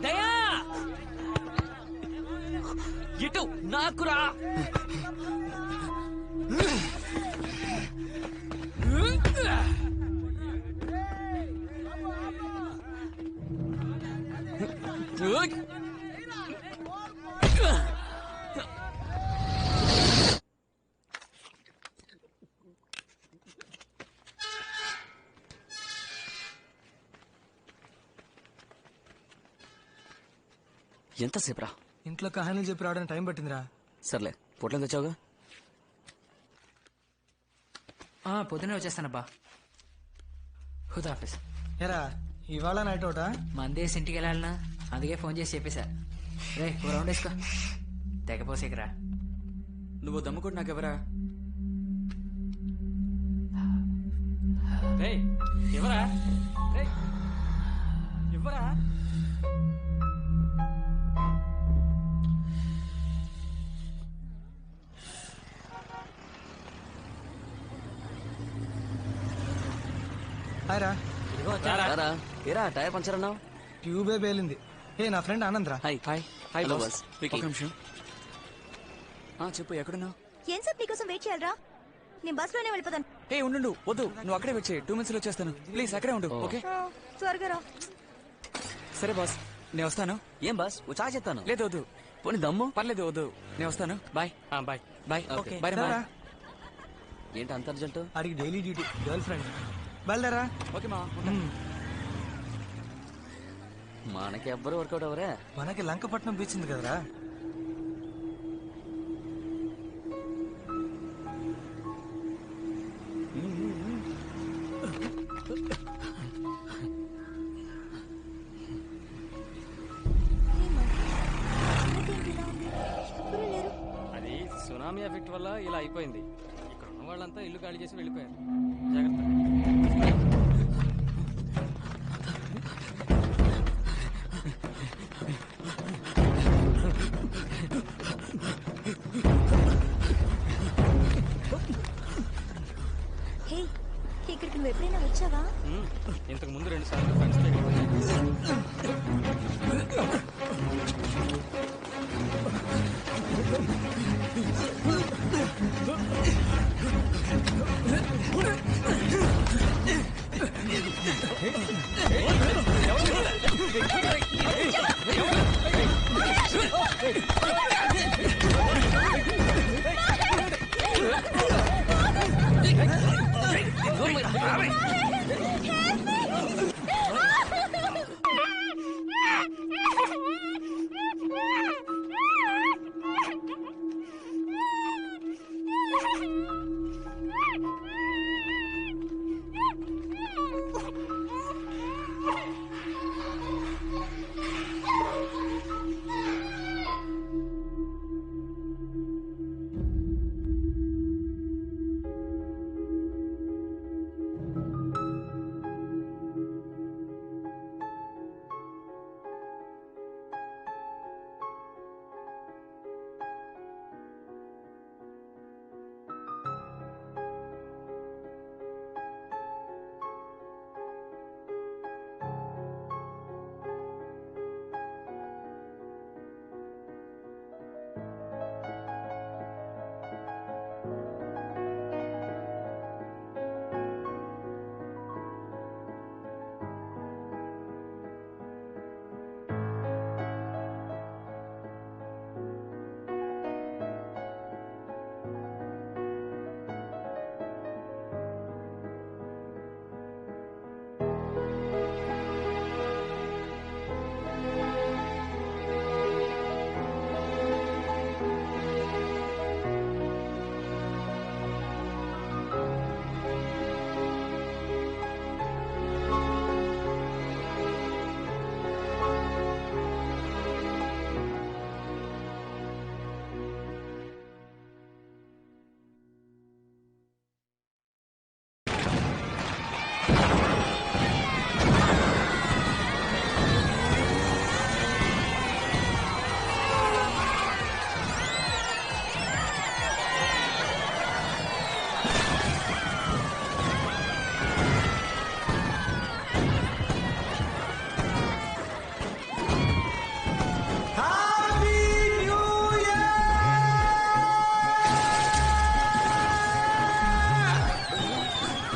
దయా ఇటు నాకురా. ఎంతసేపురా? ఇంట్లో కహానీలు చెప్పి రావడానికి టైం పట్టిందిరా. సర్లే, పొట్లం తెచ్చావుగా? పొద్దునే వచ్చేస్తానబ్బా. హుదాఫీస్. ఏరా ఇవాళ నైట్ అవుటా? మందేసి ఇంటికి వెళ్ళాలనా, అందుకే ఫోన్ చేసి చెప్పేశా. రే ఓ రౌండ్ వేసుకో, తెగపోసేకరా. నువ్వు దమ్ముకుంటు నాకెవరా? ఎవరా? ఎవరా? హాయ్ రా. ఏరా టైర్ పంచర్ అన్నావు? ట్యూబే పేలింది. ఏ నా ఫ్రెండ్ ఆనంద్ రా. Hi hi hi boss. ఒక నిమిషం. చెప్పు, ఎక్కడున్నావు? ఏం సార్ నీకోసం వెయిట్ చేయాలరా? నేను బస్ లోనే వెళ్ళిపోతాను. ఉండు, వద్దు, నువ్వు అక్కడే వెయిట్ చేయి. 2 minutes లో వచ్చేస్తాను. ప్లీజ్ అక్కడే ఉండు. ఓకే త్వరగా రా. సరే బాస్, నేను వస్తాను. ఏం బాస్, చాయ్ చెప్తాను. లేదు వద్దు. పోనీ దమ్ము? పర్లేదు, వద్దు, నేను వస్తాను. Bye bye bye. Okay bye. ఏంటి అంత అర్జెంట్? అడిగి డైలీ డ్యూటీ, గర్ల్ ఫ్రెండ్. బయలుదేరా. ఓకే మా. మనకి ఎవ్వరు వర్కౌట్ అవరే. మనకి లంకపట్నం బీచ్ ఉంది కదరా. అది సునామీ ఎఫెక్ట్ వల్ల ఇలా అయిపోయింది. ఇక్కడ ఉన్న వాళ్ళంతా ఇల్లు ఖాళీ చేసి వెళ్ళిపోయారు. జాగ్రత్త. హే, ఇక్కడికి నువ్వు ఎప్పుడైనా వచ్చావా? ఇంతకు ముందు 2 సార్లు ఫ్రెండ్స్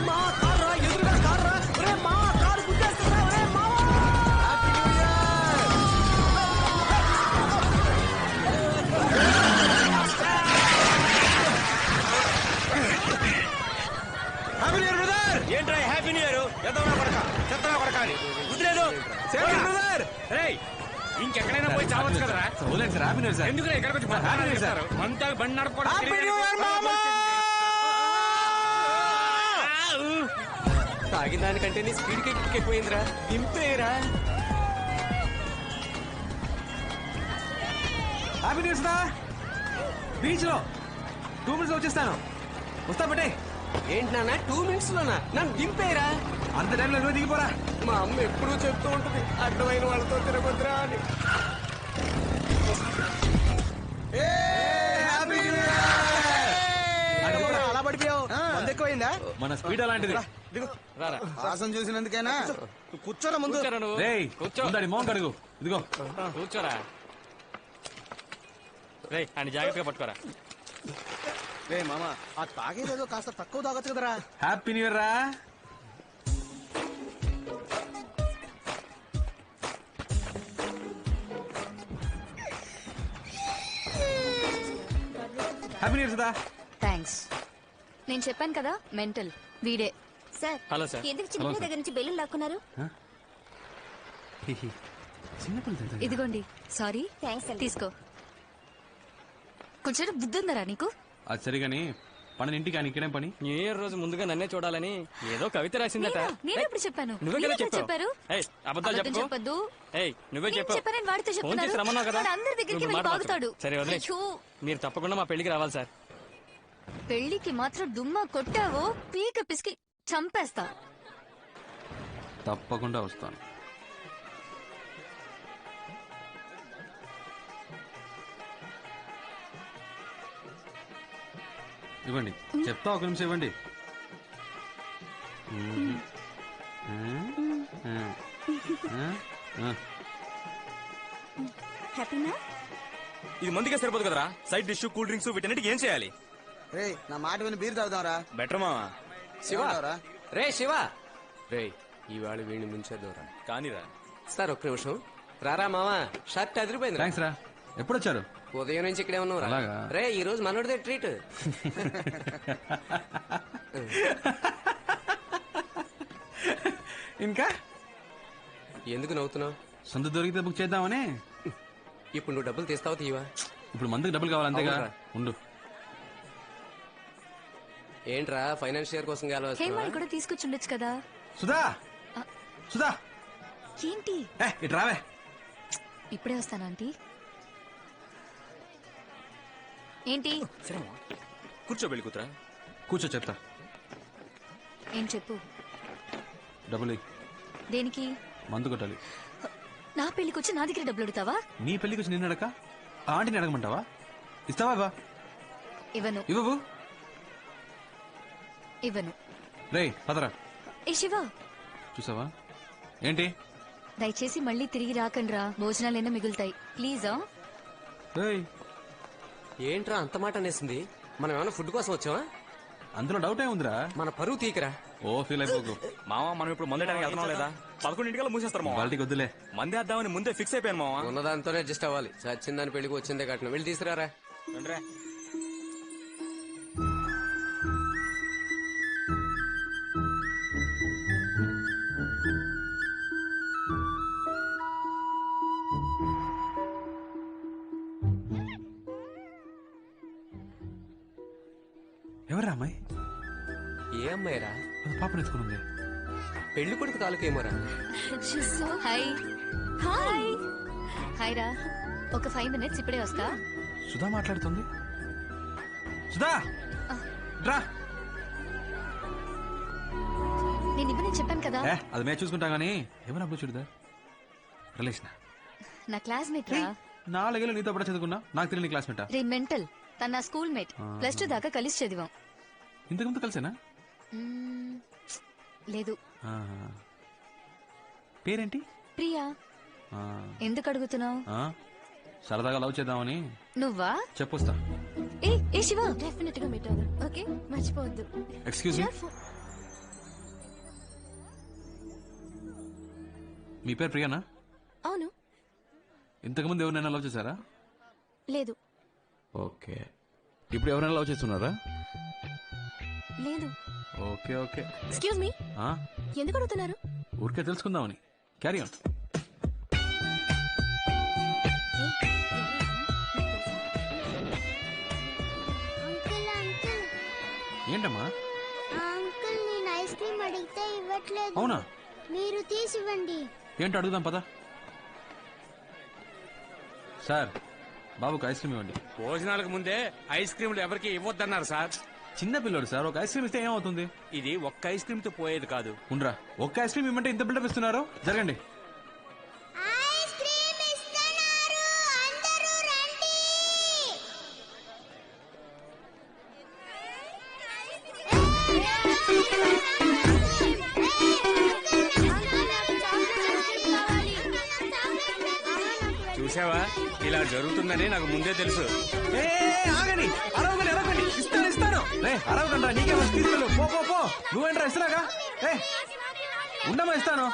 మా కారు ఎదురుగా కారు ఒరే మా కారు గుద్దేస్తుందా ఒరే మా ఏంట్రా హ్యాపీ న్యూ ఇయర్ ఎద్దవనా కొడక చెత్తనా కొడక అని కుదిరేదు ఇంకెక్కడైనా పోయి చావచ్చు కదరా ఎందుకు ఇక్కడికి వచ్చి అంతా బండి నడపడం తాగిన దానికంటే నీ స్పీడ్ ఎక్కువైందిరా దింపేరా హ్యాపీ న్యూస్ రా బీచ్ లో 2 minutes వచ్చేస్తాను వస్తా బట్టే ఏంటి నాన్న 2 minutes లోనా నన్ను దింపేరా అంత టైంలో నువ్వు దిగిపోరా మా అమ్మ ఎప్పుడూ చెప్తూ ఉంటుంది అడ్డమైన వాళ్ళతో తిరగొద్దురా అని అలా పడిపోయావు ఎక్కువైందా మన స్పీడ్ అలాంటిది రారా వాసన చూసినందుకేనా కూర్చోరా ముందు కూర్చోరా నువ్వు రేయ్ కూర్చో ముందడి మోహన్ కడుగు ఇదిగో కూర్చోరా రేయ్ అని జాగ్రత్తగా పట్టుకోరా రే మామ ఆ తాగేదేదో కాస్త తక్కువ తాగొచ్చు కదరా హ్యాపీ న్యూ ఇయర్ రా happy new year Sudha thanks నేను చెప్పాను కదా మెంటల్ వీడే సార్ హలో సార్ ఎందుకు చిన్న దగ్గర నుంచి బెలూన్ లాక్కున్నారు చిన్నపిల్ల ఇదిగోండి సారీ థ్యాంక్స్ తీసుకో కొంచెం బుద్ధి ఉందరా నీకు అది సరిగాని పని ఇంటికి ఆయన ఇక్కడేం పని న్యూ ఇయర్ రోజు ముందుగా నన్నే చూడాలని ఏదో కవిత రాసిందట నేను ఎప్పుడు చెప్పాను నువ్వే కదా మీరెప్పుడు చెప్పారు ఏయ్, అబద్ధాలు అబద్ధం చెప్పుకో. చెప్పొద్దు ఏయ్ నువ్వే నేను చెప్పు చెప్పానని వాడితో ఫోన్ చేసి రమ్మన్నావు కదా చెప్తున్నాడు అందరి దగ్గరికి నువ్వు వెళ్ళి మాట బాగుతాడు మార్చు. సరే వదిలే అయ్యో, మీరు తప్పకుండా మా పెళ్లికి రావాలి సార్ పెళ్లికి మాత్రం దుమ్మా కొట్టావో పీక పిసికి చంపేస్తా తప్పకుండా వస్తాను ఇవ్వండి చెప్తా ఒక నిమిషం ఇవ్వండి హ్యాపీనా ఇది మందిగా సరిపోదు కదరా సైడ్ డిష్ కూల్ డ్రింక్స్ వీటన్నిటికి ఏం చేయాలి రే నా మాట విని బీర్ తాగుదాంరా బెటర్ మావా శివ రే శివ రే ఇవాళ వీడిని ముంచేద్దాంరా కానీరా సార్ ఒక్క నిమిషం రారా మావా షర్ట్ అదిరిపోయింది థ్యాంక్స్ రా ఎప్పుడు వచ్చారు ఉదయం నుంచి ఇక్కడే ఉన్నావు అలాగా? రే ఈ రోజు మనోడిదే ట్రీట్ ఇంకా ఎందుకు నవ్వుతున్నావు సొంత దొరికితే బుక్ చేద్దామని ఇప్పుడు నువ్వు డబ్బులు తీస్తావు తీవా ఇప్పుడు మందుకు డబ్బులు కావాలి అంతేగా అవునురా. ఉండు ఏంట్రా ఫైనాన్షియర్ కోసం హేమని కూడా తీసుకొచ్చుండొచ్చు కదా సుధా సుధా ఏంటి ఇటు రావే ఇప్పుడే వస్తాను ఆంటీ ఏంటి కూర్చో వెళ్ళి కూతురా కూర్చో చెప్తా ఏం చెప్పు డబ్బులు ఇయ్యి. దేనికి మందు కొట్టాలి నా పెళ్లికి వచ్చి నా దగ్గర డబ్బులు అడుగుతావా నీ పెళ్లికి వచ్చి నిన్ను అడక ఆంటీని అడగమంటావా ఇస్తావా బా ఇవ్వను ఇవ్వవు ఇవ్వను రే పదరా ఏ శివ చూసావా ఏంటి దయచేసి మళ్ళీ తిరిగి రాకండ్రా భోజనాలైనా మిగులుతాయి ప్లీజా రేయ్ ఏంట్రా అంత మాట అనేసింది మనం ఏమైనా ఫుడ్ కోసం వచ్చావా అందులో డౌట్ ఏముందిరా మన పరువు తీకరా ఓ ఫీల్ అయిపోకు మావా మనం ఇప్పుడు మందడానికి వెళ్తున్నాం లేదా 11 మూసేస్తారు మావా వాళ్ళకి వద్దులే మంది వేద్దామని ముందే ఫిక్స్ అయిపోయాను మావా ఉన్నదాంతోనే అడ్జస్ట్ అవ్వాలి చచ్చిందని పెళ్లికి వచ్చిందే కట్నం వెళ్ళి తీసుకురారా రండిరా. ఎవరా అమ్మాయి ఏ అమ్మాయిరా పాపను ఎత్తుకుని పెళ్లి కొడుకు తాలూకు ఏమోరా హాయ్ హాయ్ హాయ్ రా ఒక 5 minutes ఇప్పుడే వస్తా సుధా మాట్లాడుతుంది సుధా రా నేను ఇవ్వని చెప్పాను కదా అది మేము చూసుకుంటా గానీ ఎవరు అప్పుడు చూడదా రిలేషన్ నా క్లాస్మేట్ రా 4 ఏళ్ళు నీతో పాటు చదువుకున్నా నాకు తెలియని క్లాస్మేటా రే మెంటల్ తన నా స్కూల్ మేట్ +2 దాకా కలిసి చదివాం ఇంతకు ముందు కలిసేనా మ్మ్, లేదు పేరేంటి ప్రియా ఆ, ఎందుకు అడుగుతున్నావు ఆ, సరదాగా లవ్ చేద్దామని నువ్వా చెప్పొస్తా ఏ శివ డెఫినెట్ గా మీట్ అవుదాం ఓకే మర్చిపోవద్దు ఎక్స్క్యూజ్ మీ మీ పేరు ప్రియానా? అవును. ఇంతకుముందు ఎవరినైనా లవ్ చేశారా? లేదు. ఓకే. ఇప్పుడు ఎవరైనా లవ్ చేస్తున్నారా? లేదు. Okay okay. ఎక్స్క్యూజ్ మీ, ఎందుకు అడుగుతున్నారు? ఊరికే తెలుసుకుందామని. Carry on. ఏంటమ్మా? అంకుల్ నేను ఐస్ క్రీమ్ అడిగితే ఇవ్వట్లేదు. అవునా? మీరు తీసివ్వండి. ఏంటో అడుగుదాం పదా. సార్, బాబుకి ఐస్ క్రీమ్ ఇవ్వండి. భోజనాలకు ముందే ఐస్ క్రీములు ఎవరికి ఇవ్వద్దన్నారు సార్. చిన్న పిల్లోడు సార్, ఒక ఐస్ క్రీమ్ ఇస్తే ఏమవుతుంది? ఇది ఒక్క ఐస్ క్రీమ్ తో పోయేది కాదు. ఉండరా, ఒక్క ఐస్ క్రీమ్ ఇవ్వమంటే ఇంత బిల్డప్ ఇస్తున్నారు. జరగండి. ఐస్ క్రీమ్ ఇస్తున్నారు, అందరూ రండి. చూసావా, ఇలా జరుగుతుందని నాకు ముందే తెలుసు. ఆగండి, అరవగండి, అరవగండి. ఇస్తాను ఇస్తాను. అరవగండి, నీకే వచ్చి తీసుకెళ్ళు. పో పో పో. నువ్వేంట్రా ఇస్తున్నాగా? ఉండమా ఇస్తాను.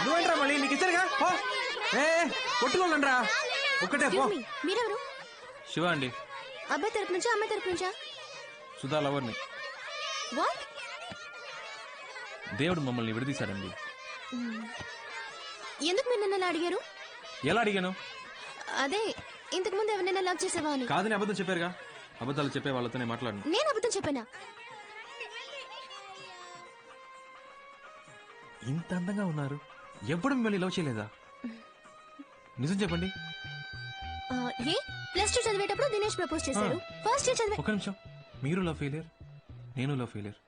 నువ్వేంట్రా మళ్ళీ నీకు ఇచ్చారుగా. పో. కొట్టుకోగండ్రా. ఒక్కటే పో. మీరెవరు? శివ అండి. అబ్బాయి తరపు నుంచా అమ్మాయి తరపు నుంచా? సుధా లవర్ని. వాట్? దేవుడు మమ్మల్ని విడదీశాడండి. ఎందుకు మీరు నన్ను అలా అడిగారు? ఎలా అడిగాను? అదే, ఇంతకు ముందు ఎవరినైనా లవ్ చేసావా అని. కాదని అబద్ధం చెప్పారుగా. అబద్ధాలు చెప్పే వాళ్ళతోనే మాట్లాడను. నేను అబద్ధం చెప్పానా? ఇంత అందంగా ఉన్నారు, ఎప్పుడు మిమ్మల్ని లవ్ చేయలేదా? నిజం చెప్పండి. ఏ +2 చదివేటప్పుడు దినేష్ ప్రపోజ్ చేశాడు. ఫస్ట్ ఇయర్ చదివే. ఒక నిమిషం. మీరు లవ్ ఫెయిలియర్, నేను లవ్ ఫెయిలియర్.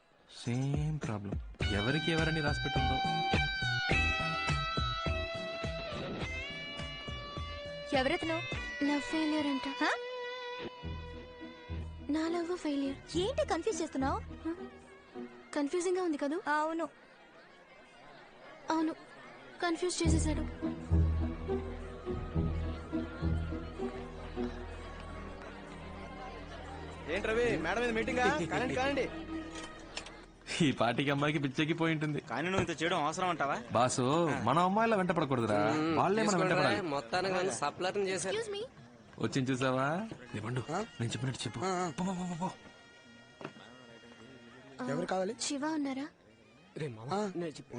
Same problem. ఎవరికి ఎవరని రాసి పెట్టుందో. ఎవరెతను? లవ్ ఫెయిలియర్ అంట. నా లవ్ ఫెయిలియర్. ఏంటి కన్ఫ్యూజ్ చేస్తున్నావు? కన్ఫ్యూజింగ్ గా ఉంది కదా? అవును అవును, కన్ఫ్యూజ్ చేసేసాడు. ఏంటి రవి, మేడం మీద మీటింగా? కానండి కానండి. ఈ పాటికి అమ్మాయికి పిచ్చెక్కి పోయి ఉంటుంది. కానీ నువ్వు ఇంత చేయడం అవసరం అంటావా? బాసు, మన అమ్మాయిలా వెంట పడకూడదురా, వాళ్ళే మనం వెంట పడాలి. మొత్తానికి సప్లర్ చేశారు. Excuse me. వచ్చింది చూసావా? లేవండు, నేను చెప్పినట్టు చెప్పు. పో, పో, పో, పో. ఎవరు కావాలి? శివ ఉన్నారా?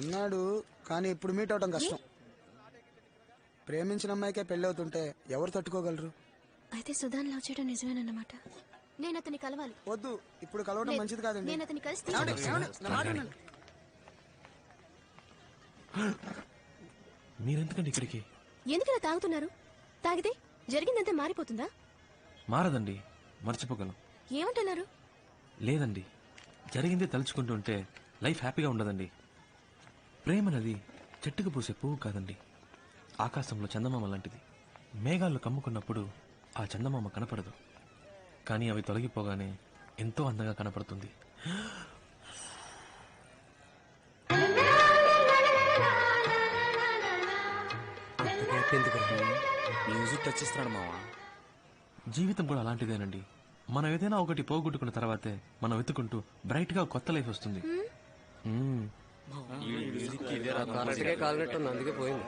ఉన్నాడు, కానీ ఇప్పుడు మీట్ అవడం కష్టం. ప్రేమించిన అమ్మాయికే పెళ్లి అవుతుంటే ఎవరు తట్టుకోగలరు? అయితే సుధాన్ లవ్ చేయడం నిజమేనన్నమాట. నేను అతన్ని కలవాలి. వద్దు, ఇప్పుడు కలవడం మంచిది కాదండి. నేను అతన్ని కలిసి మీరెందుకండి ఇక్కడికి? ఎందుకలా తాగుతున్నారు? తాగితే జరిగిందంతా మారిపోతుందా? మారదండి, మర్చిపోగలం. ఏమంటున్నారు? లేదండి, జరిగిందే తలుచుకుంటుంటే లైఫ్ హ్యాపీగా ఉండదండి. ప్రేమనది చెట్టుకు పూసే పువ్వు కాదండి, ఆకాశంలో చందమామ లాంటిది. మేఘాల్లో కమ్ముకున్నప్పుడు ఆ చందమామ కనపడదు, కానీ అవి తొలగిపోగానే ఎంతో అందంగా కనపడుతుంది. మ్యూజిక్ టచ్ ఇస్తున్నాడు మావా. జీవితం కూడా అలాంటిదేనండి. మనం ఏదైనా ఒకటి పోగొట్టుకున్న తర్వాతే మనం వెతుకుంటూ బ్రైట్ గా కొత్త లైఫ్ వస్తుంది. కాలినట్టుంది, అందుకే పోయింది.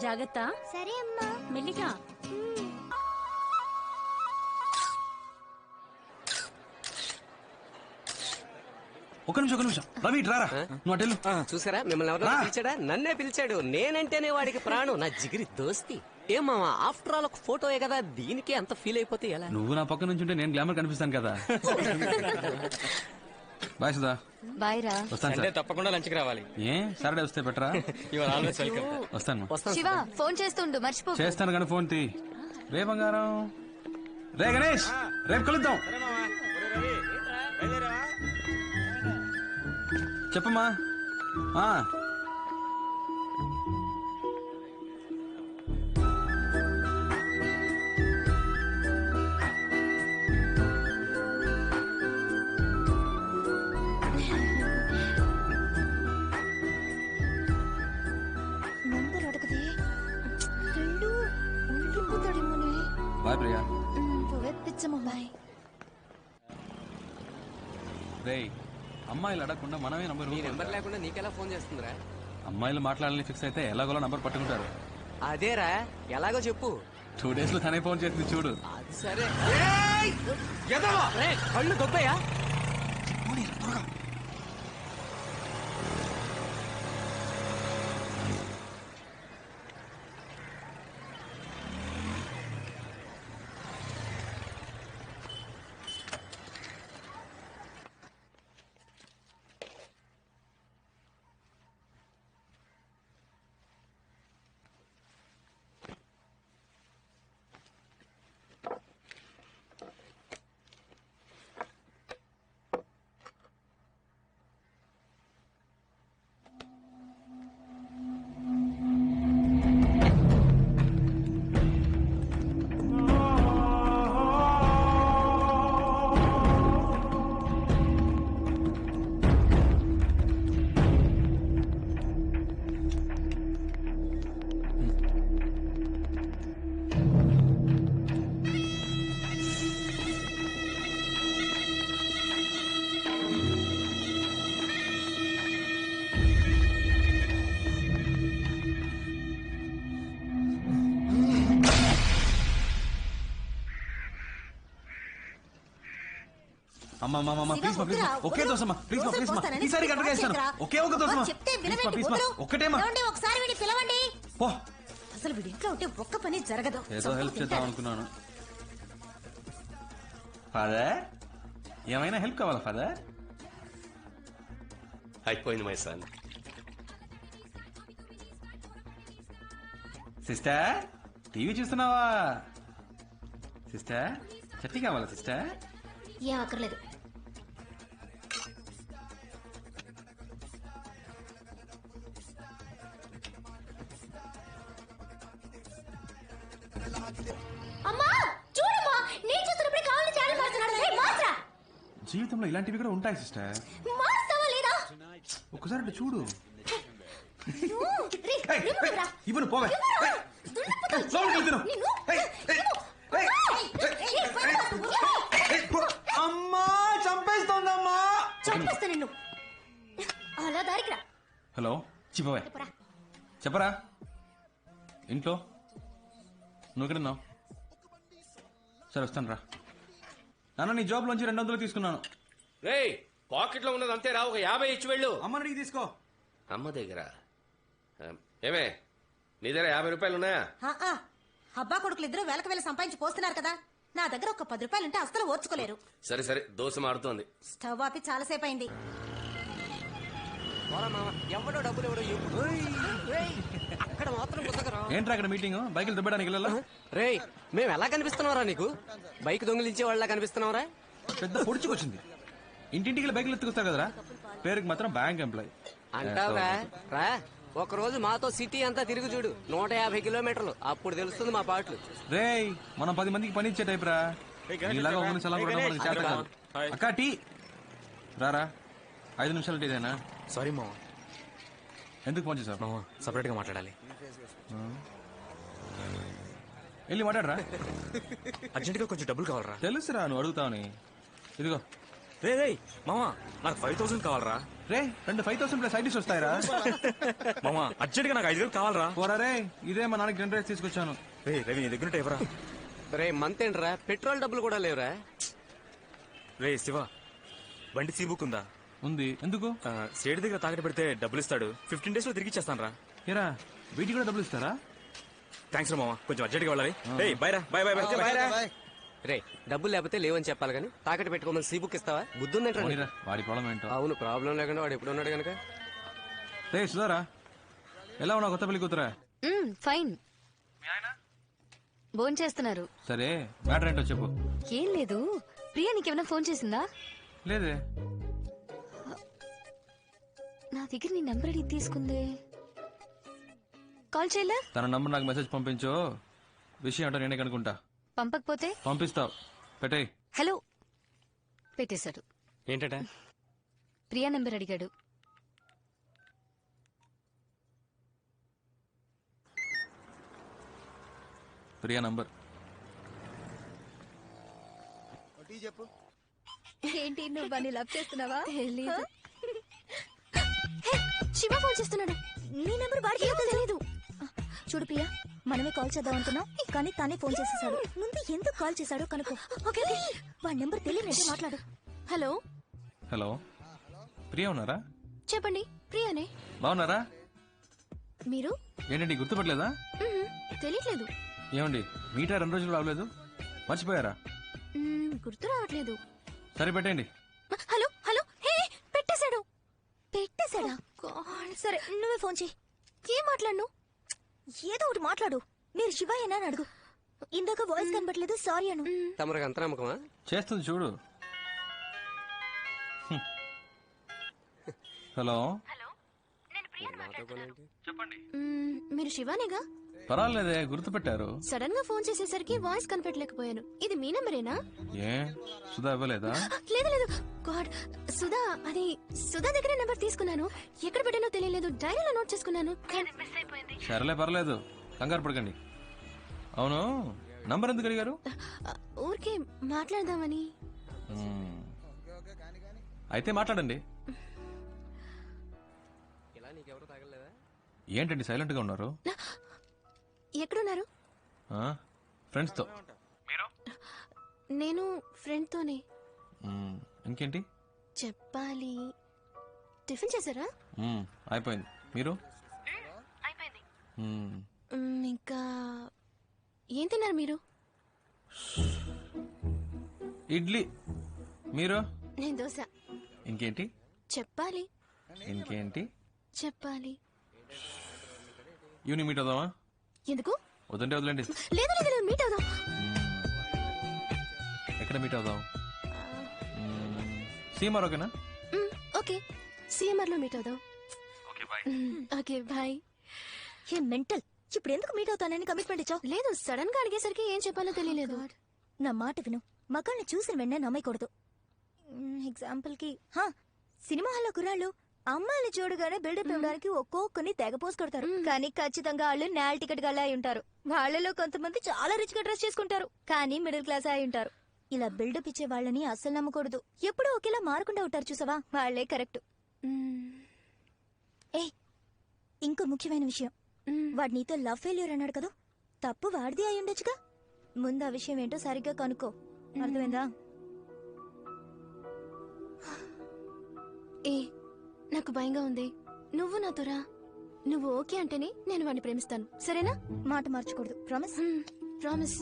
జాగ్రత్త. సరే అమ్మా. మెల్లిగా. ఒక నిమిషం. రవి రారా, నువ్వు అటెళ్ళు. చూసారా, మిమ్మల్ని ఎవరైనా పిలిచాడా? నన్నే పిలిచాడు. నేనంటేనే వాడికి ప్రాణం, నా జిగిరి దోస్తి. ఏమా, ఆఫ్టర్ ఆల్ ఒక ఫోటోయే కదా, దీనికి అంత ఫీల్ అయిపోతే ఎలా? నువ్వు నా పక్క నుంచి ఉంటే నేను గ్లామర్ కనిపిస్తాను కదా. బాయ్ సుధా. బాయ్ రా. వస్తాను సార్. తప్పకుండా లంచ్కి రావాలి. సాటర్డే వస్తే బెటరా? వస్తాను. శివ, ఫోన్ చేస్తుండు, మర్చిపో. చేస్తాను కానీ ఫోన్ తీ. రే బంగారం, రే గణేష్, రేపు కలుద్దాం. చెప్పమ్మా. నంబర్ అడగదే, రెండు ఉండిపోతాడేమోనే. బాయ్ ప్రియా. పిచ్చమ్మ బాయ్. రే, అమ్మాయిలు అడగకుండా మనమే నంబర్ నీ నెంబర్ లేకుండా నీకెలా ఫోన్ చేస్తుందిరా? అమ్మాయిలు మాట్లాడాలని ఫిక్స్ అయితే ఎలాగోలా నంబర్ పట్టుకుంటారు. అదేరా, ఎలాగో చెప్పు. 2 days లో తనే ఫోన్ చేసింది చూడు. అది సరే. కళ్ళు దొబ్బయ్యా. అమ్మా ప్లీజ్ మా ప్లీజ్ ఒకే దోసమ్మా ప్లీజ్ మా ప్లీజ్ మా ఈసారి కరెక్ట్గా ఇస్తాను. ఒకే ఒక దోసమ్మా ప్లీజ్ మా ఒక్కటేమా. ఒకసారి వీడిని పిలవండి. పో. అసలు వీడి ఇంట్లో ఉంటే ఒక్క పని జరగదు. ఏదో హెల్ప్ చేద్దాం అనుకున్నాను. ఫాదర్, ఏమైనా హెల్ప్ కావాలా ఫాదర్? అయిపోయింది మై సన్. సిస్టర్, టీవీ చూస్తున్నావా? సిస్టర్, చట్నీ కావాలా సిస్టర్? ఏం అక్కర్లేదు. అమ్మా చూడమ్మా, నేను చూస్తున్నప్పుడు కావాలి ఛానల్ మారుతున్నాడు. మాత్రా జీవితంలో ఇలాంటివి కూడా ఉంటాయి సిస్టర్. మారుస్తావా లేదా? ఒక్కసారి అటు చూడు. రా. ఇవ్వను పోవే. అమ్మా చంపేస్తోందమ్మా. చంపేస్తా నిన్ను. అలా దారికి రా. హలో చిపోవే. చెప్పరా. ఇంట్లో నువ్వు ఎక్కడున్నావు? సరే వస్తాను రా. నాన్న నీ జాబ్ లోంచి 200 తీసుకున్నాను. రే పాకెట్ లో ఉన్నది అంతే రా, ఒక 50 ఇచ్చి వెళ్ళు. అమ్మ అడిగి తీసుకో. అమ్మ దగ్గర ఏమే నీ దగ్గర 50 రూపాయలు ఉన్నాయా? అబ్బా కొడుకులు ఇద్దరు వేలకు వేలు సంపాదించి పోస్తున్నారు కదా. నా దగ్గర ఒక 10 రూపాయలు ఉంటే అసలు ఓర్చుకోలేరు. సరే సరే దోశ మారుతోంది. స్టవ్ ఆపి చాలాసేపు అయింది. ఎవడో డబ్బులు ఎవడో అక్కడ మాత్రం కుదగరా. ఏంట్రా అక్కడ మీటింగ్? బైకులు దుబ్బడానికి వెళ్ళాలా? రే మేము ఎలా కనిపిస్తున్నావురా నీకు? బైక్ దొంగిలించే వాళ్ళ కనిపిస్తున్నావురా? పెద్ద పొడుచుకొచ్చింది. ఇంటింటికి బైకులు ఎత్తుకొస్తారు కదరా. పేరుకి మాత్రం బ్యాంక్ ఎంప్లాయ్ అంటావురా. రా ఒక రోజు మాతో సిటీ అంతా తిరిగి చూడు. 150 కిలోమీటర్లు. అప్పుడు తెలుస్తుంది మా పాటలు. రే మనం 10 మందికి పని ఇచ్చే టైప్ రా. ఇలాగా ఒక నిమిషాలు కూడా మనకి చేత కాదు. అక్క టీ రారా. 5 నిమిషాలు టీదేనా? సారీ మామ. ఎందుకు ఫోన్ చేసావు? మామ సపరేట్ గా మాట్లాడాలి. వెళ్ళి మాట్లాడరా. అర్జెంట్ గా కొంచెం డబ్బులు కావాలరా. తెలుసురా నువ్వు అడుగుతావని. ఇదిగో. రే రే మామ నాకు 5000 కావాలరా. రే 5,000 ప్లస్ ఐడీస్ వస్తాయిరా. మామ అర్జెంట్ గా నాకు 5000 కావాలరా. పోరా రే. ఇదే మా నాన్నకి 10 రైస్ తీసుకొచ్చాను. రే రవి నీ దగ్గర ఎవరా? రే మంత్ ఏంట్రా, పెట్రోల్ డబ్బులు కూడా లేవురా. రే శివ బండి సీ బుక్ ఉందా? ఉంది. ఎందుకు? స్టేట్ దగ్గర తాకట్టు పెడితే డబ్బులు ఇస్తాడు. 15 days లో తిరిగి ఇచ్చేస్తాను రా. ఏరా వీటికి కూడా డబ్బులు ఇస్తారా? థ్యాంక్స్ రా మామ, కొంచెం అర్జెంట్ గా వెళ్ళాలి. రే బై రా. Bye bye bye. రే డబ్బులు లేకపోతే లేవని చెప్పాలి కానీ తాకట్టు పెట్టుకోమని సీ బుక్ ఇస్తావా? బుద్ధి ఉందంటే. వాడి ప్రాబ్లం ఏంటో. అవును ప్రాబ్లం లేకుండా వాడు ఎప్పుడు ఉన్నాడు కనుక. రే సుధారా ఎలా ఉన్నావు కొత్త పెళ్లి కూతురా? ఫైన్. ఫోన్ చేస్తున్నారు. సరే మ్యాటర్ ఏంటో చెప్పు. ఏం లేదు, ప్రియా నీకేమైనా ఫోన్ చేసిందా? లేదే. నా దగ్గర నీ నంబర్ అడిగి తీసుకుందే. కాల్ చేయలే? తన నంబర్ నాకు మెసేజ్ పంపించు. విషయం ఏంటో నేనే కనుకుంటా. పంపకపోతే పంపిస్తావు. పెట్టేయ్. హలో పెట్టేశాడు. ఏంటట? ప్రియా నంబర్ అడిగాడు. ప్రియా నంబర్ చెప్పు. ఏంటి నువ్వు వాడిని లవ్ చేస్తున్నావా? తెలీదు. శివ ఫోన్ చేస్తున్నాడు. నీ నెంబర్ వాడికి తెలీదు. చూడు ప్రియా, మనమే కాల్ చేద్దాం అనుకున్నాం, కానీ తానే ఫోన్ చేసేసాడు. ముందు ఎందుకు కాల్ చేశాడో కనుక్కో. ఓకే వాడి నెంబర్ తెలియనంటే మాట్లాడు. హలో హలో, ప్రియా ఉన్నారా? చెప్పండి, ప్రియానే. బాగున్నారా? మీరు? ఏంటండి గుర్తుపట్టలేదా? తెలియట్లేదు. ఏమండి మీటా 2 రోజులు రావలేదు, మర్చిపోయారా? గుర్తు రావట్లేదు. సరే పెట్టండి. హలో హలో, హే పెట్టేశాడు. పెట్టేశాడా? సరే నువ్వే ఫోన్ చేయి. ఏం మాట్లాడను? ఏదో ఒకటి మాట్లాడు. మీరు శివయ్యనా అని అడుగు. ఇందాక వాయిస్ కనబట్లేదు, సారీ అను. తమరికి అంత నమ్మకమా? చేస్తుంది చూడు. హలో, మీరు శివానేగా? పర్వాలేదే, గుర్తుపెట్టారు. సడన్ గా ఫోన్ చేసేసరికి వాయిస్ కనిపెట్టలేకపోయాను. ఇది మీ నెంబరేనా? ఏ సుధా ఇవ్వలేదా? లేదు లేదు, గాడ్, సుధా, అది సుధా దగ్గర నెంబర్ తీసుకున్నాను. ఎక్కడ పెట్టానో తెలియలేదు, డైరీలో నోట్ చేసుకున్నాను. సరేలే పర్లేదు, కంగారు పడకండి. అవును, నంబర్ ఎందుకు అడిగారు? ఊరికే మాట్లాడదామని. అయితే మాట్లాడండి. ఇలా నీకెవరు తగలేదా? ఏంటండి సైలెంట్ గా ఉన్నారు? ఎక్కడున్నారు? ఫ్రెండ్స్ తో. నేను ఫ్రెండ్ తోనే. ఇంకేంటి చెప్పాలి. టిఫిన్ చేశారా? అయిపోయింది. మీరు? ఇంకా ఏం తిన్నారు మీరు? ఇడ్లీ. మీరు? నేను దోశ. ఇంకేంటి చెప్పాలి. ఇంకేంటి చెప్పాలి. ఈవినింగ్ మీట్ అవుదామా? ఎందుకు? వద్దంటే వదలండి. లేదు లేదు లేదు, మీట్ అవుదాం. ఎక్కడ మీట్ అవుదాం? సీమార్ ఓకేనా? ఓకే, సిఎంఆర్ లో మీట్ అవుదాం. Okay bye. ఏ మెంటల్, ఇప్పుడు ఎందుకు మీట్ అవుతానని కమిట్మెంట్ ఇచ్చావు? లేదు, సడన్ గా అడిగేసరికి ఏం చెప్పాలో తెలియలేదు. నా మాట విను, మగాళ్ళని చూసిన వెంటనే నమ్మకూడదు. ఎగ్జాంపుల్ కి సినిమా హాల్లో కుర్రాళ్ళు అమ్మాయిని చూడగానే బిల్డప్ ఇవ్వడానికి ఒక్కొక్కరిని తెగ పోసి కొడతారు. కానీ ఖచ్చితంగా వాళ్ళు నేల టికెట్ గా అయి ఉంటారు. వాళ్ళలో కొంతమంది చాలా రిచ్ గా డ్రెస్ చేసుకుంటారు, కానీ మిడిల్ క్లాస్ అయి ఉంటారు. ఇలా బిల్డప్ ఇచ్చే వాళ్ళని అస్సలు నమ్మకూడదు. ఎప్పుడూ ఒకేలా మారకుండా ఉంటారు చూసావా, వాళ్లే కరెక్ట్. ఏ ఇంకో ముఖ్యమైన విషయం, వాడు నీతో లవ్ ఫెయిల్యూర్ అన్నాడు కదా, తప్పు వాడిది అయి ఉండొచ్చుగా. ముందు ఆ విషయం ఏంటో సరిగ్గా కనుక్కో, అర్థమైందా? ఏ నాకు భయంగా ఉంది, నువ్వు నాతో రా. నువ్వు ఓకే అంటేనే నేను వాడిని ప్రేమిస్తాను, సరేనా? మాట మార్చకూడదు, ప్రామిస్? ప్రామిస్.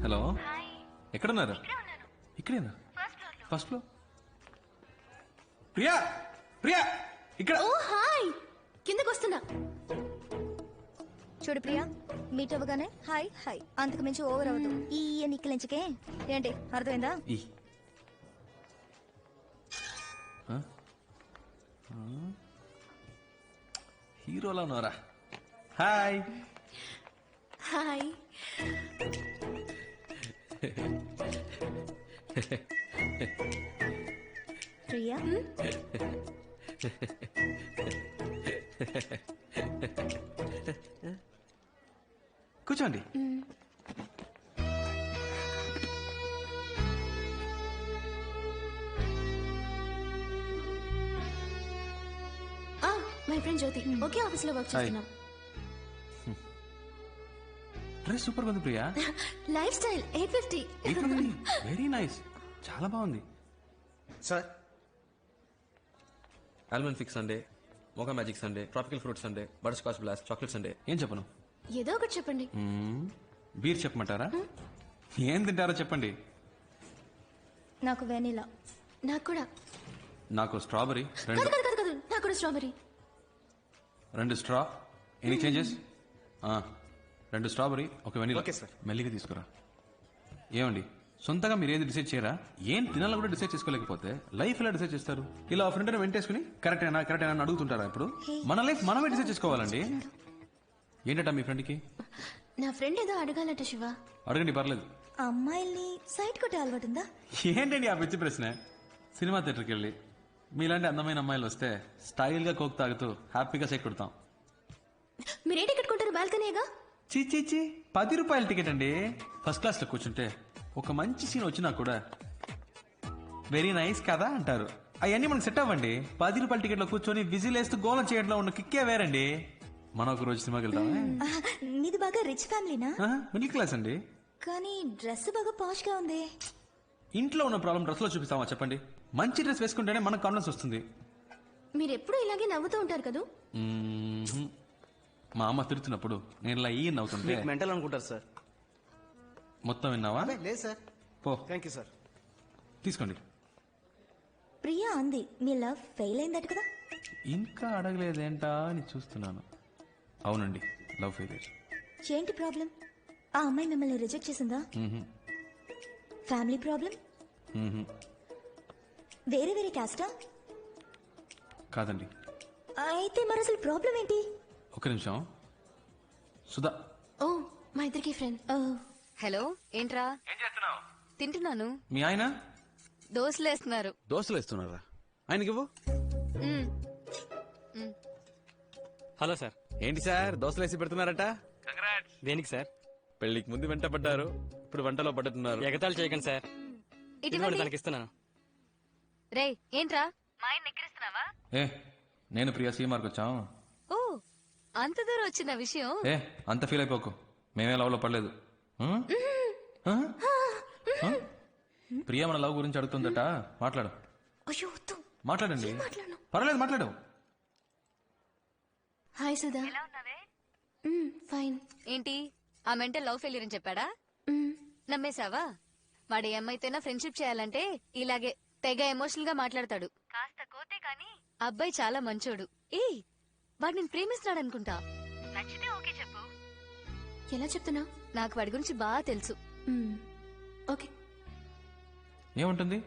హలో, ఎక్కడున్నారు? ఇక్కడేనా? First floor. ప్రియా, ప్రియా ఇక్కడ. ఓ హాయ్, కిందకు వస్తున్నా. చూడు ప్రియా, మీట్ అవ్వగానే హాయ్ హాయ్, అంతకు మించి ఓవర్ అవ్వదు. ఈ నిక్కలించకే ఏంటి, అర్థమైందా? హీరోలా ఉన్నారా? Hi hi. ప్రియా, కూర్చోండి. మై ఫ్రెండ్ జ్యోతి, ఒకే ఆఫీస్ లో వర్క్ చేస్తున్నాం. డ్రెస్ సూపర్ ఉంది Priya. Lifestyle 850. Very nice, చాలా బాగుంది. Sir, almond fix sundae, mocha magic sundae, tropical fruit sundae, butterscotch blast, chocolate sundae. ఏం చెప్పను? ఏదో ఒకటి చెప్పండి. బీర్ చెప్పమంటారా? ఏం తింటారో చెప్పండి. నాకు వెనిలా. నాకు కూడా. నాకు స్ట్రాబెరీ. నాకు కూడా strawberry. 2 straw. Any changes? 2 strawberry, 1 vanilla. Okay sir. మెల్లిగా తీసుకురా. ఏమండి, సొంతగా మీరు ఏది డిసైడ్ చేయరా? ఏం తినాలో కూడా డిసైడ్ చేసుకోలేకపోతే లైఫ్ ఎలా డిసైడ్ చేస్తారు? ఇలా ఫ్రెండ్ వెంటేసుకుని కరెక్ట్ అయినా అని అడుగుతుంటారా? ఇప్పుడు మన లైఫ్ మనమే డిసైడ్ చేసుకోవాలండి. ఏంటట మీ ఫ్రెండ్కి? నా ఫ్రెండ్ ఏదో అడగాలట శివ. అడగండి, పర్లేదు. అమ్మాయిల్ని సైట్ కొట్టే అలవాటు ఉందా? ఏంటండి ఆ పిచ్చి ప్రశ్న? సినిమా థియేటర్కి వెళ్ళి మీలాంటి అందమైన అమ్మాయిలు వస్తే స్టైల్ గా కోక్ తాగుతూ హ్యాపీగా సెక్ కొడతాం. మీరే టికెట్ కొంటారు? బాల్కనీగా? చీ 10 రూపాయల టికెట్ అండి. ఫస్ట్ క్లాస్ లో కూర్చుంటే ఒక మంచి సీన్ వచ్చినా కూడా వెరీ నైస్ కదా అంటారు. అవన్నీ మనకు సెట్ అవ్వండి. 10 రూపాయల టికెట్ లో కూర్చొని విజిల్ వేస్తూ గోలం చేయడంలో ఉన్న కిక్కే వేరండి. మనం ఒక రోజు సినిమాకి వెళ్తామే. మీది బాగా రిచ్ ఫ్యామిలీనా? మిడిల్ క్లాస్ అండి. కానీ డ్రెస్ బాగా పాష్ గా ఉంది. ఇంట్లో ఉన్న ప్రాబ్లం డ్రెస్ లో చూపిస్తామా చెప్పండి? మంచి డ్రెస్ వేసుకుంటేనే మనకు కాన్ఫిడెన్స్ వస్తుంది. మీరు ఎప్పుడు ఇలాగే నవ్వుతూ ఉంటారు కదా? మా అమ్మ తిడుతున్నప్పుడు నేను ఇలా ఈ నవ్వుతుంటే మెంటల్ అనుకుంటారు సార్. మొత్తం విన్నావా? లేదు సార్. పో. Thank you sir. తీసుకోండి. ప్రియా అంది మీ లవ్ ఫెయిల్ అయిందట కదా? ఇంకా అడగలేదేంటా అని చూస్తున్నాను. అవునండి, లవ్ ఫెయిలియర్. ఏంటి ప్రాబ్లం? ఆ అమ్మాయి మిమ్మల్ని రిజెక్ట్ చేసిందా? Family problem? వేరే క్యాస్టా? కాదండి. అయితే మరి అసలు ప్రాబ్లం ఏంటి? ఒక నిమిషం. సుధా. ఓ, మా ఇద్దరికి ఫ్రెండ్. హలో, ఏంట్రా? ఏం చేస్తున్నావు? తింటున్నాను. మీ ఆయన దోశలు వేస్తున్నారు. దోశలు వేస్తున్నారా? ఆయనకి ఇవ్వు. Hello sir. ఏంటి సార్ దోశలు వేసి పెడుతున్నారట? దేనికి సార్? పెళ్లికి ముందు వెంట పడ్డారు, ఇప్పుడు వంటలో పడుతున్నారు. ఎగతాళి చేయకండి సార్. ఇటువంటి తనకి ఇస్తున్నాను. రే, ఏంట్రా మా ఆయన ఎక్కిరిస్తున్నావా? ఏ నేను ప్రియా సీమార్కి వచ్చాం. ఓ, అంత దూరం వచ్చిన విషయం. ఏ అంత ఫీల్ అయిపోకు, మేమే లవ్ లో పడలేదు. ప్రియా మన లవ్ గురించి అడుగుతుందట. మాట్లాడు. అయ్యో వద్దు. మాట్లాడండి. మాట్లాడను. పర్లేదు, మాట్లాడు. హాయ్ సుధా. ఫైన్. ఏంటి ఆ మెంటల్ లవ్ ఫెయిలియర్ అని చెప్పాడా? నమ్మేశావా? వాడు ఏమైతేనా ఫ్రెండ్షిప్ చేయాలంటే ఇలాగే తెగ ఎమోషనల్ గా మాట్లాడతాడు. కాస్త కోతే కాని అబ్బాయి చాలా మంచోడు. వాడు నేను ప్రేమిస్తున్నాడు అనుకుంటా. నచ్చితే ఓకే చెప్పు. ఎలా చెప్తున్నా? నాకు వాడి గురించి బాగా తెలుసు. ఓకే. ఏముంటుంది?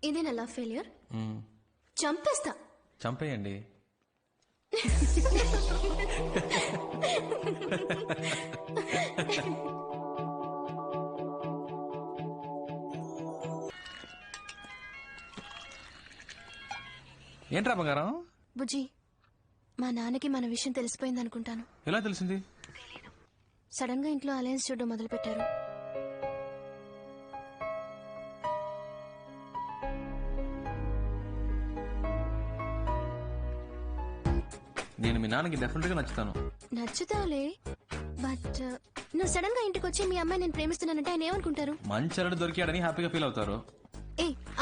ఇదే నా లవ్ ఫెయిలియర్. చంపేస్తా. చంపేయండి. ఏంట్రా బంగారం? బుజ్జి, మా నాన్నకి మన విషయం తెలిసిపోయింది అనుకుంటాను. ఎలా తెలిసింది? సడన్ గా ఇంట్లో అలయన్స్ చూడడం మొదలు పెట్టారు. నేను మీ నాన్నకి డెఫినెట్ గా నచ్చుతాను. నచ్చుతావులే, బట్ నువ్వు సడన్ గా ఇంటికి వచ్చి మీ అమ్మాయి నేను ప్రేమిస్తున్నానంటే ఆయన ఏమనుకుంటారు? మంచి అల్లుడు దొరికాడని హ్యాపీగా ఫీల్ అవుతారు.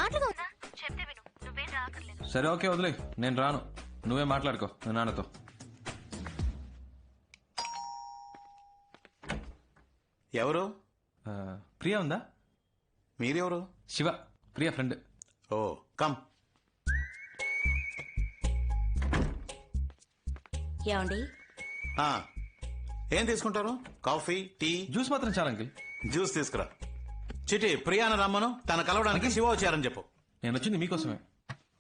ఆటలుగా ఉందా? చెప్తే విను, నువ్వేం రాకర్లేదు. సరే ఓకే, వదిలే, నేను రాను. నువ్వే మాట్లాడుకో మీ నాన్నతో. ఎవరు? ప్రియా ఉందా? మీరెవరు? శివ, ప్రియా ఫ్రెండ్. ఓ, కమ్. ఏమండి? ఏం తీసుకుంటారు? Coffee, tea? జ్యూస్ మాత్రం చాలా అంకిల్. జ్యూస్ తీసుకురా. చిటి, ప్రియాను రమ్మను. తన కలవడానికి శివ వచ్చారని చెప్పు. నేను వచ్చింది మీకోసమే.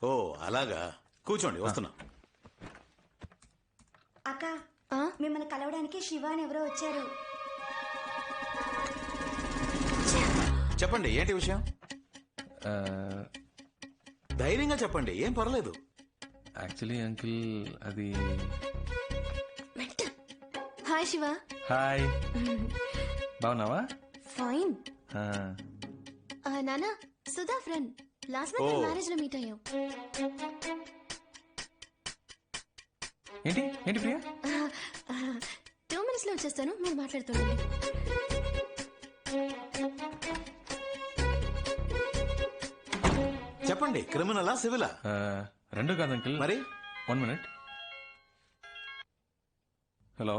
ఓ అలాగా, కూర్చోండి, వస్తున్నా. అక్క, మిమ్మల్ని కలవడానికి శివ అని ఎవరో వచ్చారు. చెప్పండి, ఏంటి విషయం? ధైర్యంగా చెప్పండి, ఏం పర్లేదు. యాక్చువల్లీ అంకిల్ అది. హాయ్ శివ. హాయ్, బాగున్నావా? ఫైన్. నానా, Sudha friend. Last month marriage లో మీట్ అయ్యాం. ఏంటి ఏంటి ప్రియా? 2 minutes లో వచ్చేస్తాను, మీరు మాట్లాడుతుండండి. చెప్పండి, క్రిమినలా సివిలా? రెండు కాదు అంకిల్. మరి 1 minute. హలో,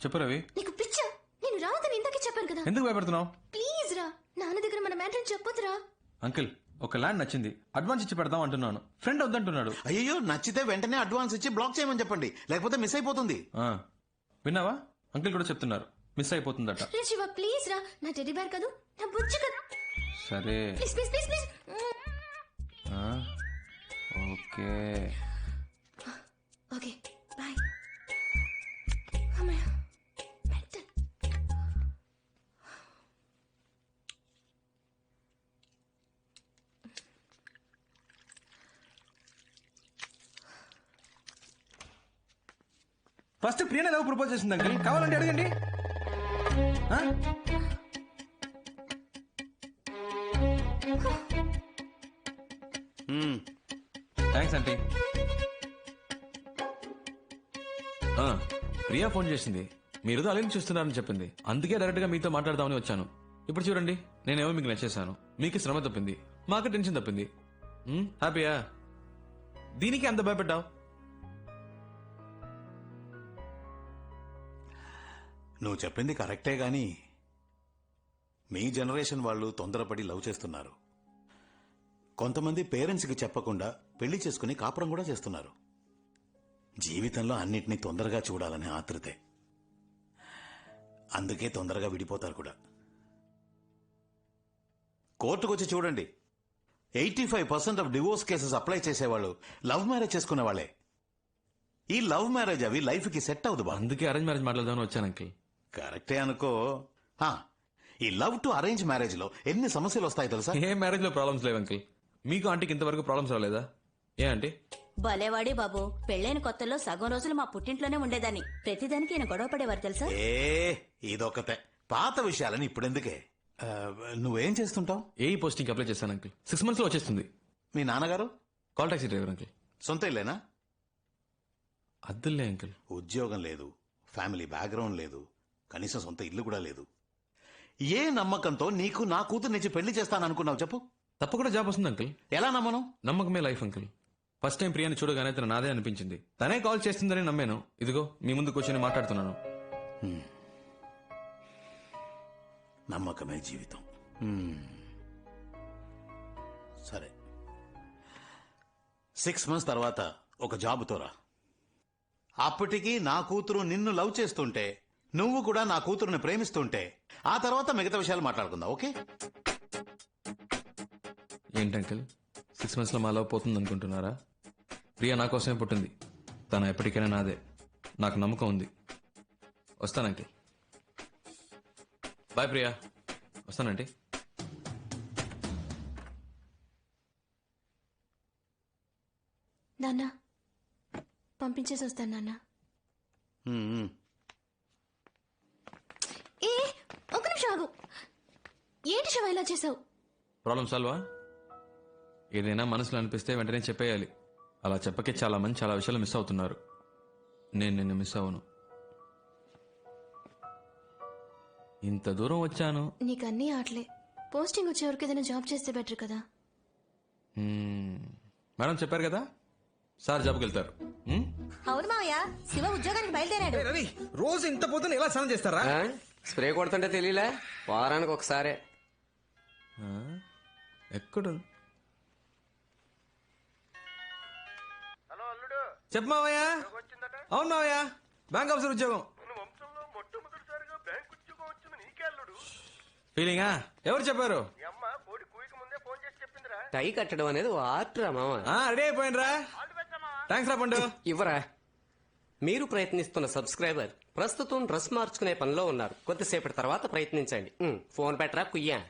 చెప్పు రవి. నీకు పిచ్చా? నేను రావద్దని ఇందాకే చెప్పాను కదా. ఎందుకు భయపడుతున్నావు? ప్లీజ్ రా, నాన్న దగ్గర మన మ్యాటర్ చెప్పొద్దురా. అంకిల్, ఒక ల్యాండ్ నచ్చింది, అడ్వాన్స్ ఇచ్చి పెడదాం అంటున్నాను. ఫ్రెండ్ వద్దంటున్నాడు. అయ్యో, నచ్చితే వెంటనే అడ్వాన్స్ ఇచ్చి బ్లాక్ చేయమని చెప్పండి, లేకపోతే మిస్ అయిపోతుంది. విన్నావా? అంకిల్ కూడా చెప్తున్నారు. మిస్ అయిపోతుందట. రే శివ ప్లీజ్ రా, నా టెడ్డీ బేర్ కాదు, నా బుజ్జి కదా. సరే ప్లీజ్ ప్లీజ్ ప్లీజ్ ప్లీజ్. ఆ, ఓకే. Okay bye. అమ్మయ్య మెంటల్. ఫస్ట్ ప్రియా ఎలా ప్రపోజ్ చేసింది అంకుల్, కావాలంటే అడగండి. ఆ? Thanks aunty. ప్రియా ఫోన్ చేసింది, మీరు అలెన్ చూస్తున్నారని చెప్పింది. అందుకే డైరెక్ట్ గా మీతో మాట్లాడదామని వచ్చాను. ఇప్పుడు చూడండి, నేనేమో మీకు నచ్చేసాను, మీకు శ్రమ తప్పింది, మాకు టెన్షన్ తప్పింది. హ్యాపీయా? దీనికి అంత భయపెట్టావు? నువ్వు చెప్పింది కరెక్టే గాని మీ జనరేషన్ వాళ్ళు తొందరపడి లవ్ చేస్తున్నారు. కొంతమంది పేరెంట్స్కి చెప్పకుండా పెళ్లి చేసుకుని కాపురం కూడా చేస్తున్నారు. జీవితంలో అన్నిటినీ తొందరగా చూడాలనే ఆతృతే. అందుకే తొందరగా విడిపోతారు కూడా. కోర్టుకొచ్చి చూడండి, 85% ఆఫ్ డివోర్స్ కేసెస్ అప్లై చేసేవాళ్ళు లవ్ మ్యారేజ్ చేసుకునే వాళ్ళే. ఈ లవ్ మ్యారేజ్ అవి లైఫ్ కి సెట్ అవ్వదు బా. అందుకే అరేంజ్ మ్యారేజ్ మాట్లాడదామని వచ్చాను అంకిల్. కరెక్టే అనుకో. ఈ లవ్ టు అరేంజ్ మ్యారేజ్ లో ఎన్ని సమస్యలు వస్తాయి తెలుసా? ఏ మ్యారేజ్ లో ప్రాబ్లమ్స్ లేవు అంకిల్. మీకు ఆంటీకి ఇంతవరకు ప్రాబ్లమ్స్ రాలేదా? ఏ ఆంటీ? భలేవాడి బాబు, పెళ్ళైన కొత్తలో సగం రోజులు మా పుట్టింట్లోనే ఉండేదాన్ని. ప్రతిదానికి ఈయన గొడవ పడేవారు తెలుసా? ఇదొకతే. పాత విషయాలని ఇప్పుడెందుకే? నువ్వేం చేస్తుంటావు? ఏ పోస్టింగ్ అప్లై చేశాను అంకిల్. 6 months లో వచ్చేస్తుంది. మీ నాన్నగారు? Call taxi driver uncle. సొంత ఇల్లేనా? అద్దులే అంకిల్. ఉద్యోగం లేదు, ఫ్యామిలీ బ్యాక్గ్రౌండ్ లేదు, కనీసం సొంత ఇల్లు కూడా లేదు. ఏ నమ్మకంతో నీకు నా కూతురు నుంచి పెళ్లి చేస్తాననుకున్నావు చెప్పు? తప్పకుండా జాబ్ వస్తుంది అంకిల్. ఎలా నమ్మను? నమ్మకమే లైఫ్ అంకిల్. ఫస్ట్ టైం ప్రియాని చూడగానే తన నాదే అనిపించింది. తనే కాల్ చేస్తుందని నమ్మాను. ఇదిగో మీ ముందు కూర్చొని మాట్లాడుతున్నాను. నమ్మకమే జీవితం. సరే, 6 months తర్వాత ఒక జాబుతో రా. అప్పటికి నా కూతురు నిన్ను లవ్ చేస్తుంటే, నువ్వు కూడా నా కూతురుని ప్రేమిస్తుంటే, ఆ తర్వాత మిగతా విషయాలు మాట్లాడుకుందాం. ఓకే? ఏంటి అంకిల్, 6 months లో మా లవ్ పోతుంది అనుకుంటున్నారా? ప్రియా నా కోసమే పుట్టింది. తను ఎప్పటికైనా నాదే. నాకు నమ్మకం ఉంది. వస్తాను అంకిల్. బాయ్ ప్రియా. వస్తానంటీ. నాన్న పంపించేసి వస్తాను నాన్న. ఏ ఒక నిమిషం ఆగు. ఏంటి శివ ఇలా చేసావు? ప్రాబ్లం సాల్వా? ఏదైనా మనసులో అనిపిస్తే వెంటనే చెప్పేయాలి. అలా చెప్పకే చాలా మంది చాలా విషయాలు మిస్ అవుతున్నారు. నేను నిన్ను మిస్ అవ్వను. ఇంత దూరం వచ్చాను. నీకు అన్నీ ఆటలే. పోస్టింగ్ వచ్చే వరకు ఏదైనా జాబ్ చేస్తే బెటర్ కదా. మేడం చెప్పారు కదా, సార్ జాబ్కి వెళ్తారు. అవును మావయ్య, శివ ఉద్యోగానికి బయలుదేరాడు. రవి, రోజు ఇంత పొద్దున ఎలా స్నానం చేస్తారా? స్ప్రే కొడుతుంటే తెలియలే, వారానికి ఒకసారే. ఎక్కడ? చెప్పు మావయ్య. అవును మావయ్య, బ్యాంక్ ఆఫీసర్ ఉద్యోగం. ఫీలింగా? ఎవరు చెప్పారు? టై కట్టడం అనేది ఆర్ట్ రా మామ. రెడీ అయిపోయినరా? థ్యాంక్స్ రా పండు. ఇవ్వరా. మీరు ప్రయత్నిస్తున్న సబ్స్క్రైబర్ ప్రస్తుతం డ్రెస్ మార్చుకునే పనిలో ఉన్నారు. కొద్దిసేపటి తర్వాత ప్రయత్నించండి. ఫోన్ పెట్టరా కుయ్యా.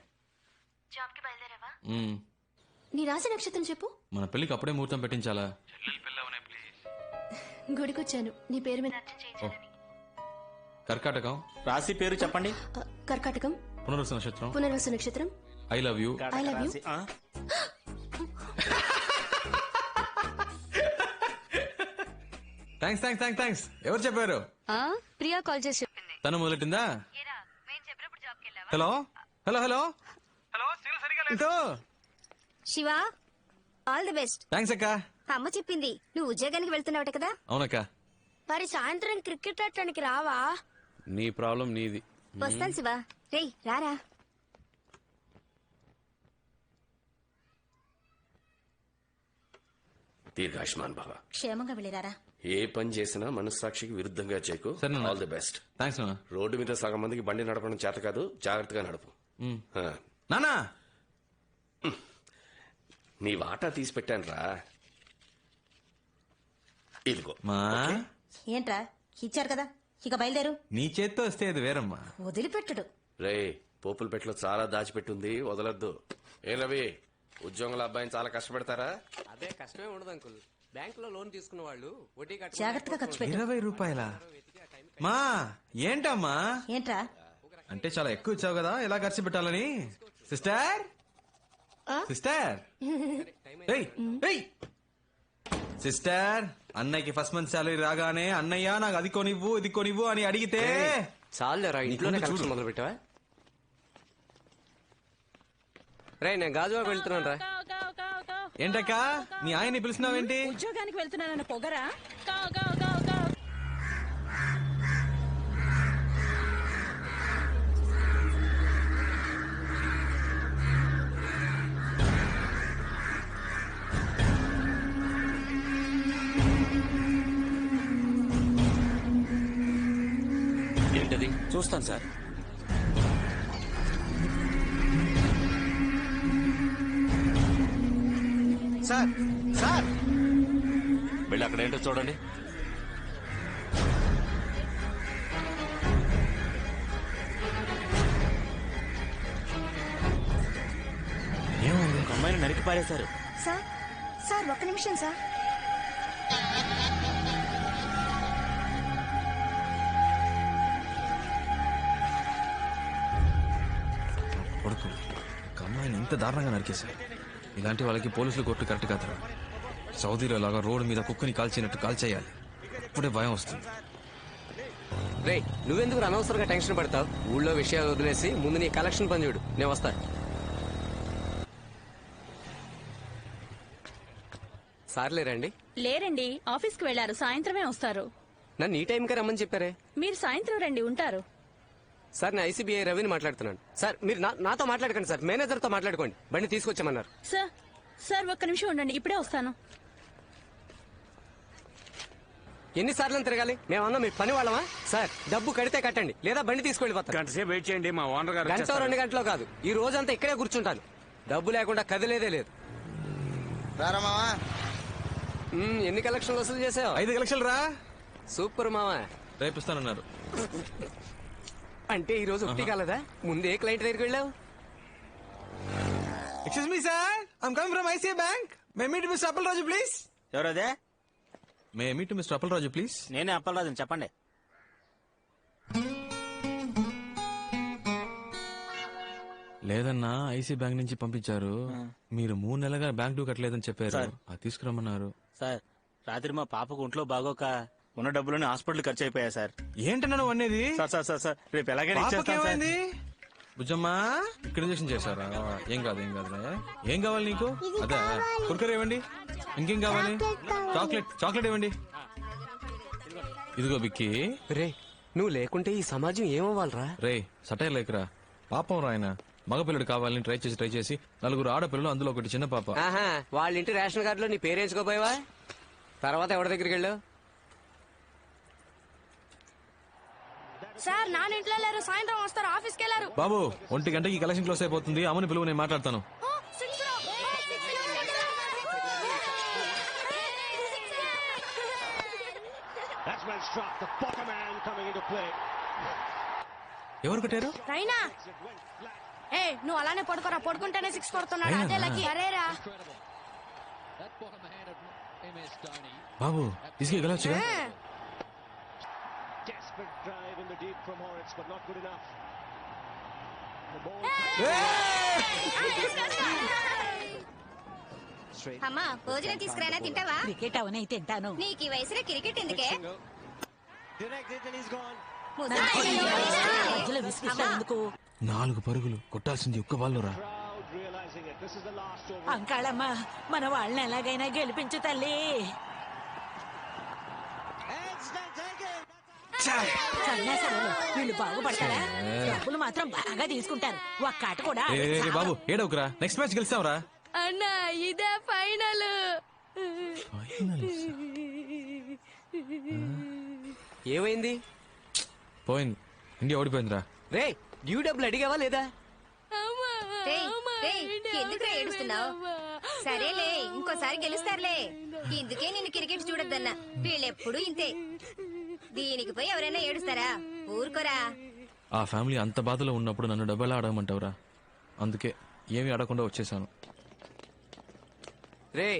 నీ రాశి నక్షత్రం చెప్పు. మన పెళ్లికి అప్పుడే ముహూర్తం పెట్టించాలా? గుడికొచ్చాను నీ పేరు మీద. కర్కాటకం. రాశి పేరు చెప్పండి. కర్కాటకం. పునర్వసు నక్షత్రం. పునర్వసు నక్షత్రం. I love you. I love you. Thanks thanks thanks thanks. ఎవరు చెప్పారు? ప్రియా కాల్ చేసి చెప్పింది. తను మొదలెట్టిందా? Hello hello hello hello. Shiva, all the best. Thanks అక్క. అమ్మ చెప్పింది నువ్వు ఉద్యోగానికి వెళ్తున్నావట కదా. అవునక్క. మరి సాయంత్రం క్రికెట్ ఆడటానికి రావా? నీ ప్రాబ్లం నీది. వస్తాను శివ. రేయ్ రారా. దీర్ఘాయుష్మాన్ భవ. క్షేమంగా వెళ్ళిరారా. ఏ పని చేసినా మనస్సాక్షికి విరుద్ధంగా చేయకు. All the best. థ్యాంక్స్ నాన్న. రోడ్డు మీద సగం మందికి బండి నడపడం చేత కాదు, జాగ్రత్తగా నడుపు. నానా నీ వాటా తీసి పెట్టాను రా, ఇదిగో. మా ఏంట్రా ఇచ్చారు కదా, ఇక బయలుదేరు. నీ చేత్తో వస్తే అది వేరమ్మా. వదిలిపెట్టడు. రే, పోపుల పెట్టలో చాలా దాచిపెట్టుంది, వదలొద్దు. ఏ రవి, ఉద్యోగుల అబ్బాయిని చాలా కష్టపెడతారా? అదే కష్టమే ఉండదు అంకుల్. బ్యాంక్ లో లోన్ తీసుకున్న వాళ్ళు వడ్డీ జాగ్రత్తగా ఖర్చు పెట్టు. 20 రూపాయల మా ఏంటమ్మా? ఏంట్రా అంటే చాలా ఎక్కువ ఇచ్చావు కదా, ఎలా ఖర్చు పెట్టాలని. సిస్టర్ సిస్టర్ సిస్టర్, అన్నయ్యకి ఫస్ట్ మంత్ శాలరీ రాగానే అన్నయ్య నాకు అది కొనివ్వు ఇది కొనివ్వు అని అడిగితే చాలేరా, ఇంట్లోనే కలెక్షన్ మొదలు పెట్టావా? రే, నేను గాజువాకు వెళ్తున్నాను రా. ఏంటక్క నీ ఆయన్ని పిలుస్తున్నావేంటి? ఉద్యోగానికి వెళ్తున్నానన్న పొగరా? ఏంటది? చూస్తాను సార్. సార్ సార్ వెళ్ళి అక్కడ ఏంటో చూడండి. ఏమైంది? ఒక అమ్మాయిని నరికి పారేశారు. సార్ సార్ ఒక్క నిమిషం సార్. కొడుకు ఒక అమ్మాయిని ఇంత దారుణంగా నరికేశారు. ఇలాంటి వాళ్ళకి పోలీసులు కొట్టు కరెక్ట్ కాదురా. సౌదీలో లాగా రోడ్డు మీద కుక్కని కాల్చినట్టు కాల్చేయాలి, అప్పుడే భయం వస్తుంది. రే, నువ్వెందుకు అనవసరంగా టెన్షన్ పడతావు? ఊళ్ళో విషయాలు వదిలేసి ముందు నీ కలెక్షన్ పని చూడు, నేను వస్తా. సార్లేరండి? లేరండి, ఆఫీస్కి వెళ్లారు, సాయంత్రమే వస్తారు. నన్ను ఈ టైంకే రమ్మని చెప్పారే. మీరు సాయంత్రం రండి, ఉంటారు. సార్, నేను ఐసీబీఐ రవిని మాట్లాడుతున్నాను. సార్, మీరు నాతో మాట్లాడకండి సార్, మేనేజర్తో మాట్లాడుకోండి. బండి తీసుకొచ్చామన్నారు. సార్ సార్ ఒక్క నిమిషం ఉండండి, ఇప్పుడే వస్తాను. ఎన్నిసార్లు తిరగాలి? మేమన్నా మీ పని వాళ్ళమా? సార్, డబ్బు కడితే కట్టండి, లేదా బండి తీసుకెళ్ళిపోతాను. గంటసేపు వెయిట్ చేయండి, మా ఓనర్ గారు గంట 2 గంటలో కాదు, ఈ రోజంతా ఇక్కడే కూర్చుంటాను. డబ్బు లేకుండా కదిలేదే లేదు. ఎన్ని కలెక్షన్లు వసూలు చేసావు? 5 లక్షలు రా. సూపర్ మావా. రేపిస్తానన్నారు. అంటే ఈ రోజు ఒకటి కాలదా? ముందే క్లయింట్ దగ్గరికి వెళ్ళావు. Excuse me sir, I'm coming from ICI bank. May meet mister Appalaraju please. ఎవరదే? May meet mister Appalaraju please. నేనే అప్పలరాజుని, చెప్పండి. లేదన్నా, ఐసీ బ్యాంక్ నుంచి పంపించారు. మీరు 3 నెలలుగా బ్యాంక్ డ్యూ కట్టలేదని చెప్పారు, అది తీసుకురమ్మన్నారు. సార్, రాత్రి మా పాపకు ఒంట్లో బాగోక ఉన్న డబ్బులని హాస్పిటల్ ఖర్చు అయిపోయా సార్. ఏంటన్నా నువ్వు అనేది? సార్ రేపు ఎలాగైనా ఇచ్చేస్తాను సార్. బుజ్జమ్మా, ఇక్కడ ఇంజక్షన్ చేశారా? ఏం కాదు ఏం కాదులే. ఏం కావాలి నీకు? అదే కుర్కర్ ఇవ్వండి. ఇంకేం కావాలి? చాక్లెట్ ఇవ్వండి. ఇదిగో బిక్కి. రే, నువ్వు లేకుంటే ఈ సమాజం ఏమవ్వాలరా? రే, సటైర్ లేకరా. పాపం రాయన మగపిల్లడు కావాలని ట్రై చేసి 4 ఆడపిల్లలు, అందులో ఒకటి చిన్న పాప. ఆహా, వాళ్ళ ఇంటి రేషన్ కార్డులో నీ పేరేంచుకోపోయావా? తర్వాత ఎవరి దగ్గరికి వెళ్ళావు? సార్ నాన్న ఇంట్లో లేరు, సాయంత్రం వస్తారు, ఆఫీస్కి వెళ్ళారు. బాబు, 1 గంటకి కలెక్షన్ క్లోజ్ అయిపోతుంది. అమ్మని పిలువు, నేను మాట్లాడతాను. ఎవరు కొట్టారు? రైనా, ఏ నువ్వు అలానే పడుకోరా, పడుకుంటేనే 6 కొడుతున్నాడు. అదే లక్కీ. అరేరా బాబు, తీసుకెళ్ళొచ్చుగా. అమ్మా, భోజనం తీసుకురానా, తింటావా? క్రికెట్ అవనే తింటాను. నీకు ఈ వయసులో క్రికెట్ ఎందుకే? మధ్యలో విసిగిస్తావు ఎందుకు? 4 పరుగులు కొట్టాల్సింది ఒక్క బాల్లోరా. అంకాళమ్మ, మన వాళ్ళని ఎలాగైనా గెలిపించు తల్లి. సన్యాసాలు వీళ్ళు బాగుపడతారా? డబ్బులు మాత్రం బాగా తీసుకుంటారు. ఒక్క ఆట కూడా బాబు ఏడవకురా, నెక్స్ట్ మ్యాచ్ గెలుస్తావురా. అన్నా, ఇదే ఫైనల్. ఏమైంది? పోయింది, ఇండియా ఓడిపోయిందిరా. రే డ్యూ డబ్బులు అడిగావా లేదా? ఎందుకు ఏడుస్తున్నావు? సరేలే, ఇంకోసారి గెలుస్తారులే. ఇందుకే నేను క్రికెట్ చూడొద్దన్నా. వీళ్ళెప్పుడు ఇంతే. దీనికి పోయి ఎవరైనా ఏడుస్తారా? ఊరుకోరా. ఆ ఫ్యామిలీ అంత బాధలో ఉన్నప్పుడు నన్ను డబ్బు ఎలా అడగమంటావురా? అందుకే ఏమీ అడగకుండా వచ్చేసాను. రే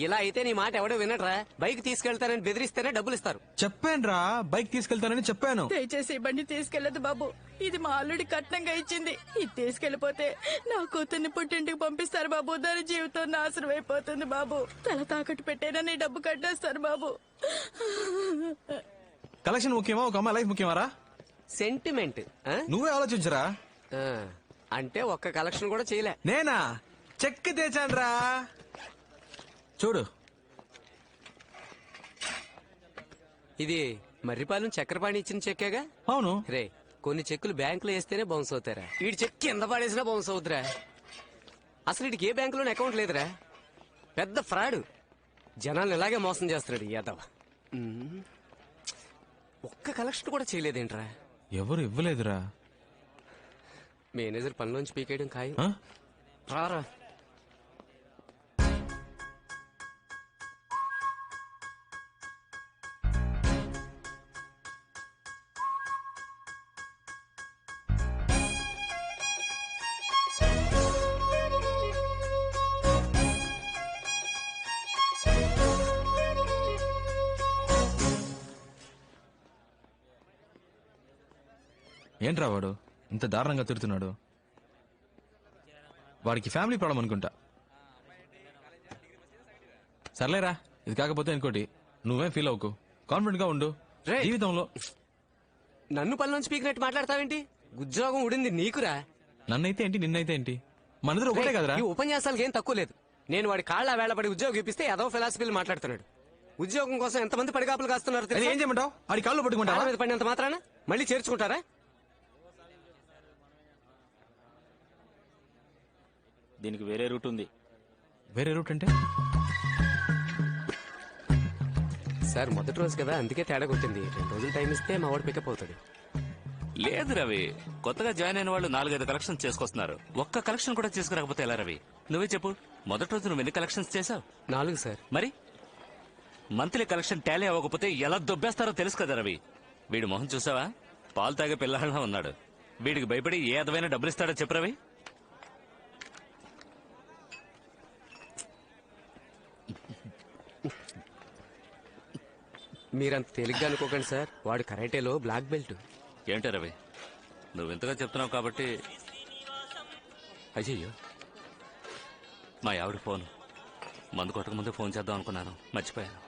ఇలా అయితే నీ మాట ఎవడో వినట్రా. బైక్ తీసుకెళ్తానని బెదిరిస్తేనే డబ్బులు ఇస్తారు. చెప్పానురా, బైక్ తీసుకెళ్తానని చెప్పాను. దయచేసి బండి తీసుకెళ్లదు బాబు. ఇది మా అల్లుడి కట్నంగా ఇచ్చింది. ఇది తీసుకెళ్లిపోతే నా కూతుర్ని పుట్టింటికి పంపిస్తారు బాబు. దాని జీవితం నాశనం అయిపోతుంది బాబు. తల తాకట్టు పెట్టేనా నీ డబ్బు కట్టేస్తారు బాబు. కలెక్షన్ ముఖ్యమా, ఒక అమ్మాయి లైఫ్ ముఖ్యమారా? సెంటిమెంట్ నువ్వే ఆలోచించరా. అంటే ఒక్క కలెక్షన్ కూడా చేయలే. నేనా చెక్ తెచ్చానురా, చూడు. ఇది మర్రిపాలెం చక్రపాణి ఇచ్చిన చెక్కేగా? అవును. రే కొన్ని చెక్కులు బ్యాంకులో వేస్తేనే బౌన్స్ అవుతారా? వీడి చెక్ కింద పడేసినా బౌన్స్ అవుతురా. అసలు వీడికి ఏ బ్యాంకులోనే అకౌంట్ లేదురా. పెద్ద ఫ్రాడ్. జనాలను ఇలాగే మోసం చేస్తున్నాడు యాదవ్. ఒక్క కలెక్షన్ కూడా చేయలేదేంట్రా? ఎవరు ఇవ్వలేదురా. మేనేజర్ పనిలోంచి పీకేయడం ఖాయం. రారా. ఏంట్రా వాడు ఇంత దారుణంగా తిడుతున్నాడు? వాడికి ఫ్యామిలీ ప్రాబ్లం అనుకుంటా. సర్లేరా, ఇది కాకపోతే ఇంకోటి. నువ్వేం ఫీల్ అవ్వకు, కాన్ఫిడెంట్ గా ఉండు. జీవితంలో నన్ను పనిలోంచి పీకినట్టు మాట్లాడతావేంటి? ఉద్యోగం ఉడింది నీకురా. నన్నైతే ఏంటి, నిన్నైతే ఏంటి, మనదిలో ఒకటే కదరా. ఈ ఉపన్యాసాలకి ఏం తక్కువ లేదు. నేను వాడి కాళ్ళ వేళపడి ఉద్యోగం ఇప్పిస్తే ఏదో ఫిలాసఫీలు మాట్లాడుతున్నాడు. ఉద్యోగం కోసం ఎంతమంది పడిగాపులు కాస్తున్నారు తెలుసా? ఏం చేయమంటావు? ఆడి కాళ్ళు పట్టుకుంటా మీద పడినంత మాత్రాన మళ్ళీ చేర్చుకుంటారా? దీనికి వేరే రూట్ ఉంది. వేరే రూట్ అంటే? సార్ మొదటి రోజు కదా, అందుకే తేడా కొట్టింది. 2 రోజులు టైం ఇస్తే మా వాడు పికప్ అవుతాడు. లేదు రవి, కొత్తగా జాయిన్ అయిన వాళ్ళు 4-5 కలెక్షన్ చేసుకొస్తున్నారు. ఒక్క కలెక్షన్ కూడా చేసుకురాకపోతే ఎలా రవి? నువ్వే చెప్పు, మొదటి రోజు నువ్వు ఎన్ని కలెక్షన్స్ చేసావు? 4 సార్. మరి మంత్లీ కలెక్షన్ టాలీ అవ్వకపోతే ఎలా దొబ్బేస్తారో తెలుసు కదా రవి. వీడి మొహం చూసావా? పాలు తాగే పిల్లలా ఉన్నాడు. వీడికి భయపడి ఏ అదమైన డబ్బులు ఇస్తాడో చెప్పు రవి. మీరంత తేలిగ్గా అనుకోకండి సార్. వాడు కరాటేలో బ్లాక్ బెల్ట్. ఏంటో రవి, నువ్వు ఇంతగా చెప్తున్నావు కాబట్టి. అయ్యయ్యో, మా ఆవిడ ఫోన్. మందు కొట్టక ముందే ఫోన్ చేద్దాం అనుకున్నాను, మర్చిపోయాను.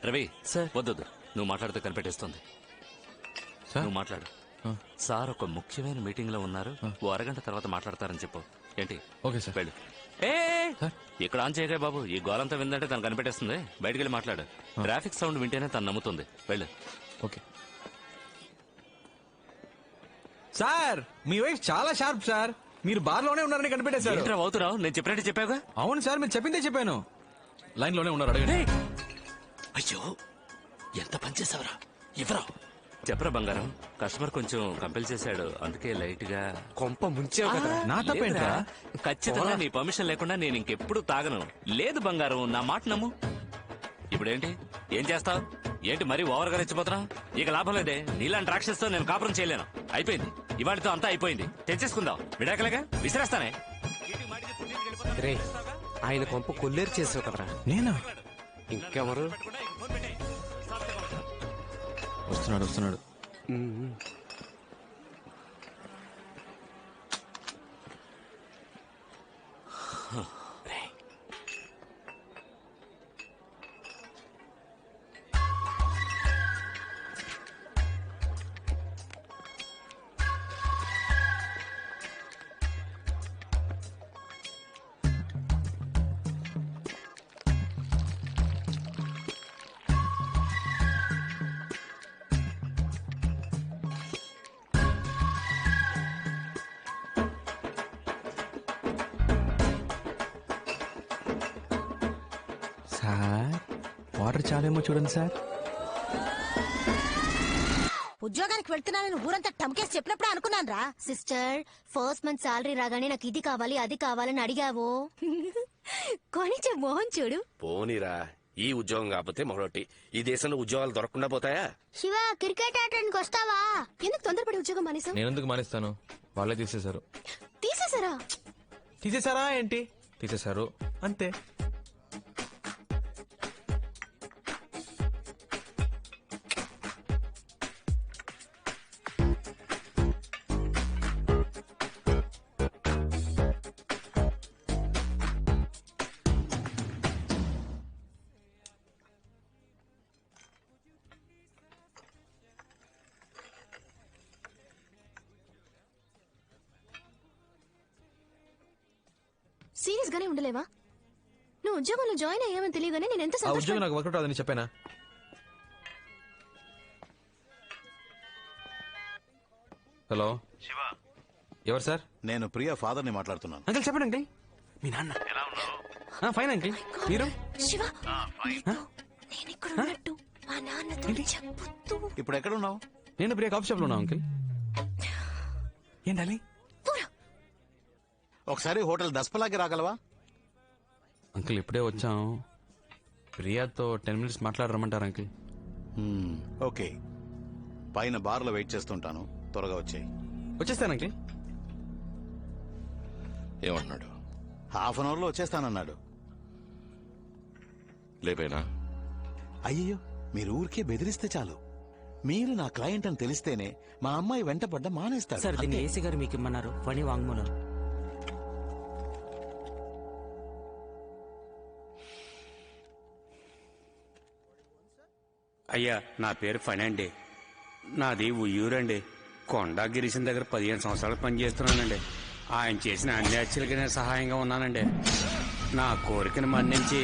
రవి సార్. వద్దు, నువ్వు మాట్లాడితే కనిపెట్టేస్తుంది. నువ్వు మాట్లాడు. సార్ ఒక ముఖ్యమైన మీటింగ్ లో ఉన్నారు, ఓ అరగంట తర్వాత మాట్లాడతారని చెప్పు. ఏంటి? Okay sir. వెళ్ళు. ఇక్కడ ఆన్ చేయగా బాబు, ఈ గోలంతా విందంటే తను కనిపెట్టేస్తుంది. బయటికి వెళ్ళి మాట్లాడు. ట్రాఫిక్ సౌండ్ వింటేనే తను నమ్ముతుంది. వెళ్ళు. ఓకే సార్, మీ వైఫ్ చాలా షార్ప్ సార్. మీరు బార్ లోనే ఉన్నారని కనిపెట్టేశారు. అవుతున్నావు, నేను చెప్పినట్టు చెప్పావుగా. అవును సార్, మీరు చెప్పిందే చెప్పాను. లైన్ లోనే ఉన్నారు, అడగండి. అయ్యో, ఎంత పనిచేసావరా? ఇవ్వరా? చెప్పరా బంగారం. కస్టమర్ కొంచెం కంపెల్ చేశాడు, అందుకే లైట్ గా కొంప ముంచావు కదా. నా తప్పేంట్రా? ఖచ్చితంగా నీ పర్మిషన్ లేకుండా నేను ఇంకెప్పుడు తాగను. లేదు బంగారం, నా మాట నమ్ము. ఇప్పుడేంటి, ఏం చేస్తావు? ఏంటి మరీ ఓవర్ గా రెచ్చిపోతున్నా? ఇక లాభం లేదే. నీలాంటి రాక్షసుతో నేను కాపురం చేయలేను. అయిపోయింది, ఇవాళతో అంతా అయిపోయింది. తెచ్చేసుకుందాం. విడాకలేగా, విసిరేస్తానే. రే, ఆయన కొంప కొల్లేరు చేసావు కదరా. నేనా? ఇంకెవరు? వస్తున్నాడు. సార్, వాటర్ చాలేమో చూడండి సార్. ఉద్యోగానికి వెళ్తున్నానని ఊరంతా టమ్కేసి చెప్పినప్పుడే అనుకున్నాను రా. సిస్టర్, ఫస్ట్ మంత్ సాలరీ రాగానే నాకు ఇది కావాలి అది కావాలని అడిగావు. కొనిచ్చే మోహన్ చూడు. పోనీరా, ఈ ఉద్యోగం కాకపోతే మరొకటి. ఈ దేశంలో ఉద్యోగాలు దొరకకుండా పోతాయా? శివ క్రికెట్ ఆడడానికి వస్తావా? ఎందుకు తొందరపడి ఉద్యోగం మానేసావు? నేను ఎందుకు మానేస్తాను? వాళ్ళే తీసేశారు. తీసేసారా? తీసేశారా ఏంటి? తీసేశారు అంతే. సీరియస్ గానే ఉండలేవా? నువ్వు ఉద్యోగంలో జాయిన్ అయ్యామని తెలియగానే నేను ఎంత ఆ ఉద్యోగం నాకు వర్కౌట్ అవ్వదని చెప్పానా? హలో శివ, ఎవరు సార్? నేను ప్రియా ఫాదర్ ని మాట్లాడుతున్నాను. అంకుల్ చెప్పండి అంకుల్. మీ నాన్న ఎలా ఉన్నావు? Fine uncle. మీరు? శివ, నేను ఇక్కడ ఉన్నట్టు మా నాన్నతో చెప్పొద్దు. ఇప్పుడు ఎక్కడ ఉన్నావు? నేను ప్రియా కాఫీ షాప్ లో ఉన్నా అంకుల్. ఏంటాలి? ఒకసారి హోటల్ దస్పలాకి రాగలవా? అంకుల్ ఇప్పుడే వచ్చాం. ప్రియాతో 10 minutes మాట్లాడరమ్మంటారు అంకుల్. ఓకే, పైన బార్లో వెయిట్ చేస్తుంటాను, త్వరగా వచ్చాయి. వచ్చేస్తాను అంకుల్. ఏమంటున్నాడు? హాఫ్ అన్ అవర్ లో వచ్చేస్తానన్నాడు. లేపేనా? అయ్యో, మీరు ఊరికే బెదిరిస్తే చాలు. మీరు నా క్లయింట్ అని తెలిస్తేనే మా అమ్మాయి వెంటపడ్డ మానేస్తాడు. సార్, దీన్ని ఏసీ గారు మీకు ఇమ్మన్నారు. ఫణి వాంగ్మూలం. అయ్యా, నా పేరు ఫణి అండి. నాది ఉయ్యూరండి. కొండా గిరీశం దగ్గర 15 సంవత్సరాలు పనిచేస్తున్నానండి. ఆయన చేసిన అన్ని హత్యలకి నేను సహాయంగా ఉన్నానండి. నా కోరికను మన్నించి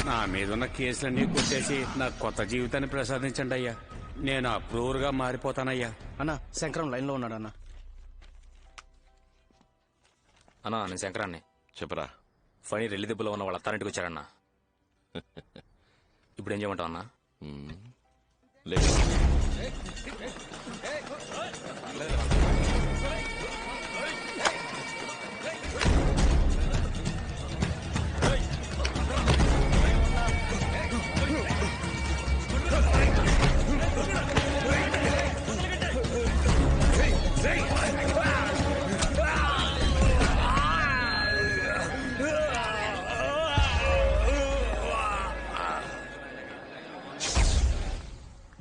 నా మీద ఉన్న కేసులన్నీ కొట్టేసి నాకు కొత్త జీవితాన్ని ప్రసాదించండి అయ్యా. నేను అప్రూవర్గా మారిపోతానయ్యా. అన్న, శంకరం లైన్ లో ఉన్నాడు అన్న. అన్నా, నేను శంకరాన్ని. చెప్పరా. ఫణి రెల్లి దెబ్బలో ఉన్న వాళ్ళ అత్తారింటికి వచ్చారన్నా. ఇప్పుడు ఏం చేయమంటావు అన్నా? లేదు,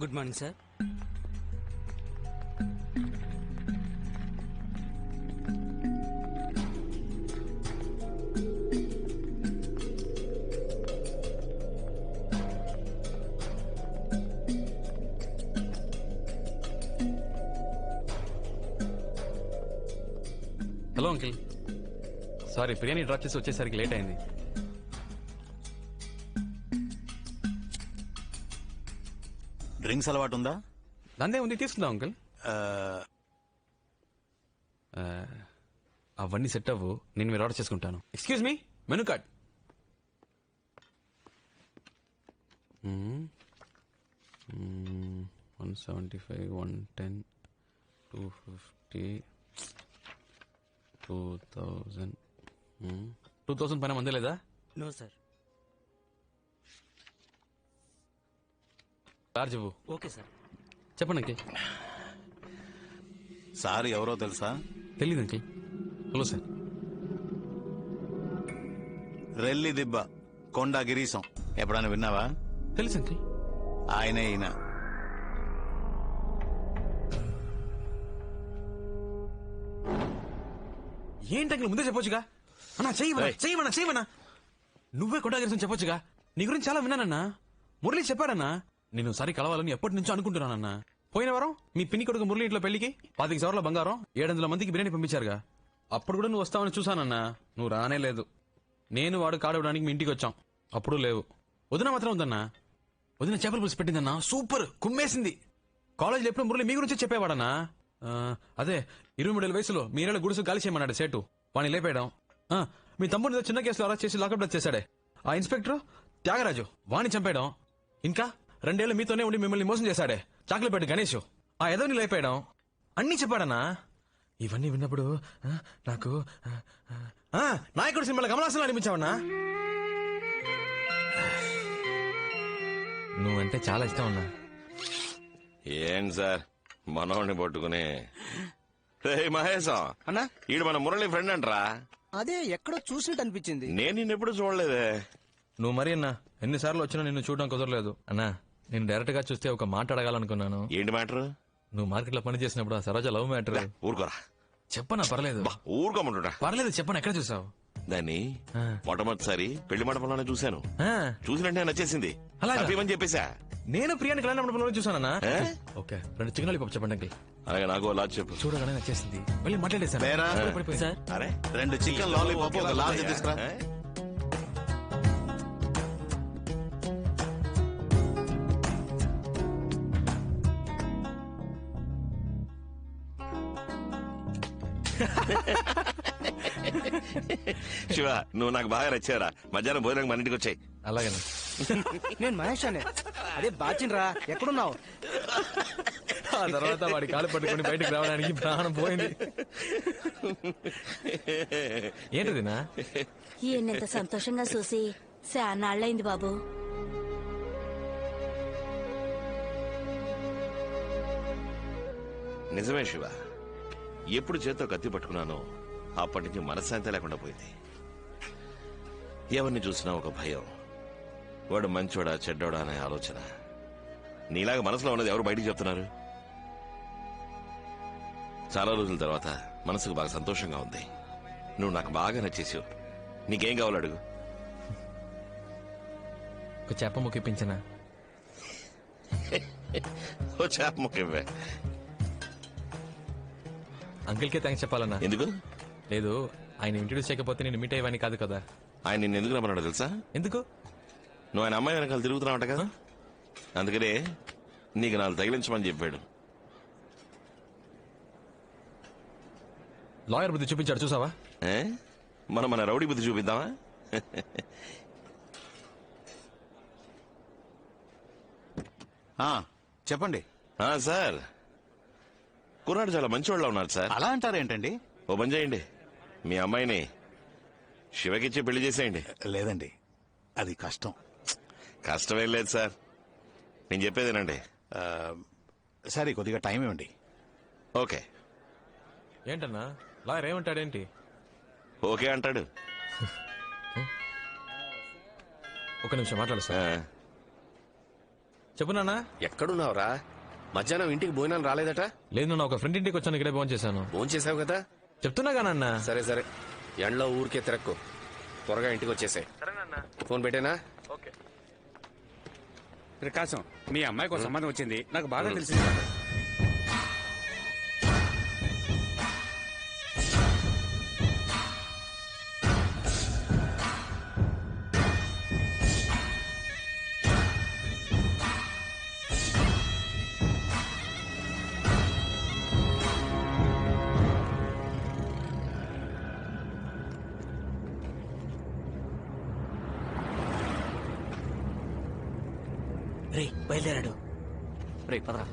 good morning sir. Hello uncle, sorry ప్రియాని డ్రాప్ చేసి వచ్చేసరికి లేట్ అయింది. డ్రింక్స్ అలవాటు ఉందా? దాందే ఉంది, తీసుకుందాం అంకుల్. అవన్నీ సెట్ అవ్వు, నేను మీరు ఆర్డర్ చేసుకుంటాను. Excuse me, menu card. 175, 110, 250, 2000. 2000 పైన మందే లేదా? No sir. చార్జ్ ఇవ్వు. Okay sir. చెప్పండి అంకిల్. సార్ ఎవరో తెలుసా? తెలీదు అంకిల్. Hello sir. రెల్లి దిబ్బ, కొండా గిరీశం ఎప్పుడైనా విన్నావా? తెలుసు అంకిల్. ఆయనే ఈయన. ఏంటంకిల్ ముందే చెప్పొచ్చుగా. అన్నా చెయ్యమన్నా. నువ్వే కొండా గిరీశం చెప్పొచ్చుగా. నీ గురించి చాలా విన్నానన్నా. మురళి చెప్పాడన్నా. నేను సరి కలవాలని ఎప్పటి నుంచో అనుకుంటున్నానన్నా. పోయిన వారం మీ పిన్ని కొడుకు మురళి ఇంట్లో పెళ్లికి 25,000 బంగారం, 700 మందికి బిర్యానీ పంపించారుగా. అప్పుడు కూడా నువ్వు వస్తావని చూసానన్నా. నువ్వు రానే లేదు. నేను వాడు కాడవడానికి మీ ఇంటికి వచ్చాం, అప్పుడు లేవు. వదిన మాత్రం ఉందన్నా. వదిన చేపల పులుసు పెట్టిందన్నా, సూపర్ కుమ్మేసింది. కాలేజీలో ఎప్పుడు మురళి మీ గురించి చెప్పేవాడన్నా. అదే 23 వయసులో మీరేళ్ళ గుడుసు గాలి చేయమన్నాడు సేటు. వాణ్ణి లేపేయడం. మీ తమ్ముడితో చిన్న కేసులో అరెస్ట్ చేసి లాకప్ డెత్ చేశాడే ఆ ఇన్స్పెక్టర్ త్యాగరాజు, వాణ్ణి చంపేయడం. ఇంకా 2 ఏళ్ళు మీతోనే ఉండి మిమ్మల్ని మోసం చేశాడే చాకలిపేట గణేష్, ఆ ఏదో నీళ్ళు అయిపోయడం అన్నీ చెప్పాడన్నా. ఇవన్నీ విన్నప్పుడు నాకు నాయకుడు సినిమాలో కమలాసనం అనిపించావన్నా. నువ్వంటే చాలా ఇష్టం అన్నా. ఏం సార్ మనోడిని పట్టుకుని మహేశం అన్నా ఈడు మన మురళి ఫ్రెండ్ అంటరా? అదే ఎక్కడో చూసినట్టు అనిపించింది. నేను నిన్నెప్పుడు చూడలేదే. నువ్వు మరి అన్నా ఎన్నిసార్లు వచ్చినా నిన్ను చూడడం కుదరలేదు అన్నా. నేను డైరెక్ట్ గా చూస్తే ఒక మాట అడగాలనుకున్నాను. ఏంటి మ్యాటర్? నువ్వు మార్కెట్ లో పని చేసినప్పుడు ఆ సరోజ లవ్ మ్యాటర్. ఊరుకోరా. చెప్పనా? పర్లేదు. ఊరుకోమంటున్నా. పర్లేదు చెప్పను. ఎక్కడ చూసావు దాన్ని? మొట్టమొదటిసారి పెళ్లి మండపంలోనే చూశాను. చూసినట్టే నచ్చేసింది. అని చెప్పేశా. నేను ప్రియాని కళ్యాణ మండపంలో చూసానన్నా. ఓకే 2 చికెన్ లాలీపాప్ చెప్పండి అంకిల్. అలాగే నాకు లాజ్ చెప్పు. చూడగానే నచ్చేసింది. వెళ్ళి మాట్లాడేశాను. అరే 2 చికెన్ లాలీపాప్ ఒక లార్జ్ తీసుకురా. శివ నువ్వు నాకు బాగా నచ్చారా. మధ్యాహ్నం భోజనం మన ఇంటికి వచ్చాయి. అలాగే నేను మహేష్ అనే. అదే బాచిన్రా ఎక్కడున్నావు? ఆ తర్వాత వాడి కాలు పట్టుకుని బయటకు రావడానికి ప్రాణం పోయింది. ఏంటిదినా? ఈయనంత సంతోషంగా చూసి శానాళ్ళైంది బాబు. నిజమే శివ. ఎప్పుడు చేత్తో కత్తి పట్టుకున్నానో అప్పటి నుంచి మనశ్శాంతి లేకుండా పోయింది. ఎవరిని చూసినా ఒక భయం. వాడు మంచోడా చెడ్డోడా అనే ఆలోచన. నీలాగా మనసులో ఉన్నది ఎవరు బయటికి చెప్తున్నారు? చాలా రోజుల తర్వాత మనసుకు బాగా సంతోషంగా ఉంది. నువ్వు నాకు బాగా నచ్చేసావు. నీకేం కావాలి అడుగు. ఒక చేప ముక్కిపించనా? ఓ చేప ముక్కివ్వే. అంకిల్కే థ్యాంక్స్ చెప్పాలన్నా. ఎందుకు? లేదు, ఆయన ఇంట్రడ్యూస్ చేయకపోతే నేను మీట్ అయ్యేవాని కాదు కదా. ఆయన నిన్ను ఎందుకు రమ్మన్నాడు తెలుసా? ఎందుకు? నువ్వు ఆయన అమ్మాయి వెనకాల తిరుగుతున్నావంట కదా, అందుకనే నీకు 4 తగిలించమని చెప్పాడు. లాయర్ బుద్ధి చూపించాడు చూసావా? మనం మన రౌడీ బుద్ధి చూపిద్దామా? చెప్పండి సార్. కుర్రాడు చాలా మంచివాళ్ళ ఉన్నారు సార్. అలా అంటారేంటండి? ఓ పని చేయండి, మీ అమ్మాయిని శివకిచ్చి పెళ్లి చేసేయండి. లేదండి, అది కష్టం. కష్టమేం లేదు సార్, నేను చెప్పేదేనండి. సరే కొద్దిగా టైం ఇవ్వండి. ఓకే. ఏంటన్నా లాయర్ ఏమంటాడేంటి? ఓకే అంటాడు. ఒక నిమిషం మాట్లాడుస్తా. చెప్పు నాన్న. ఎక్కడున్నావురా? మధ్యాహ్నం ఇంటికి భోజనం రాలేదట? లేదు నాన్న, ఒక ఫ్రెండ్ ఇంటికి వచ్చాను, ఇక్కడే ఫోన్ చేశాను. ఫోన్ చేసావు కదా? చెప్తున్నా కానన్న. సరే సరే, ఎండలో ఊరికే తిరక్కు, త్వరగా ఇంటికి వచ్చేసాయి. ఫోన్ పెట్టేనా? ఓకే. ప్రకాశం, మీ అమ్మాయికి ఒక సంబంధం వచ్చింది, నాకు బాగా తెలిసింది. రే బయలుదేరాడు. రే పదరా.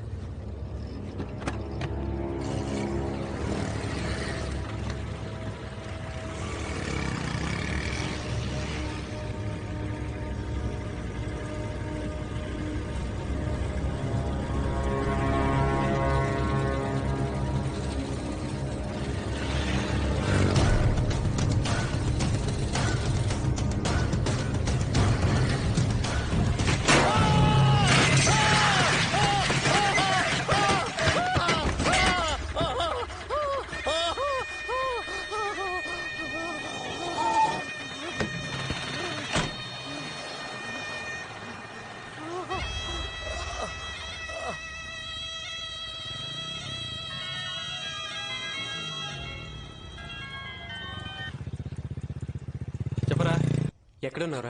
ఎక్కడున్నారా?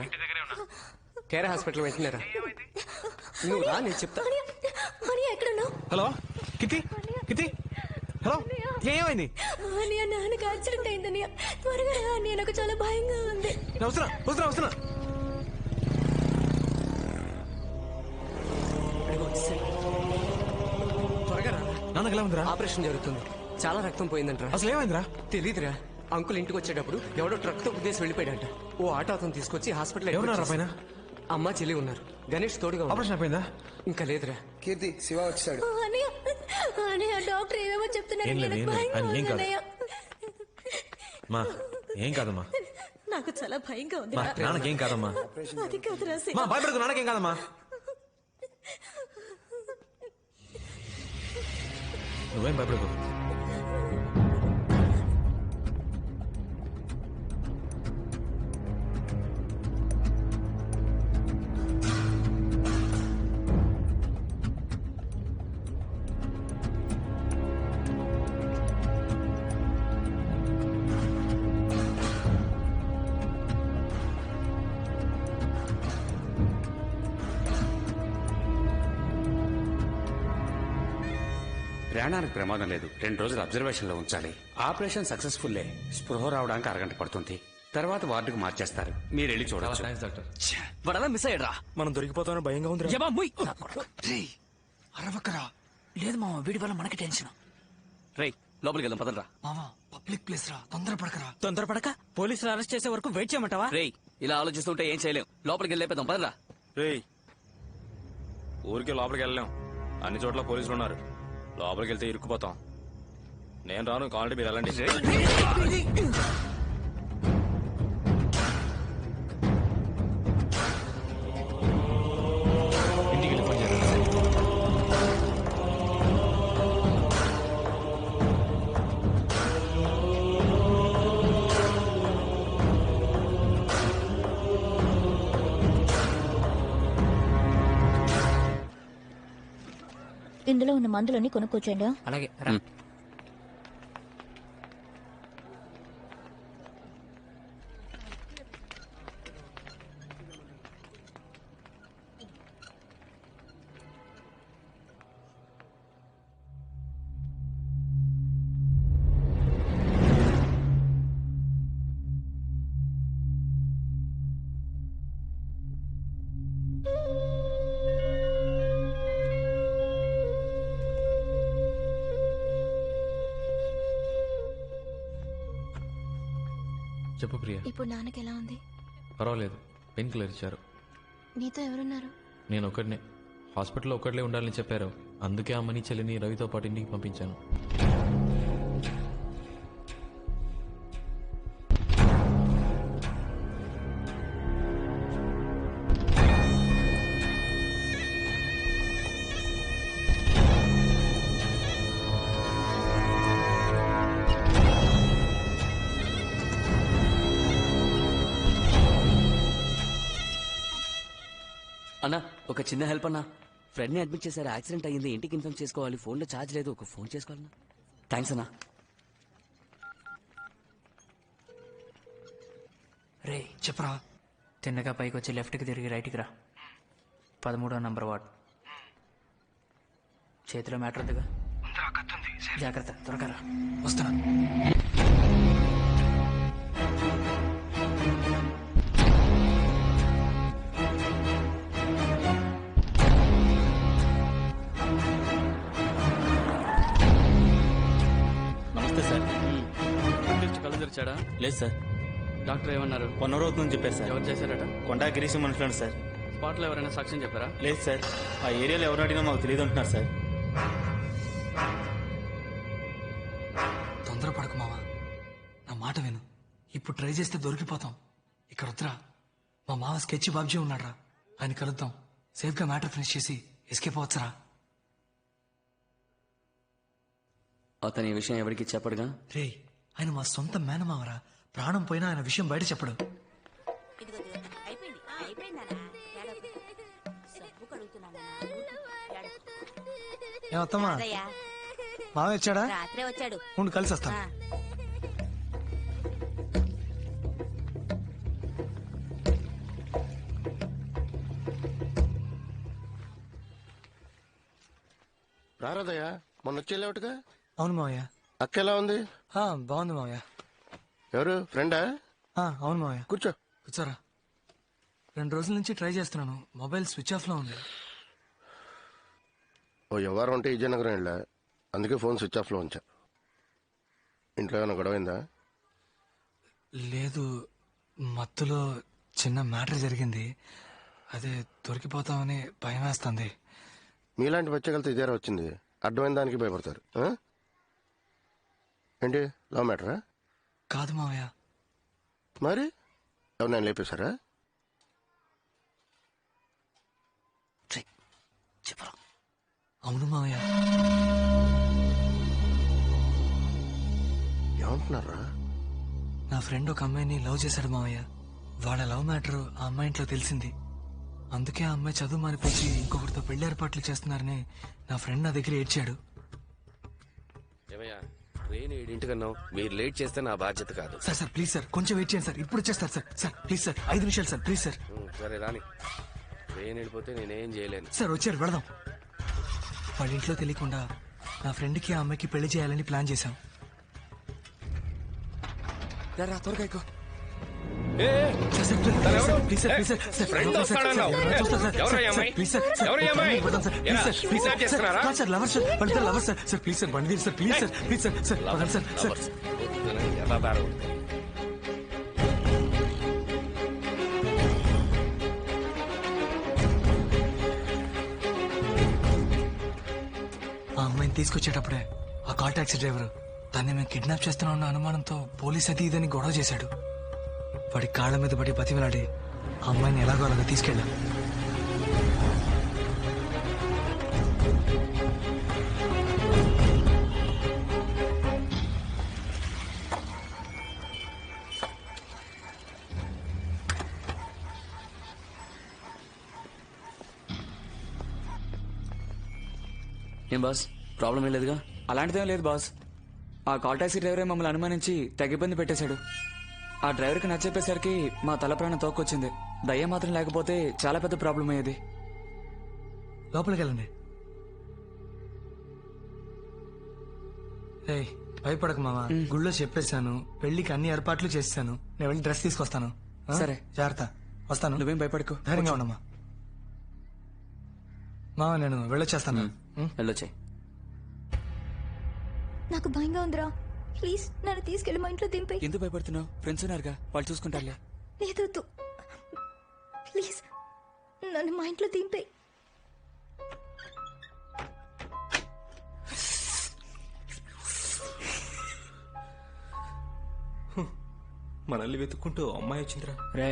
కేర్ హాస్పిటల్ వెంటనేరా. నువ్వు రా, నేను చెప్తా. హలో కితి, కితి, హలో, ఏమైంది? నాన్నకి యాక్సిడెంట్ అయిందని త్వరగా రా, నాకు చాలా భయంగా ఉంది. వస్తున్నా వస్తున్నా వస్తున్నా. త్వరగా రా. నాన్నకి ఎలా ఉందిరా? ఆపరేషన్ జరుగుతుంది. చాలా రక్తం పోయిందంట. అసలు ఏమైందిరా? తెలీదురా. అంకుల్ ఇంటికి వచ్చేటప్పుడు ఎవడో ట్రక్ తో ఉద్దేశం వెళ్ళిపోయాడంట. ఓ ఆటో అతను తీసుకొచ్చి హాస్పిటల్ ఎవరున్నారా పైన? అమ్మ చెల్లి ఉన్నారు. గణేష్ తోడుగా ఉన్నారు. ఆపరేషన్ అయిపోయిందా? ఇంకా లేదురా. కీర్తి శివ వచ్చాడు. డాక్టర్ ఏమేమో ఏం చెప్తున్నాడు. లేదు, ఏం లేదు. ఆయన ఏం కాదు. మా ఏం కాదమ్మా. నాకు చాలా భయంగా ఉంది. మా నాన్నకేం కాదమ్మా. అది కాదురా శివ. మా భయపడకు, నాన్నకేం కాదమ్మా. నువ్వేం భయపడకు. ప్రాణానికి ప్రమాదం లేదు. 2 రోజులు అబ్జర్వేషన్ లో ఉంచాలి. ఆపరేషన్ సక్సెస్ఫుల్లే. స్పృహ రావడానికి అరగంట పడుతుంది. తర్వాత వార్డుకు మార్చేస్తారు. మీరు వెళ్ళి చూడవచ్చు. డాక్టర్ వాడలా మిస్ అయ్యాడ్రా. మనం దొరికిపోతామని భయంగా ఉంది. అరవకరా. లేదు మామ, వీడి వల్ల మనకి టెన్షన్. రేయ్ లోపలికి వెళ్దాం పదరా. మామ పబ్లిక్ ప్లేస్ రా, తొందరపడకరా. తొందరపడక పోలీసులు అరెస్ట్ చేసే వరకు వెయిట్ చేయమంటావా? రేయ్ ఇలా ఆలోచిస్తుంటే ఏం చేయలేం. లోపలికి వెళ్ళేపేద్దాం పదరా. రేయ్ ఊరికే లోపలికి వెళ్ళలేం. అన్ని చోట్ల పోలీసులు ఉన్నారు. లోపలికి వెళ్తే ఇరుక్కుపోతాం. నేను రాను, కావాలంటే మీరు వెళ్ళండి. ఇంటికి వెళ్ళి ఫోన్ చేయాలి. ఇందులో ఉన్న మందులన్నీ కొనుక్కొచ్చేయండి. అలాగే. చెప్పు ప్రియా. ఇప్పుడు నాన్నకి ఎలా ఉంది? పర్వాలేదు, పెయిన్ కిల్లర్ ఇచ్చారు. నీతో ఎవరున్నారు? నేను ఒక్కడినే. హాస్పిటల్లో ఒక్కడలే ఉండాలని చెప్పారు. అందుకే అమ్మని చెల్లిని రవితో పాటు ఇంటికి పంపించాను. అన్నా ఒక చిన్న హెల్ప్ అన్నా. ఫ్రెండ్ ని అడ్మిట్ చేశారు, యాక్సిడెంట్ అయ్యింది. ఇంటికి ఇన్ఫార్మ్ చేసుకోవాలి. ఫోన్ లో ఛార్జ్ లేదు, ఒక ఫోన్ చేసుకోవాలన్నా. థ్యాంక్స్ అన్నా. రే చెప్పరా. తిన్నగా పైకి వచ్చి లెఫ్ట్కి తిరిగి రైట్కి రా. 13వ నంబర్ వార్డ్. చేతిలో మ్యాటర్ ఉందిగా. జాగ్రత్త, త్వరగా రా. వస్తున్నా. నమస్తే సార్. కళ్ళు తెరిచాడా? లేదు సార్. డాక్టర్ ఏమన్నారు? 1 అవర్ అవుతుందని చెప్పారు సార్. ఎవరు చేశారట? కొండా గిరీశం అంటున్నాడు సార్. స్పాట్ లో ఎవరైనా సాక్ష్యం చెప్పారా? లేదు సార్. ఆ ఏరియాలో ఎవరు అడిగినా మాకు తెలియదు అంటున్నారు సార్. తొందరపడకు మావా, నా మాట విను. ఇప్పుడు ట్రై చేస్తే దొరికిపోతాం. ఇక్కడ వద్దురా. మా మావ స్కెచ్ బాబ్జీ ఉన్నాడ్రా, ఆయన కలుద్దాం. సేఫ్ గా మ్యాటర్ ఫినిష్ చేసి ఎస్కేప్ అవచ్చురా. అతని ఈ విషయం ఎవరికి చెప్పడుగా? రే ఆయన మా సొంత మేనమావరా. ప్రాణం పోయినా ఆయన విషయం బయట చెప్పడు. ఏమత్తమ్మా, మావ వచ్చాడా? రాత్రే వచ్చాడు. ఉండు కలిసి వస్తాను. రారాదయ్య, మొన్న వచ్చేలేవుగా. అవును మావయ్య. అక్క ఎలా ఉంది? బాగుంది మావయ్య. ఎవరు ఫ్రెండా? అవును మావయ్య. కూర్చో. కూర్చోరా. 2 రోజుల నుంచి ట్రై చేస్తున్నాను, మొబైల్ స్విచ్ ఆఫ్ లో ఉంది. ఓ వ్యవహారం ఉంటే విజయనగరం వెళ్ళా. అందుకే ఫోన్ స్విచ్ ఆఫ్లో ఉంచా. ఇంట్లో ఏమైనా గొడవైందా? లేదు, మత్తులో చిన్న మ్యాటర్ జరిగింది. అదే దొరికిపోతామని భయం వేస్తుంది. మీలాంటి బచ్చగలతో ఇదేరా వచ్చింది. అడ్డమైన దానికి భయపడతారు. ఏంటి లవ్ మ్యాటరా? కాదు మావయ్య. మరి ఎవరు లేపేశారా? అవును మావయ్య. ఏమంటున్నారా? నా ఫ్రెండ్ ఒక అమ్మాయిని లవ్ చేశాడు మావయ్య. వాళ్ళ లవ్ మ్యాటర్ ఆ అమ్మాయి ఇంట్లో తెలిసింది. అందుకే ఆ అమ్మాయి చదువు మానిపించి ఇంకొకరితో పెళ్లి ఏర్పాట్లు చేస్తున్నారని నా ఫ్రెండ్ నా దగ్గర ఏడ్చాడు. ఏమయ్యా, ట్రైన్ 7 మీరు లేట్ చేస్తే నా బాధ్యత కాదు. సార్ సార్ ప్లీజ్ సార్, కొంచెం వెయిట్ చేయండి సార్. ఇప్పుడు వచ్చేస్తారు సార్. సార్ ప్లీజ్ సార్, 5 నిమిషాలు సార్, ప్లీజ్ సార్. సరే రాని. ట్రైన్ వెళ్ళిపోతే నేనేం చేయలేను. సార్ వచ్చారు, వెళదాం. వాళ్ళ ఇంట్లో తెలియకుండా నా ఫ్రెండ్కి ఆ అమ్మాయికి పెళ్లి చేయాలని ప్లాన్ చేశాం. త్వరగా ఎక్కువ. ఆ అమ్మాయిని తీసుకొచ్చేటప్పుడే ఆ కాల్ టాక్సీ డ్రైవర్ దాన్ని మేము కిడ్నాప్ చేస్తున్నామన్న అనుమానంతో పోలీస్ అది ఇదని గొడవ చేశాడు. వాడి కాళ్ళ మీద పడి బతిమలాడి ఆ అమ్మాయిని ఎలాగో అలాగా తీసుకెళ్ళాం. ఏం బాస్, ప్రాబ్లం ఏం లేదుగా? అలాంటిదేం లేదు బాస్. ఆ కాల్ టాక్సీ డ్రైవరే మమ్మల్ని అనుమానించి తెగ ఇబ్బంది పెట్టేశాడు. ఆ డ్రైవర్కి నచ్చెప్పేసరికి మా తల ప్రాణం తోక్కొచ్చింది. దయ్యం మాత్రం లేకపోతే చాలా పెద్ద ప్రాబ్లం అయ్యేది. లోపలికి వెళ్ళండి. ఏయ్ భయపడక మామ, గుళ్ళో చెప్పేశాను. పెళ్లికి అన్ని ఏర్పాట్లు చేశాను. నేను వెళ్ళి డ్రెస్ తీసుకొస్తాను. సరే, జాగ్రత్త. వస్తాను. నువ్వేం భయపడకు, ధైర్యంగా ఉండమ్మా. మామ నేను వెళ్ళొచ్చేస్తాను. వెళ్ళొచ్చాయి. నాకు భయంగా ఉందిరా. ప్లీజ్ నన్ను తీసుకెళ్ళి మా ఇంట్లో దింపే. ఎందుకు భయపడుతున్నావు? ఫ్రెండ్స్ ఉన్నారుగా, వాళ్ళు చూసుకుంటారులే. లేదు, ప్లీజ్ నన్ను మా ఇంట్లో దింపే. మనల్ని వెతుక్కుంటూ అమ్మాయి వచ్చిందిరా. రే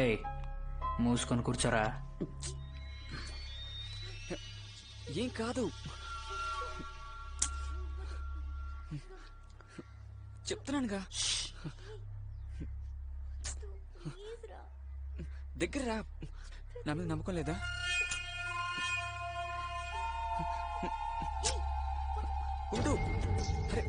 మూసుకొని కూర్చోరా. ఏం కాదు, చెప్తున్నానుగా. దగ్గర రా. నా మీద నమ్మకం లేదా? ఉండు. అరే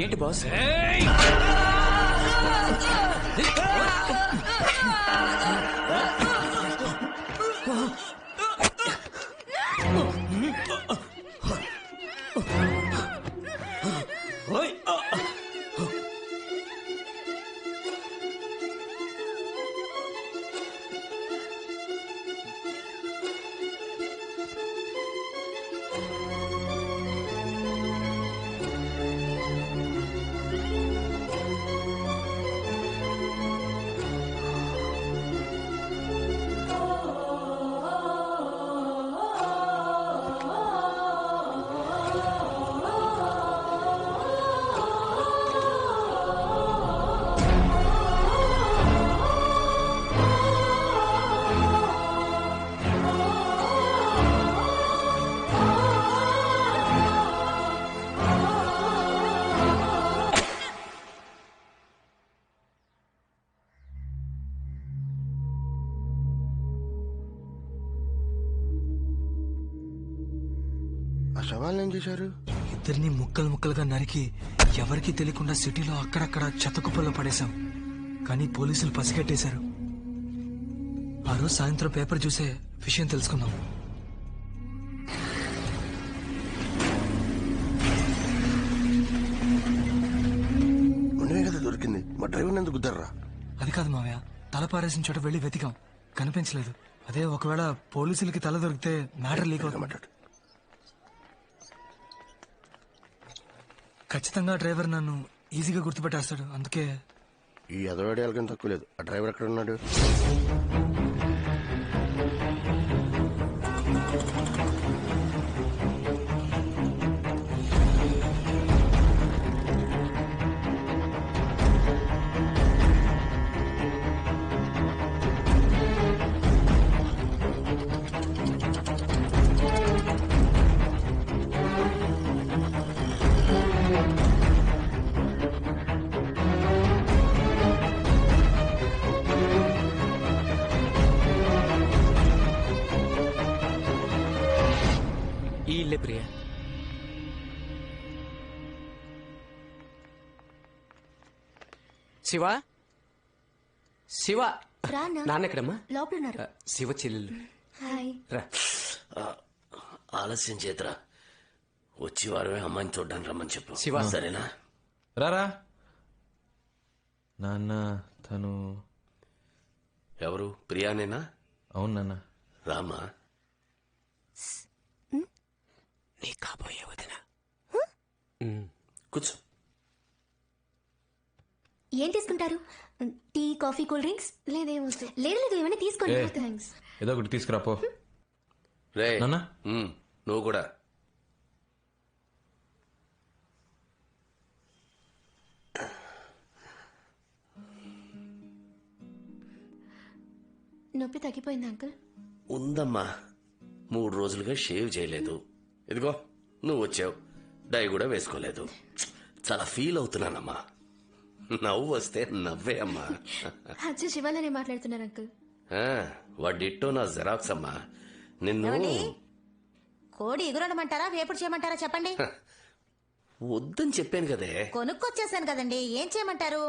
ఏంటి బాస్? ఆ శవాలను ఏం చేశారు? ఇద్దరిని ముక్కలు ముక్కలుగా నరికి ఎవరికీ తెలియకుండా సిటీలో అక్కడక్కడ చెత్త కుప్పల్లో పడేశాం. కానీ పోలీసులు పసిగట్టేశారు. ఆ రోజు సాయంత్రం పేపర్ చూసే విషయం తెలుసుకున్నాం. కదా దొరికింది. మా డ్రైవర్ ఎందుకు గుద్దర్రా? అది కాదు మావయ్య, తల పారేసిన చోట వెళ్ళి వెతికాం, కనిపించలేదు. అదే ఒకవేళ పోలీసులకి తల దొరికితే మ్యాటర్ లీక్ అవుతుంది. ఖచ్చితంగా డ్రైవర్ నన్ను ఈజీగా గుర్తుపెట్టేస్తాడు. అందుకే ఈ అదవాడేళ్ళకని తక్కువ లేదు. ఆ డ్రైవర్ ఎక్కడ ఉన్నాడు? ఈ ఇల్లే ప్రియా. శివ, శివ, నాన్న ఎక్కడమ్మా? లోపల ఉన్నారు. శివ చెల్లెలు. హాయ్. రా. ఆలస్యం చేతరా, వచ్చి వారమే అమ్మాయిని చూడ్డానికి రమ్మని చెప్పు. శివ. సరేనా? రారా. నాన్న తను ఎవరు? ప్రియానేనా? అవును నాన్న. రామా. నీ కాబోయే వదిన. కూర్చో. ఏం తీసుకుంటారు? Tea, coffee, cool drinks? లేదు ఏమైనా తీసుకోండి. థ్యాంక్స్. ఏదో ఒకటి తీసుకురాపో. రే నాన్న నువ్వు కూడా. నొప్పి తగ్గిపోయింది అంకుల్? ఉందమ్మా, 3 రోజులుగా షేవ్ చేయలేదు. ఇదిగో నువ్వు వచ్చావు, డై కూడా వేసుకోలేదు. చాలా ఫీల్ అవుతున్నానమ్మా. నవ్వు వస్తే నవ్వే అమ్మా. అచ్చా, శివాలనే మాట్లాడుతున్నారు అంకుల్. వాడిట్టో నా జెరాక్స్ అమ్మా. నిన్ను కోడి ఎగురడమంటారా, వేపుడు చేయమంటారా చెప్పండి. వద్దని చెప్పాను కదే. కొనుక్కొచ్చేసాను కదండి, ఏం చేయమంటారు?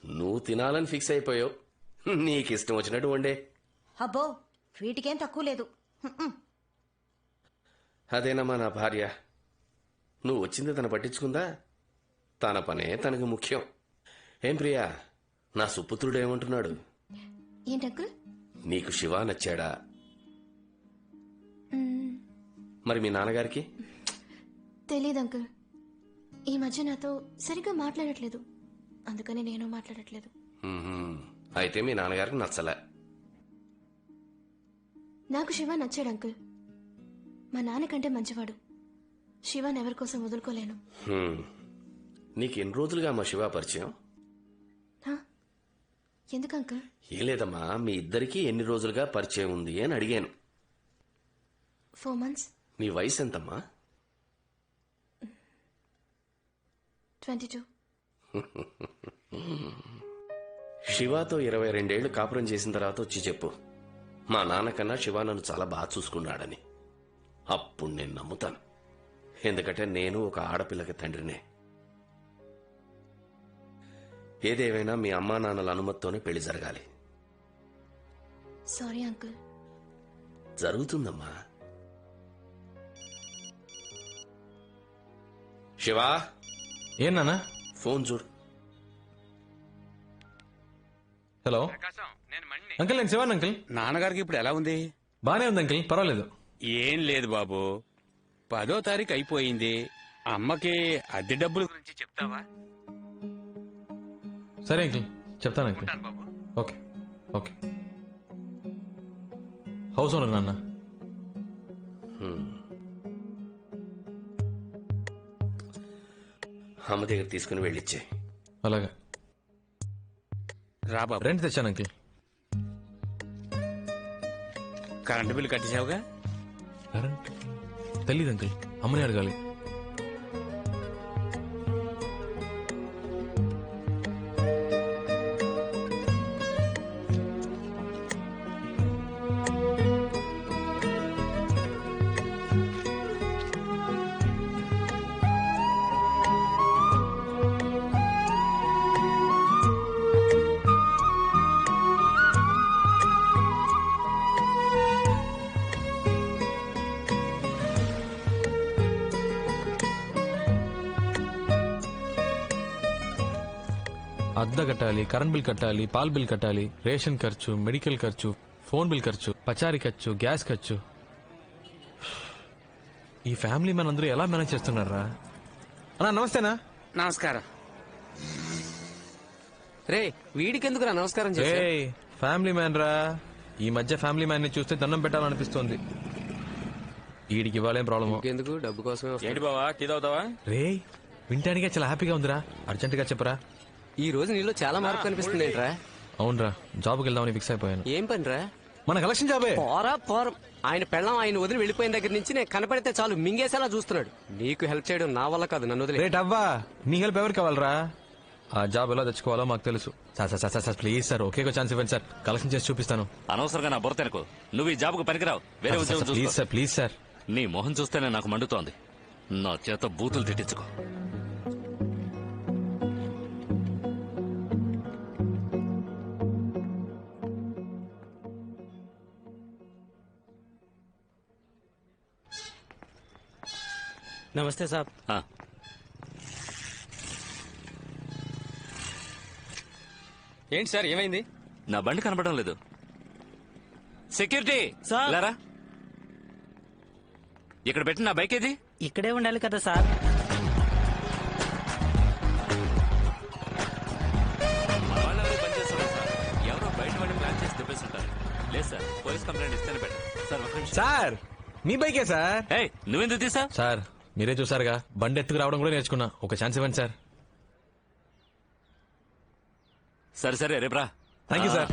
నువ్వు తినాలని ఫిక్స్ అయిపోయావు. నీకిష్టం వచ్చినట్టు వండే. అబ్బో, వీటికేం తక్కువ లేదు. అదేనమ్మా నా భార్య. నువ్వు వచ్చింది తను పట్టించుకుందా? తన పనే తనకు ముఖ్యం. ఏం ప్రియా, నా సుపుత్రుడు ఏమంటున్నాడు? ఏంటంకుల్? నీకు శివ నచ్చాడా? మరి మీ నాన్నగారికి? తెలీదు అంకుల్. ఈ మధ్య నాతో సరిగ్గా మాట్లాడట్లేదు, అందుకని నేను మాట్లాడట్లేదు. అయితే మీ నాన్నగారికి నచ్చలే. నాకు శివ నచ్చాడు అంకుల్. మా నాన్నకంటే మంచివాడు. శివాన్ ఎవరి కోసం వదులుకోలేను. నీకు ఎన్ని రోజులుగా మా శివ పరిచయం? ఎందుకు అంకుల్? ఏం లేదమ్మా, మీ ఇద్దరికి ఎన్ని రోజులుగా పరిచయం ఉంది అని అడిగాను. 4 months. నీ వయసు ఎంతమ్మా? 22. శివాతో 22 ఏళ్లు కాపురం చేసిన తర్వాత వచ్చి చెప్పు, మా నాన్నకన్నా శివ నన్ను చాలా బాగా చూసుకున్నాడని. అప్పుడు నేను నమ్ముతాను. ఎందుకంటే నేను ఒక ఆడపిల్లకి తండ్రినే. ఏదేమైనా మీ అమ్మా నాన్నల అనుమతితోనే పెళ్లి జరగాలి. Sorry uncle. జరుగుతుందమ్మా. శివా. ఏం నాన్న? ఫోన్ చూడు. హలో అంకుల్, నేను శివాన్ అంకుల్. నాన్నగారికి ఇప్పుడు ఎలా ఉంది? బానే ఉంది అంకుల్, పర్వాలేదు. ఏం లేదు బాబు, 10వ తారీఖు అయిపోయింది. అమ్మకి అద్దె డబ్బుల గురించి చెప్తావా? సరే అంకుల్, చెప్తాను uncle. Okay okay. House owner నాన్న. అమ్మ దగ్గర తీసుకుని వెళ్ళిచ్చే. అలాగా. రా బాబు. రెంట్ తెచ్చాను అంకుల్. కరెంటు బిల్లు కట్టేసావుగా? కరెంట్ తెలీదు అంకుల్, అమ్మని అడగాలి. అద్దె కట్టాలి, కరెంట్ బిల్ కట్టాలి, పాల్ బిల్ కట్టాలి, రేషన్ ఖర్చు, మెడికల్ ఖర్చు, ఫోన్ బిల్ ఖర్చు, పచారీ ఖర్చు, గ్యాస్ ఖర్చు. ఈ ఫ్యామిలీ మ్యాన్ అందరూ ఎలా మేనేజ్ చేస్తున్నారా? అన్నా నమస్తేనా. నమస్కారం. రే వీడికెందుకురా నమస్కారం చేసే? ఫ్యామిలీ మ్యాన్ రా. ఈ మధ్య ఫ్యామిలీ మ్యాన్ ని చూస్తే దండం పెట్టాలనిపిస్తోంది. వీడికి ఇవ్వాలేం ప్రాబ్లమ్ ఎందుకు? డబ్బు కోసమే. ఏంటి బావా టీ తాగుతావా? రే వింటానికే చాలా హ్యాపీగా ఉందిరా. అర్జెంట్ గా చెప్పరా. ఈ రోజు నీలో చాలా మార్పు కనిపిస్తుంది ఏంట్రా? అవునరా, జాబ్కి వెళ్దామని ఫిక్స్ అయిపోయాను. ఏం పనిరా? మన కలెక్షన్ జాబే. పోరం. ఆయన పెళ్ళం ఆయన వదిలి వెళ్ళిపోయిన దగ్గర నుంచి నేను కనపడితే చాలు మింగేసేలా చూస్తున్నాడు. నీకు హెల్ప్ చేయడం నా వల్ల కాదు, నన్ను వదిలే. రేట్ అవ్వా, నీ హెల్ప్ ఎవరికి కావాలరా? ఆ జాబ్ ఎలా తెచ్చుకోవాలో మాకు తెలుసు. Sir please sir, okay chance ఇవ్వండి సార్, కలెక్షన్ చేసి చూపిస్తాను. అనవసరంగా నా బుర్ర తెనకు. నువ్వు ఈ జాబ్కు పనికిరావు. వేరే ఉద్యోగం చూసుకో. Please sir, please sir. నీ మొహం చూస్తేనే నాకు మండుతోంది. నా చేత బూతులు తిట్టించుకో. నమస్తే సాబ్. ఏంటి సార్ ఏమైంది? నా బండి కనపడడం లేదు. సెక్యూరిటీ లేరా? ఇక్కడ పెట్టి నా బైక్ ఏది? ఇక్కడే ఉండాలి కదా సార్. మన వాళ్ళెవరూ పని చేస్తారు సార్. ఎవరో బయట వాడి ప్లాన్ చేసి దుబ్బేస్తుంటారు. లేదు సార్, పోలీస్ కంప్లైంట్ ఇస్తేనే బెటర్. సార్ ఒక నిమిషం. సార్ మీ బైకే సార్. నువ్వెందుకు తీసా? సార్ మీరే చూసారుగా, బండి ఎత్తుకు రావడం కూడా నేర్చుకున్నా. ఒక ఛాన్స్ ఇవ్వండి సార్. సరే రేపురా. Thank you sir.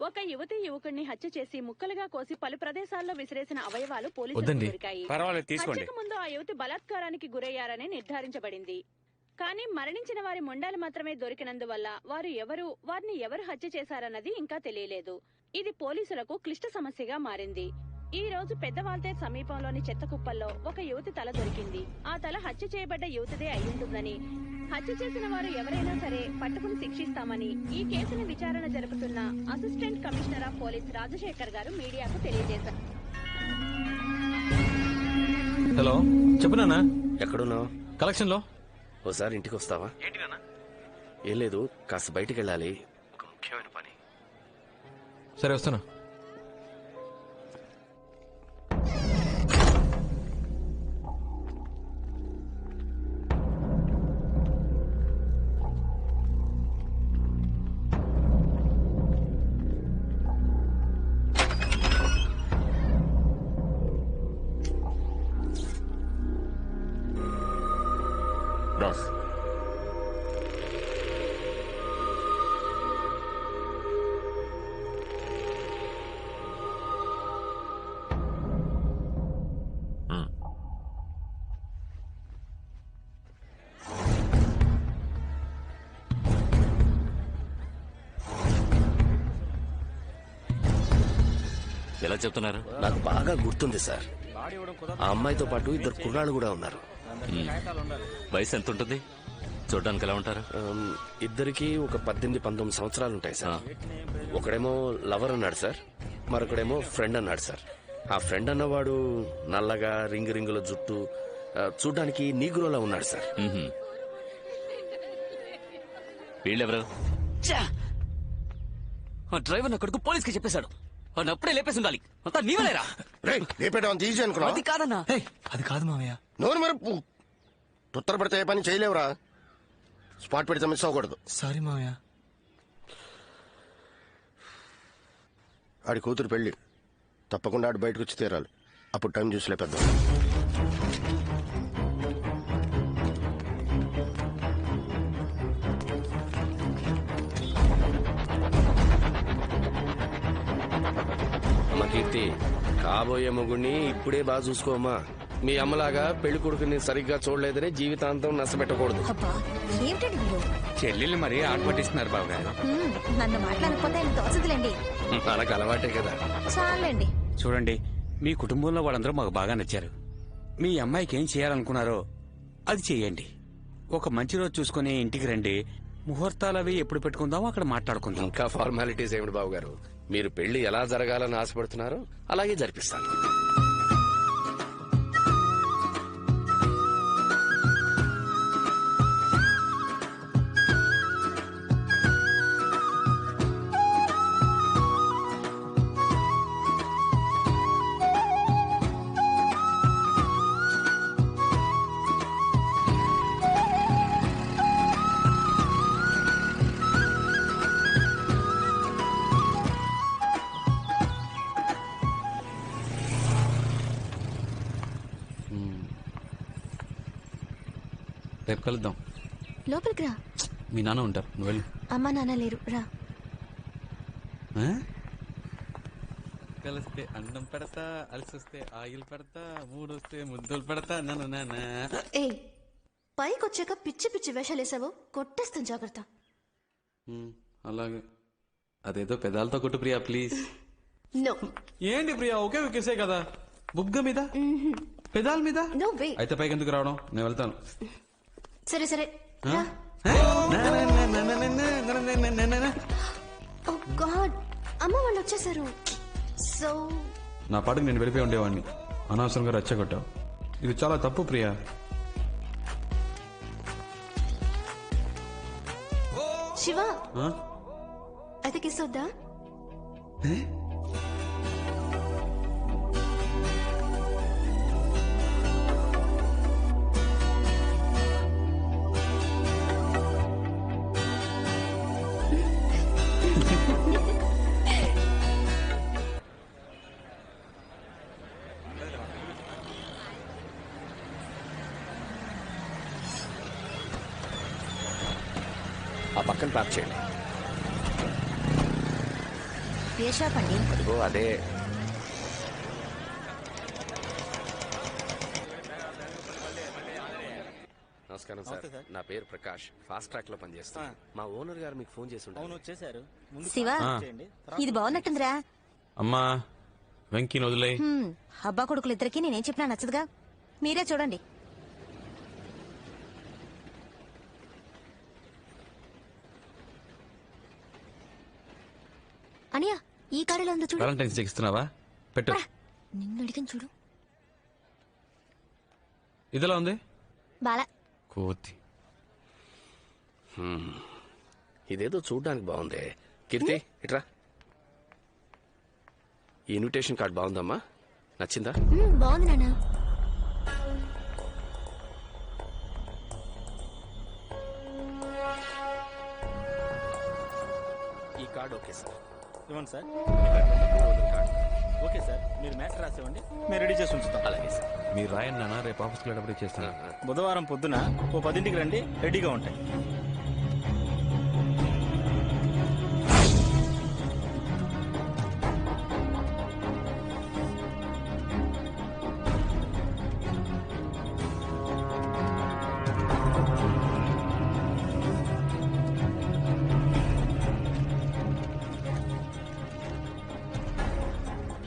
ఒక యువతి యువకుడిని హత్య చేసి ముక్కలుగా కోసి పలు ప్రదేశాల్లో విసిరేసిన అవయవాలు పోలీసులకు వద్దండి. దొరికాయి. పర్వాలేదు, తీసుకోండి. హత్యకు ముందు ఆ యువతి బలాత్కారానికి గురయ్యారని నిర్ధారించబడింది. కానీ మరణించిన వారి మొండాలు మాత్రమే దొరికినందువల్ల వారిని ఎవరు హత్య చేశారన్నది ఇంకా తెలియలేదు. ఇది పోలీసులకు క్లిష్ట సమస్యగా మారింది. ఈ రోజు పెద్దవాల్తేర్ సమీపంలోని చెత్త కుప్పల్లో ఒక యువతి తల దొరికింది. ఆ తల హత్య చేయబడ్డ యువతిదే అయ్యుంటుందని, హత్య చేసిన వారు ఎవరైనా సరే పట్టుకుని శిక్షిస్తామని ఈ కేసును విచారణ జరుపుతున్న assistant commissioner of police Rajasekhar గారు మీడియాకు తెలియజేశారు. హలో చెప్పు నాన్న. ఎక్కడున్నావు? కలెక్షన్ లో. ఓసారి ఇంటికి వస్తావా? ఏం లేదు, కాస్త బయటికి వెళ్ళాలి, ఒక ముఖ్యమైన పని. సరే వస్తున్నా. బాస్ ఎలా చెప్తున్నారు? నాకు బాగా గుర్తుంది సార్. ఆ అమ్మాయితో పాటు ఇద్దరు కుర్రాళ్ళు కూడా ఉన్నారు. వయసు ఎంత ఉంటుంది? చూడడానికి ఎలా ఉంటారు? ఇద్దరికి ఒక 18-19 సంవత్సరాలు ఉంటాయి సార్. ఒకడేమో లవర్ అన్నాడు సార్, మరొకడేమో ఫ్రెండ్ అన్నాడు సార్. ఆ ఫ్రెండ్ అన్నవాడు నల్లగా రింగుల జుట్టు, చూడ్డానికి నీగ్రోలా ఉన్నాడు సార్. వీళ్ళెవరు? డ్రైవర్ నా కొడుకు పోలీస్ కి చెప్పేశాడు. అప్పుడే లేపేసి ఉండాలి. అంతా నీవలేరా? అది కాదన్నా. అది కాదు మామయ్య. నోరు మరి తుత్తర పెడితే ఏ పని చేయలేవురా. స్పాట్ పెడితే మిస్ అవ్వకూడదు. సారీ మామయ్య. ఆడి కూతురు పెళ్లి, తప్పకుండా ఆడు బయటకు వచ్చి తీరాలి. అప్పుడు టైం చూసి లేపేద్దాం. అమ్మ కీర్తి, కాబోయే మొగుడిని ఇప్పుడే బాగా చూసుకోమ్మా. మీ అమ్మలాగా పెళ్లి కొడుకుని సరిగ్గా చూడలేదని జీవితాంతం నష్టపెట్టకూడదు. చెల్లెళ్ళు మరీ ఆట పట్టిస్తున్నారు బాబు గారు. నన్ను మాట్లాడకపోతే తోచదులేండి. మనకు అలవాటే కదా. చాలండి. చూడండి, మీ కుటుంబంలో వాళ్ళందరూ మాకు బాగా నచ్చారు. మీ అమ్మాయికి ఏం చేయాలనుకున్నారో అది చెయ్యండి. ఒక మంచి రోజు చూసుకుని ఇంటికి రండి. ముహూర్తాలు అవి ఎప్పుడు పెట్టుకుందామో అక్కడ మాట్లాడుకుందాం. ఇంకా ఫార్మాలిటీస్ ఏమిటి బాబు గారు? మీరు పెళ్లి ఎలా జరగాలని ఆశపడుతున్నారో అలాగే జరిపిస్తాను. రేపు కలుద్దాం. లోపలికి రా. మీ నాన్న ఉంటారు, నువ్వు వెళ్ళు. అమ్మా నాన్న లేరు, రా. కలిస్తే అన్నం పెడతా, అలసొస్తే ఆయిల్ పెడతా, మూడొస్తే ముద్దులు పెడతా. ఏ పైకి వచ్చాక పిచ్చి పిచ్చి వేషాలు వేసావు, కొట్టేస్తాను, జాగ్రత్త. అలాగే. అదేదో పెదాలతో కొట్టు ప్రియా, ప్లీజ్. నో. ఏంటి ప్రియా, ఒకే ఒకేసే కదా. బుగ్గ మీద, పెదాల మీద. No way. అయితే పైకి ఎందుకు రావడం, నేను వెళ్తాను. సరే సరే. ఓ గాడ్, అమ్మ వాళ్ళు వచ్చేసారు. సో నా పాటకు నేను వెళ్ళిపోయి ఉండేవాడిని, అనవసరంగా రెచ్చగొట్టావు. ఇది చాలా తప్పు ప్రియా. శివ, అయితే కిస్ వద్దా? ఆ పక్కన ప్యాక్ చేయండి. ఏ షాప్ అండి? అదిగో అదే. నమస్కారం సార్, నా పేరు ప్రకాష్, ఫాస్ట్ ట్రాక్ లో పనిచేస్తాను. మా ఓనర్ గారు మీకు ఫోన్ చేసి ఉంటారు. శివ, ఇది బాగున్నట్టుందిరా. అమ్మా వెంకీని వదిలే. అబ్బా కొడుకులు ఇద్దరికి నేనేం చెప్పినా నచ్చదుగా, మీరే చూడండి. అనియా, ఈ కాడలో ఉందో చూడు. వాలంటైన్స్ డే ఇస్తున్నావా? పెట్టు. నిన్ను అడిగాను చూడు. ఇదిలా ఉంది బాలా. కోతి. ఇదేదో చూడ్డానికి బాగుంది. కీర్తి ఇట్రా. ఈ ఇన్విటేషన్ కార్డ్ బాగుందమ్మా, నచ్చిందా? బాగుంది నాన్న. ఈ కార్డ్ ఓకే సార్. ఇవ్వండి సార్. ఓకే సార్, మీరు మ్యాటర్ రాసేవండి, మేము రెడీ చేసి ఉంచుతాం. అలాగే సార్. మీరు రాయండి నాన్న, రేపు ఆఫీస్కి వెళ్ళేటప్పుడు చేస్తాను. బుధవారం పొద్దున ఓ 10ంటికి రండి, రెడీగా ఉంటాయి.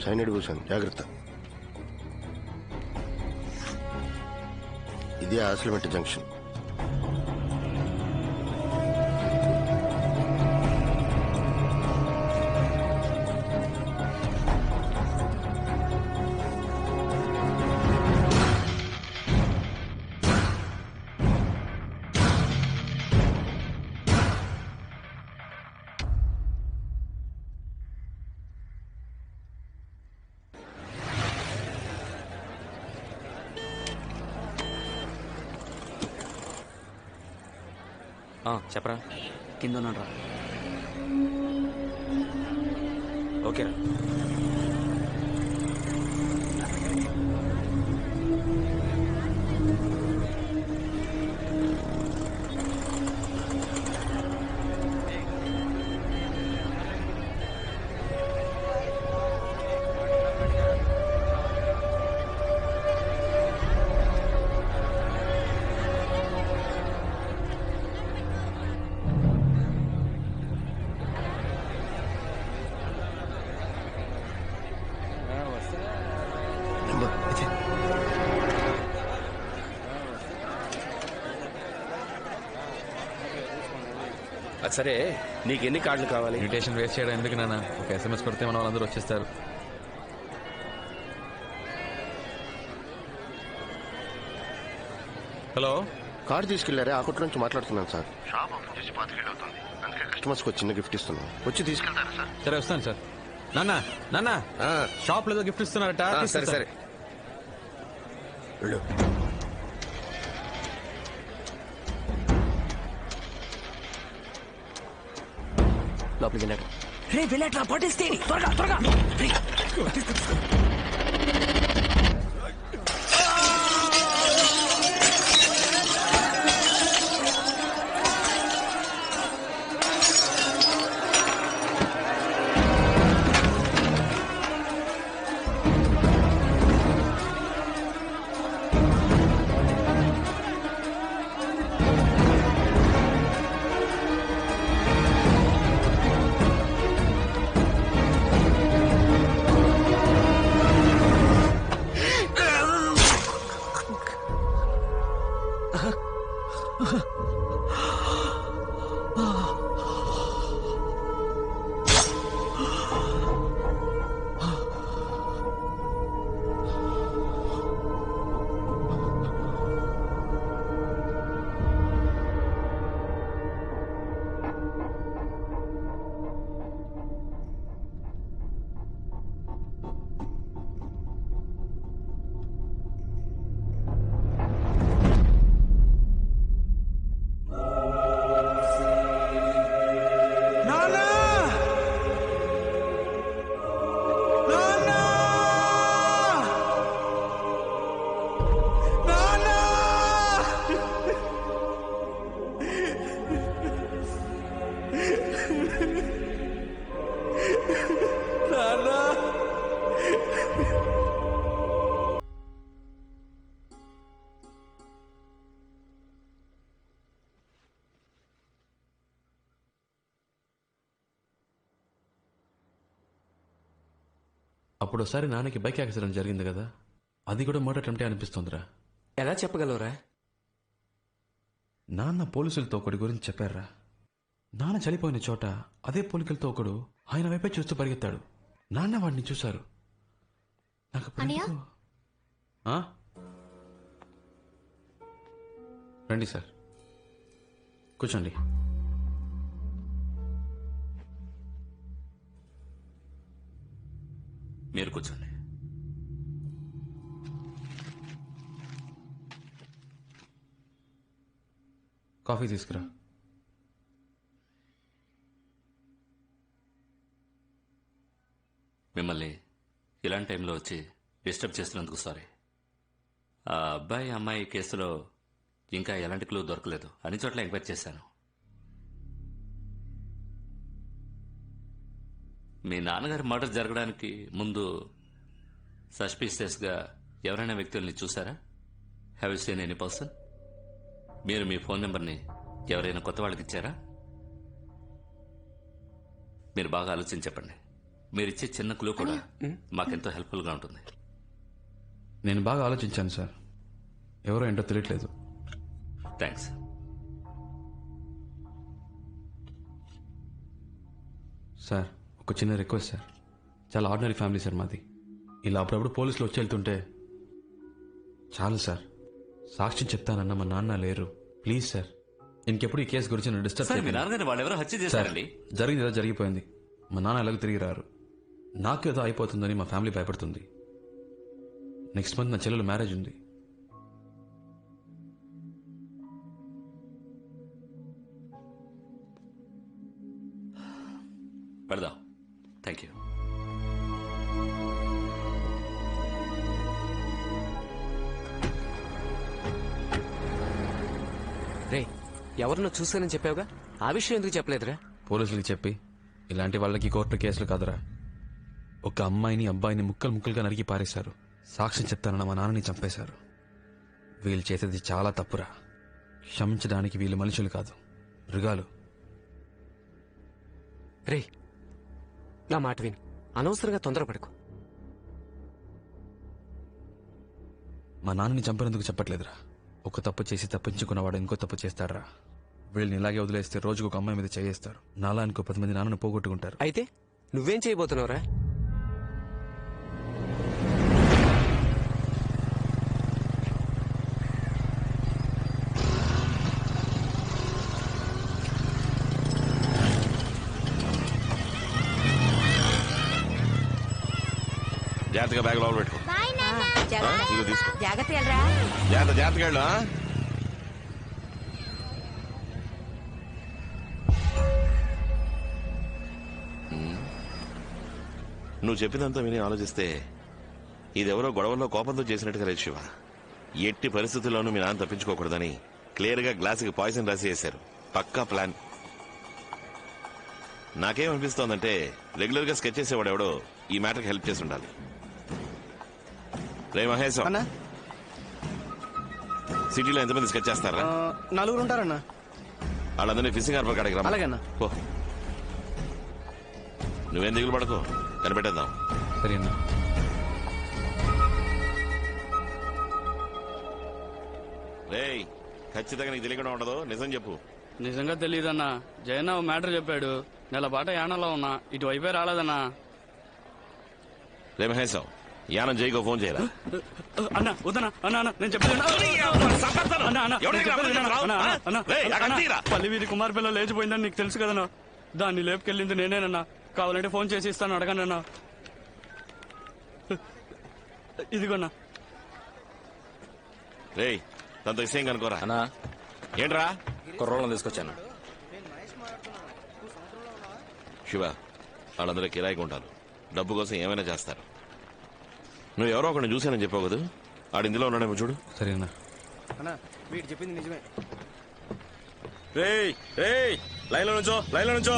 సైనడ్ కూర్చోండి, జాగ్రత్త. ఇది ఆసిలిమెట్ జంక్షన్. చెప్పరా. కింద ఉన్నాడు రా. ఓకేరా. అది సరే నీకెన్ని కార్డులు కావాలి? ఇన్విటేషన్ వేస్ట్ చేయడం ఎందుకు నాన్న, ఒక SMS కొడితే మన వాళ్ళందరూ వచ్చేస్తారు. హలో, కార్డు తీసుకెళ్లారే ఆ కొట్టు నుంచి మాట్లాడుతున్నాను సార్. షాప్ ఓపెన్ చేసి 5 ఏళ్ళు అవుతుంది, అందుకే కస్టమర్స్ కి చిన్న గిఫ్ట్ ఇస్తున్నాం. వచ్చి తీసుకెళ్తారా సార్? సరే వస్తాను సార్. నాన్న నాన్న షాప్ లో గిఫ్ట్ ఇస్తున్నారట. సరే సరే వెళ్ళు. లోపలికి వెళ్ళాడు. రే వెళ్ళాట్రా, పట్టేస్తే త్వరగా త్వరగా. అప్పుడు ఒకసారి నాన్నకి బైక్ యాక్సిడెంట్ జరిగింది కదా, అది కూడా మర్డర్ అటెంప్టే అనిపిస్తుందిరా. ఎలా చెప్పగలవురా? నాన్న పోలీసులతో ఒకటి గురించి చెప్పారా. నాన్న చనిపోయిన చోట అదే పోలికలతో ఒకడు ఆయన వైపే చూస్తూ పరిగెత్తాడు. నాన్న వాడిని చూశారు. నాకు అప్పుడు ఎందుకో- ఆ? రండి సార్, కూర్చోండి. మీరు కూర్చోండి. కాఫీ తీసుకురా. మిమ్మల్ని ఇలాంటి టైంలో వచ్చి డిస్టర్బ్ చేస్తున్నందుకు సారీ. ఆ అబ్బాయి అమ్మాయి కేసులో ఇంకా ఎలాంటి క్లూ దొరకలేదు. అన్ని చోట్ల ఎంక్వైరీ చేశాను. మీ నాన్నగారి మర్డర్ జరగడానికి ముందు సస్పీషియస్గా ఎవరైనా వ్యక్తుల్ని చూసారా? Have you seen any person? మీరు మీ ఫోన్ నెంబర్ని ఎవరైనా కొత్త వాళ్ళకి ఇచ్చారా? మీరు బాగా ఆలోచించి చెప్పండి. మీరిచ్చే చిన్న క్లూ కూడా మాకెంతో హెల్ప్ఫుల్గా ఉంటుంది. నేను బాగా ఆలోచించాను సార్, ఎవరో ఏంటో తెలియట్లేదు. థ్యాంక్స్. సార్, ఒక చిన్న రిక్వెస్ట్ సార్. చాలా ఆర్డినరీ ఫ్యామిలీ సార్ మాది. ఇలా అప్పుడప్పుడు పోలీసులు వచ్చి వెళ్తుంటే చాలు సార్. సాక్ష్యం చెప్తానన్న మా నాన్న లేరు. ప్లీజ్ సార్, ఇంకెప్పుడు ఈ కేసు గురించి నన్ను డిస్టర్బ్ సార్, మీ నాన్నగారిని వాళ్ళు ఎవరో హత్య చేశారండి. జరిగింది ఏదో జరిగిపోయింది. మా నాన్న ఎలాగో తిరిగి రారు. నాకు ఏదో అయిపోతుందని మా ఫ్యామిలీ భయపడుతుంది. నెక్స్ట్ మంత్ నా చెల్లెలు మ్యారేజ్ ఉంది. పెడదాం. Thank you. రే, ఎవరినో చూశానని చెప్పావుగా, ఆ విషయం ఎందుకు చెప్పలేదురా? పోలీసులకి చెప్పి ఇలాంటి వాళ్ళకి కోర్టు కేసులు కాదురా. ఒక అమ్మాయిని అబ్బాయిని ముక్కలు ముక్కలుగా నరికి పారేశారు. సాక్ష్యం చెప్తానన్న మా నాన్నని చంపేశారు. వీళ్ళు చేసేది చాలా తప్పురా. క్షమించడానికి వీళ్ళు మనుషులు కాదు, మృగాలు. రే, నా మాట విని అనవసరంగా తొందరపడకు. మా నాన్నని చంపినందుకు చెప్పట్లేదురా. ఒక తప్పు చేసి తప్పించుకున్నవాడు ఇంకో తప్పు చేస్తాడరా. వీళ్ళని ఇలాగే వదిలేస్తే రోజుకు ఒక అమ్మాయి మీద చేయేస్తారు. నాలా ఇంకో 10 మంది నాన్నను పోగొట్టుకుంటారు. అయితే నువ్వేం చేయబోతున్నావురా? జాగ్రత్తగా బ్యాగ్ లోపల పెట్టుకో. ఇదిగో తీసుకో. జాగ్రత్త జాగ్రత్తగా వెళ్ళు. నువ్వు చెప్పినంతా విని ఆలోచిస్తే ఇదెవరో గొడవల్లో కోపంతో చేసినట్టుగా లేదు శివ. ఎట్టి పరిస్థితుల్లోనూ మీ నాన్న తప్పించుకోకూడదని క్లియర్ గా గ్లాసుకి పాయిజన్ రాసి వేశారు. పక్కా ప్లాన్. నాకేమనిపిస్తోందంటే రెగ్యులర్ గా స్కెచ్ చేసేవాడు ఎవడో ఈ మ్యాటర్కి హెల్ప్ చేసి ఉండాలి. రే మహేశ్, సిటీలో ఎంతమంది స్కెచ్ చేస్తారా? 4 ఉంటారన్నా. వాళ్ళందరినీ ఫిషింగ్ హార్బర్ కాడికి రా. అలాగన్నా. నువ్వేం దిగులు పడకు, కనిపెట్టేద్దాం. సరేనా? రేయ్, ఖచ్చితంగా నీకు తెలియకుండా ఉండదు, నిజం చెప్పు. నిజంగా తెలియదన్నా. జయన్న మ్యాటర్ చెప్పాడు. నెల పాట యానంలో ఉన్నా, ఇటువైపే రాలేదన్నా. రే మహేశ్, యానం జైకో ఫోన్ చేయరా. అన్నా వద్దనా అన్నా, నేను చెప్పేది పల్లి వీధి కుమార్ పిల్ల లేచిపోయిందని నీకు తెలుసు కదన్నా. దాన్ని లేపుకెళ్ళింది నేనేనన్నా. కావాలంటే ఫోన్ చేసి ఇస్తాను, అడగనన్నా. ఇదిగోన్నా. రే తనతో విషయం కనుకోరా. అన్నా ఏంట్రా? కుర్రోళ్ళని తీసుకొచ్చాను. శివ, వాళ్ళందరూ కిరాయికి ఉంటారు. డబ్బు కోసం ఏమైనా చేస్తారు. నువ్వు ఎవరో ఒకరిని చూశానని చెప్పావు కదా, ఆడు ఇందులో ఉన్నాడేమో చూడు. సరేనా? అన్నా వీడు చెప్పింది నిజమే. రేయ్ రేయ్, లైన్లో నుంచో, లైన్లో నుంచో.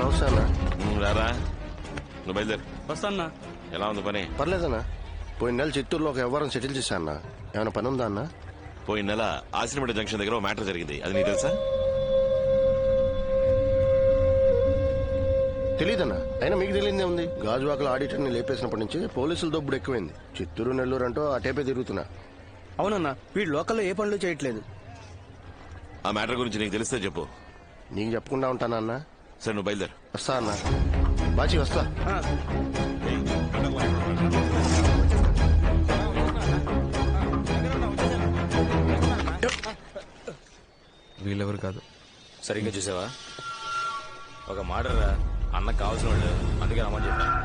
నమస్తే అన్న. రారా, నువ్వు బయలుదేరు. వస్తాన్నా. ఎలా ఉంది పని? పర్లేదన్నా. పోయిన నెల చిత్తూరులో ఒక వ్యవహారం సెటిల్ చేశా అన్న. ఏమైనా పని ఉందా అన్న? పోయిన నెల ఆశ్రమేట జంక్షన్ దగ్గర మ్యాటర్ జరిగింది, అది నీకు తెలుసా? తెలీదన్నా. అయినా మీకు తెలియదే ఉంది. గాజువాకల ఆడిటర్ని లేపేసినప్పటి నుంచి పోలీసుల దొబ్బుడు ఎక్కువైంది. చిత్తూరు నెల్లూరు అంటూ అటేపే తిరుగుతున్నా. అవునన్నా, వీడు లోకల్లో ఏ పనులు చేయట్లేదు. ఆ మ్యాటర్ గురించి నీకు తెలిస్తే చెప్పు. నీకు చెప్పకుండా ఉంటానా అన్న? సరే, నువ్వు బయలుదేరు. వస్తా అన్న. బాచి వస్తా. వీళ్ళెవరు కాదు. సరిగ్గా చూసావా? ఒక మాటరా, అన్నకు కావాల్సిన వాళ్ళు, అందుకే రమ్మని చెప్పాను.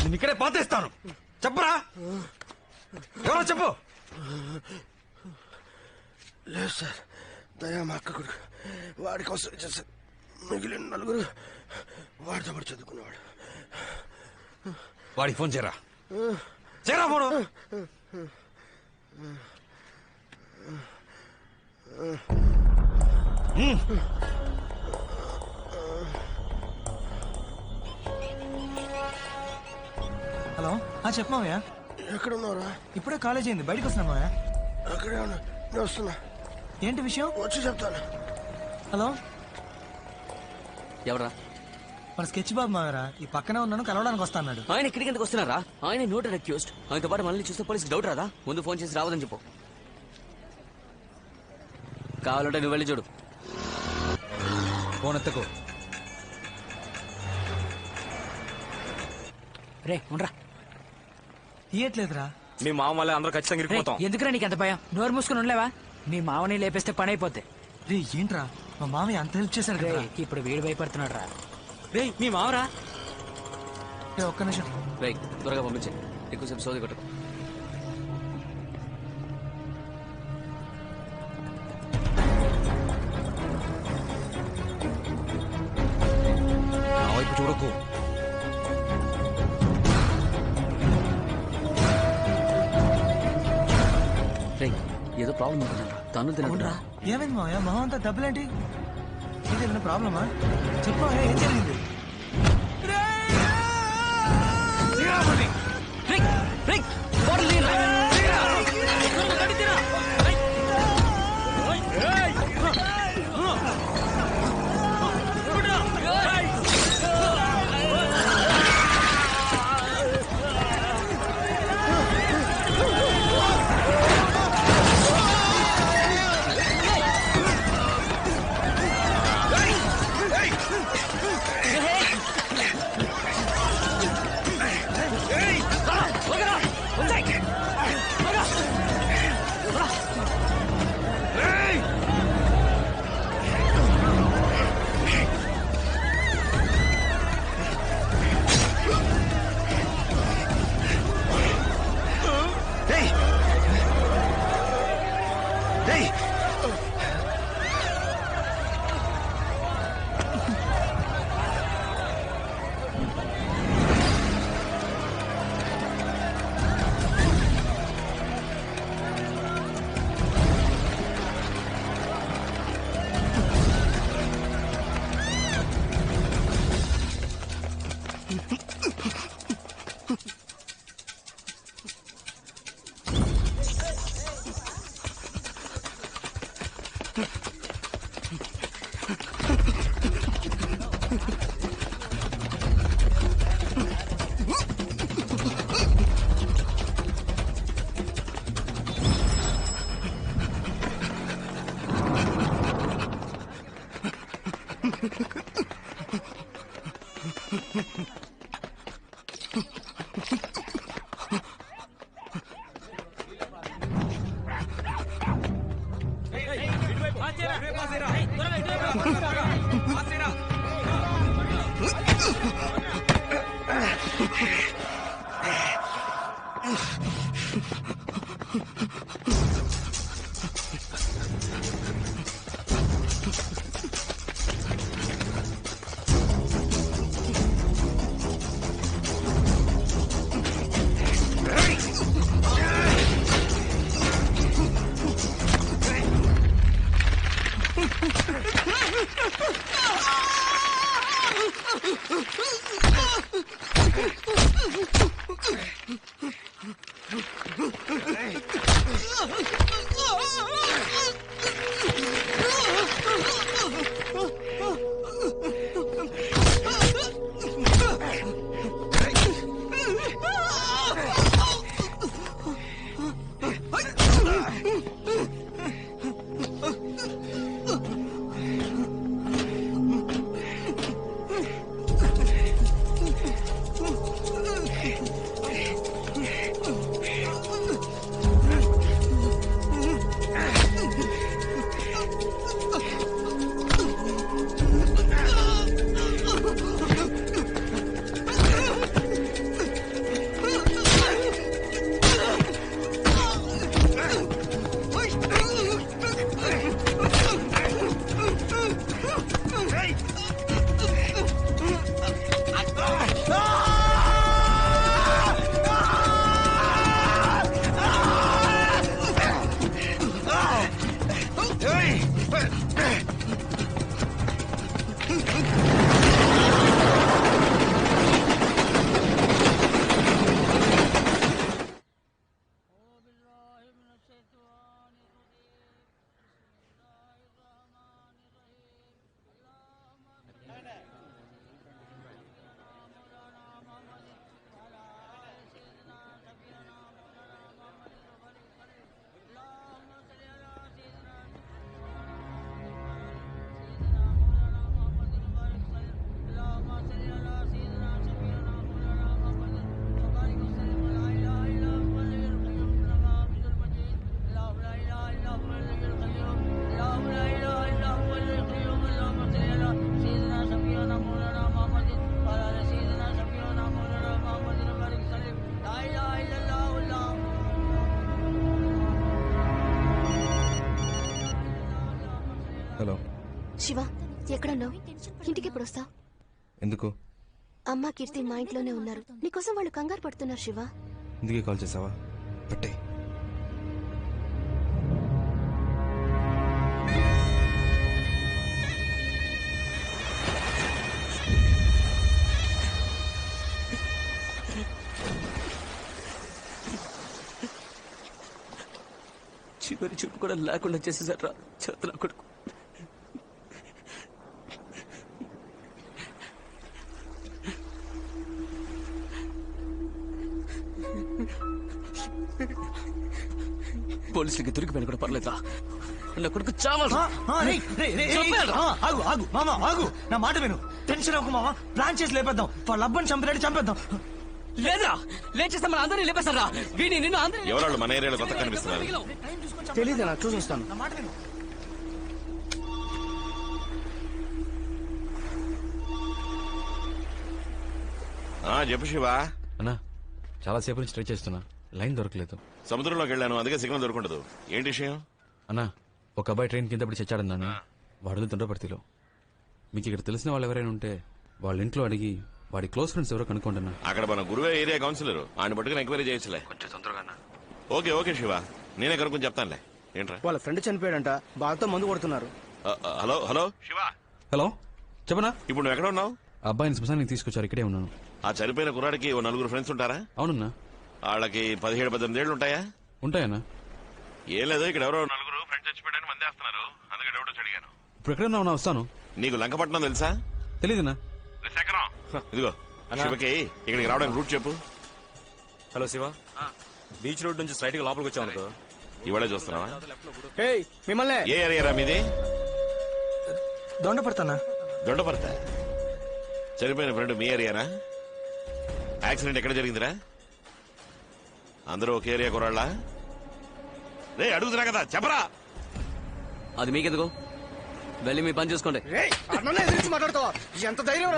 నేను ఇక్కడే పాతేస్తాను. చెప్పరా, ఎవరో చెప్పు. లేదు సార్, దయా మా అక్క కొడుకు. వాడి కోసం చేశారు. మిగిలిన నలుగురు వాడితో పాటు చదువుకునేవాడు. వాడికి ఫోన్ చేయరా, చేయరా ఫోను. హలో, చెప్పమావయ్యా. ఎక్కడ ఉన్నావురా? ఇప్పుడే కాలేజ్ అయింది, బయటకు వస్తున్నామావయ్యా. అక్కడే ఉన్నా, నేను వస్తున్నా. ఏంటి విషయం? వచ్చి చెప్తాను. హలో, ఎవరా? మన స్కెచ్ బాబు మావరా. ఈ పక్కనే ఉన్నాను, కలవడానికి వస్తా అన్నాడు. ఆయన ఇక్కడికి ఎందుకు వస్తున్నారా? ఆయన నోటెడ్ అక్యూస్డ్. ఆయనతో పాటు మనల్ని చూస్తే పోలీసుకి డౌట్ రాదా? ముందు ఫోన్ చేసి రావద్దని చెప్పు. కావాలంటే నువ్వు వెళ్ళి చూడు. ఫోన్ ఎత్తకు. రే ఉండరా. తీయట్లేదురా. మీ మామ వల్లే అందరూ ఖచ్చితంగా ఇరికిపోతాం. ఎందుకురా నీకు ఎంత భయం? నోరు మూసుకుని ఉండలేవా? మీ మామని లేపేస్తే పని అయిపోద్ది. రే ఏంట్రా, మా మామయ్య అంత హెల్ప్ చేశాడు కదా. ఇప్పుడు వీడు భయపడుతున్నాడు రా. రే మీ మావరా? ఒక్క నిమిషం. రే త్వరగా పంపించే, ఎక్కువసేపు సోది కొట్టకు. నా వైపు చూడకు. ఏదో ప్రాబ్లం ఉంటుందంట. తను తినరా? ఏమైంది మావయ్య, మొహం అంతా దెబ్బలేంటి? ఇదేమైనా ప్రాబ్లమా? చెప్పు, ఏం జరిగింది? శివ ఎక్కడున్నావు? ఇంటికి ఎప్పుడు వస్తావు? ఎందుకు? అమ్మ కీర్తి మా ఇంట్లోనే ఉన్నారు. నీకోసం వాళ్ళు కంగారు పడుతున్నారు శివ. ఇందుకే కాల్ చేసావా? పట్టే. చివరి చూపు కూడా లేకుండా చేసేసారా చేతుల కొడుకు. పోలీసులకి దొరికిపోయిన కూడా పర్లేదా? నా కొడుకు చావాలి. ఆగు మామ ఆగు, నా మాట విను. టెన్షన్ అవ్వకు మామ, ప్లాన్ చేసి లేపేద్దాం. వాళ్ళ అబ్బని చంపినట్టు చంపేద్దాం. లేదా లేచేస్తే మన అందరినీ లేపేస్తారా? వీడిని నిన్ను అందరినీ ఎవరాళ్ళు మన ఏరియాలో కొత్త కనిపిస్తున్నారు? తెలీదు, నా చూసి వస్తాను. నా మాట విను. చెప్పు శివ. అన్నా చాలాసేపు నుంచి ట్రై చేస్తున్నా, లైన్ దొరకలేదు. సముద్రంలోకి వెళ్ళాను, అందుకే సిగ్నల్ దొరకదు. ఏంటి విషయం? అన్నా ఒక అబ్బాయి ట్రైన్ కింద పడి చచ్చాడన్నాను. వాడు తుండ్రపర్తిలో. మీకు ఇక్కడ తెలిసిన వాళ్ళు ఎవరైనా ఉంటే వాళ్ళ ఇంట్లో అడిగి వాడి క్లోజ్ ఫ్రెండ్స్ ఎవరో కనుక్కోండి. అక్కడ మన గురువే ఏరియా కౌన్సిలర్, ఆయన పట్టుకుని ఎంక్వైరీ చేయొచ్చులే. కొంచెం తొందరగా. ఓకే శివ, నేనే కనుక్కొని చెప్తానులే. ఏంట్రా? వాళ్ళ ఫ్రెండ్ చనిపోయాడంట, బాధతో మందు కొడుతున్నారు. హలో శివ. హలో చెప్పనా? ఇప్పుడు నువ్వు ఎక్కడ ఉన్నావు? అబ్బాయిని శ్మశానికి తీసుకొచ్చారు, ఇక్కడే ఉన్నాను. ఆ చనిపోయిన కుర్రాడికి ఓ 4 ఫ్రెండ్స్ ఉంటారా? అవునన్నా. వాళ్ళకి 17-18 ఏళ్ళు ఉంటాయా? ఉంటాయన్నా. ఏం లేదు, ఇక్కడ ఎవరో 4 ఫ్రెండ్స్ చచ్చిపోయాడని మంది వేస్తున్నారు, అందుకే డౌట్ వచ్చి అడిగాను. ఇప్పుడు ఎక్కడన్నా ఉన్నా వస్తాను. నీకు లంకపట్నం తెలుసా? తెలీదన్నా. ఇదిగో శివకి ఇక్కడికి రావడానికి రూట్ చెప్పు. హలో శివ, బీచ్ రోడ్ నుంచి స్ట్రైట్ గా లోపలికి వచ్చావు అనుకో. ఇవాళే చూస్తున్నావా? మిమ్మల్ని. ఏ ఏరియా మీది? దొండపడతానా? దొండపడతా. చనిపోయిన ఫ్రెండ్ మీ ఏరియానా? యాక్సిడెంట్ ఎక్కడ జరిగిందిరా? అందరూ ఒక ఏరియా కురాళ్ళ? రే అడుగుతున్నా కదా, చెప్పరా. అది మీకెందుకు? వెళ్ళి మీ పని చూసుకోండి. మాట్లాడుతావా? ఎంత ధైర్యం!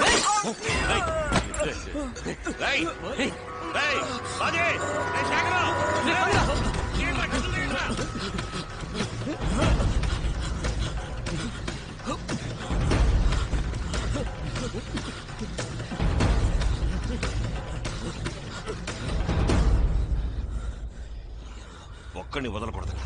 ఒక్కడిని వదలకూడదురా.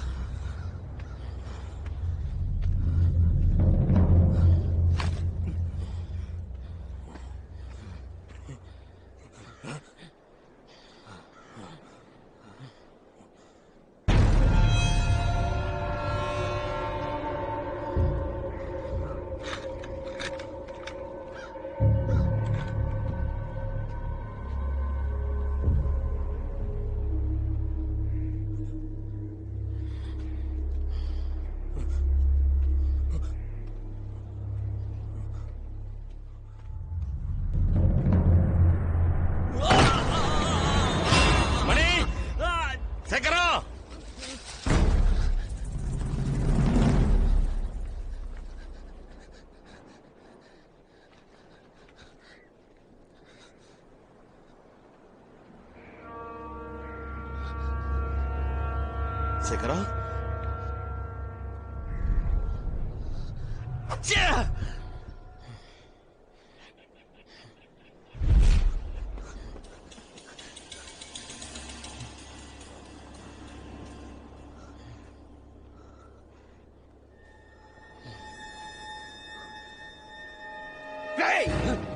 శేఖరా,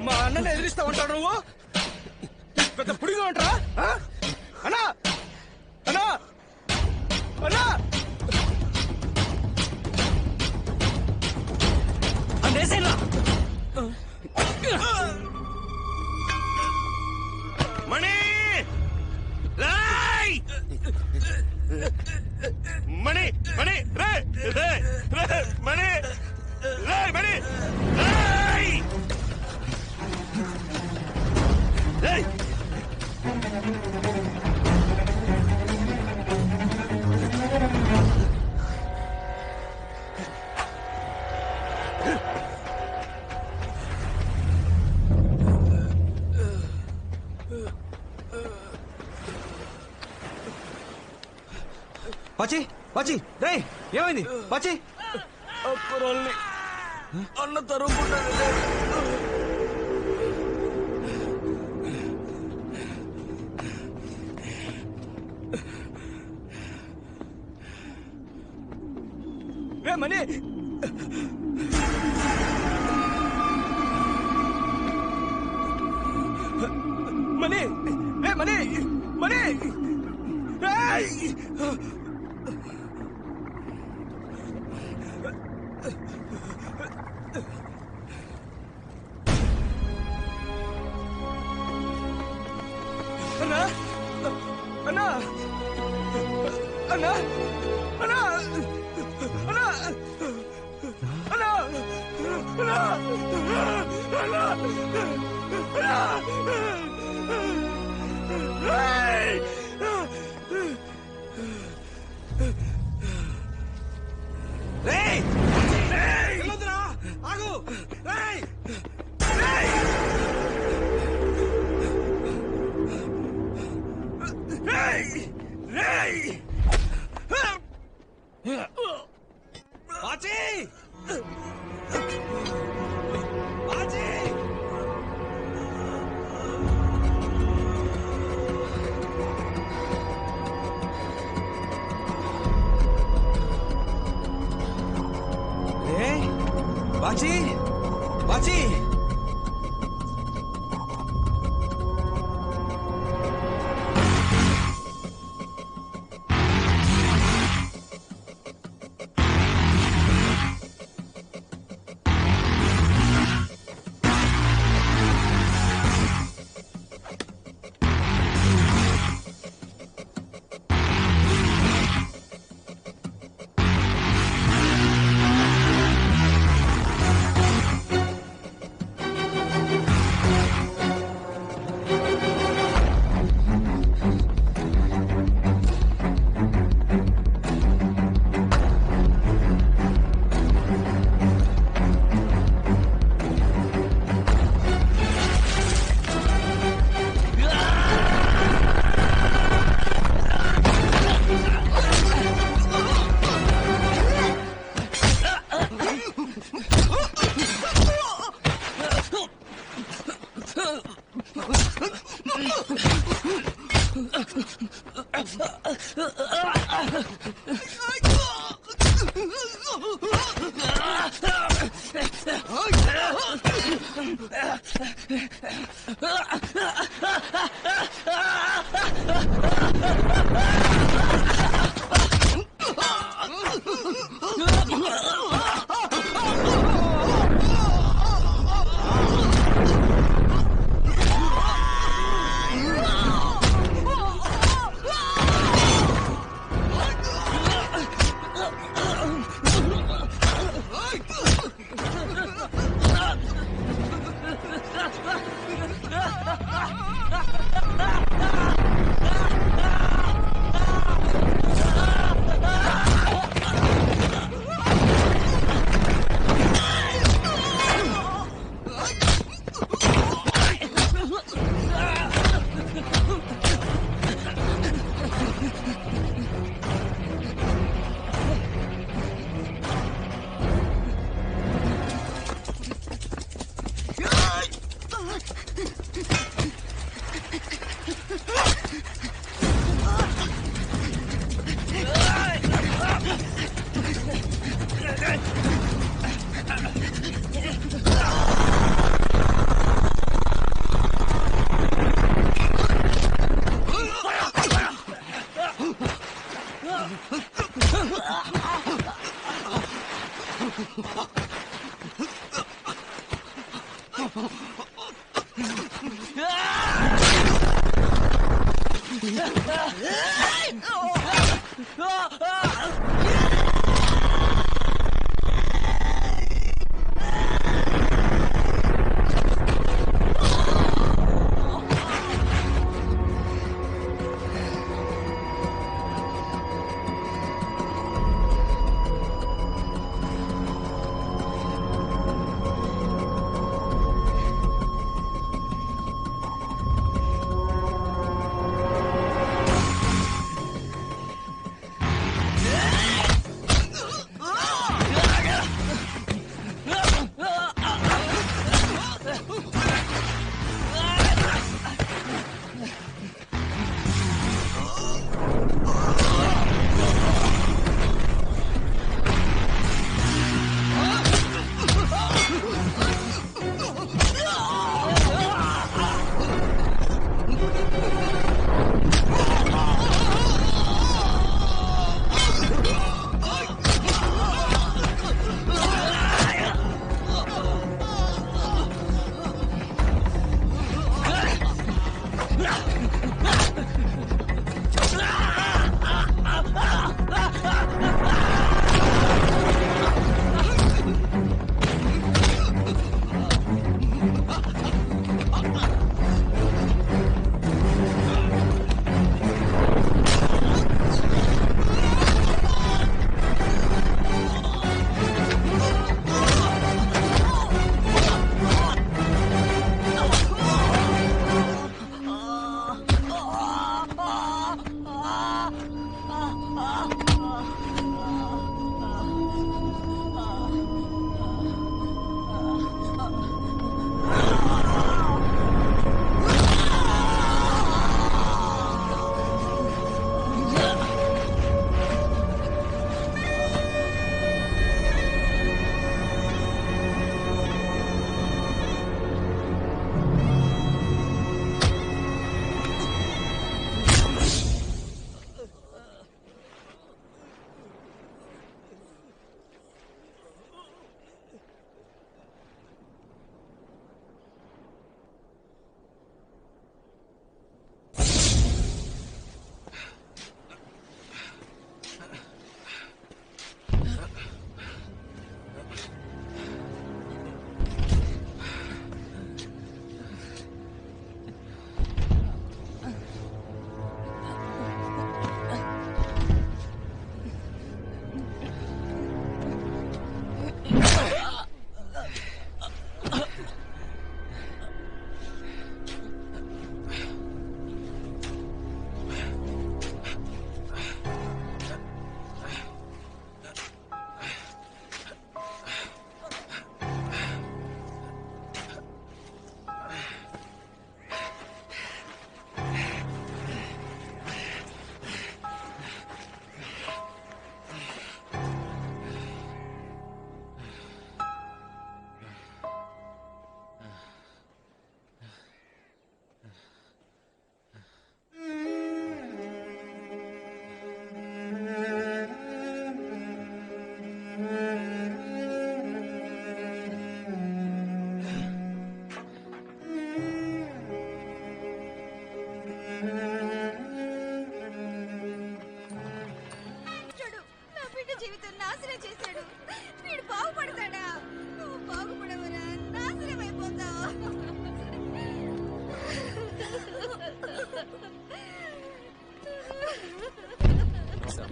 మా అన్నని ఎదిరిస్తా ఉంటాడు నువ్వు? పెద్ద పుడిగా ఉంటారా? అన్నా అన్నా అన్నా మణి, మణి మణి రే రే రే మణి రే మణి పచ్చి పచ్చి రే, ఏమైంది పచ్చి? అన్న తరుముకుంటాను మనీ మనీ మనీ మనీ అన్నా అన్నా అన్నా అన్నా అన్నా అన్నా అన్నా అన్నా ఆగు బాజీ బాజీ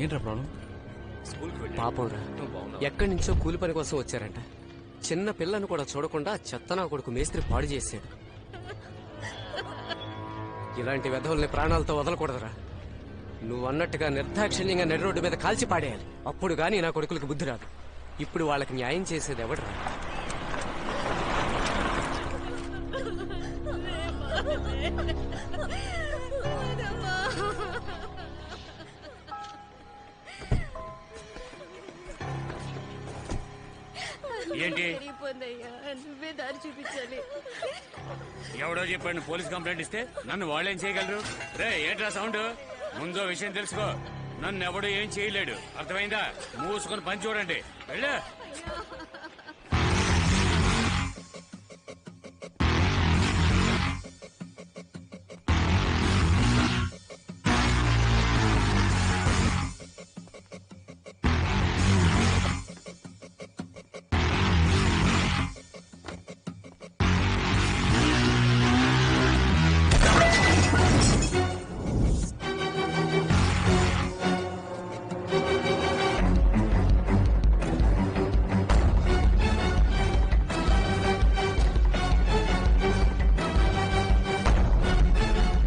ఏంట్రా ప్రాబ్లం? పాపంరా, ఎక్కడి నుంచో కూలి పని కోసం వచ్చారంట. చిన్న పిల్లను కూడా చూడకుండా చెత్తనా కొడుకు మేస్త్రి పాడు చేశాడు. ఇలాంటి వెధవుల్ని ప్రాణాలతో వదలకూడదురా. నువ్వు అన్నట్టుగా నిర్దాక్షిణ్యంగా నడి రోడ్డు మీద కాల్చి పాడేయాలి. అప్పుడు గానీ నా కొడుకులకు బుద్ధి రాదు. ఇప్పుడు వాళ్ళకి న్యాయం చేసేది ఎవడరా? ఏంటి నువ్వే దారి చూపించాలి. ఎవడో చెప్పాడు పోలీస్ కంప్లైంట్ ఇస్తే నన్ను వాళ్ళేం చేయగలరు? రే ఏంట్రా సౌండ్? ముందో విషయం తెలుసుకో, నన్ను ఎవడు ఏం చేయలేడు. అర్థమైందా? మూసుకొని పని చూడండి. వెళ్ళు.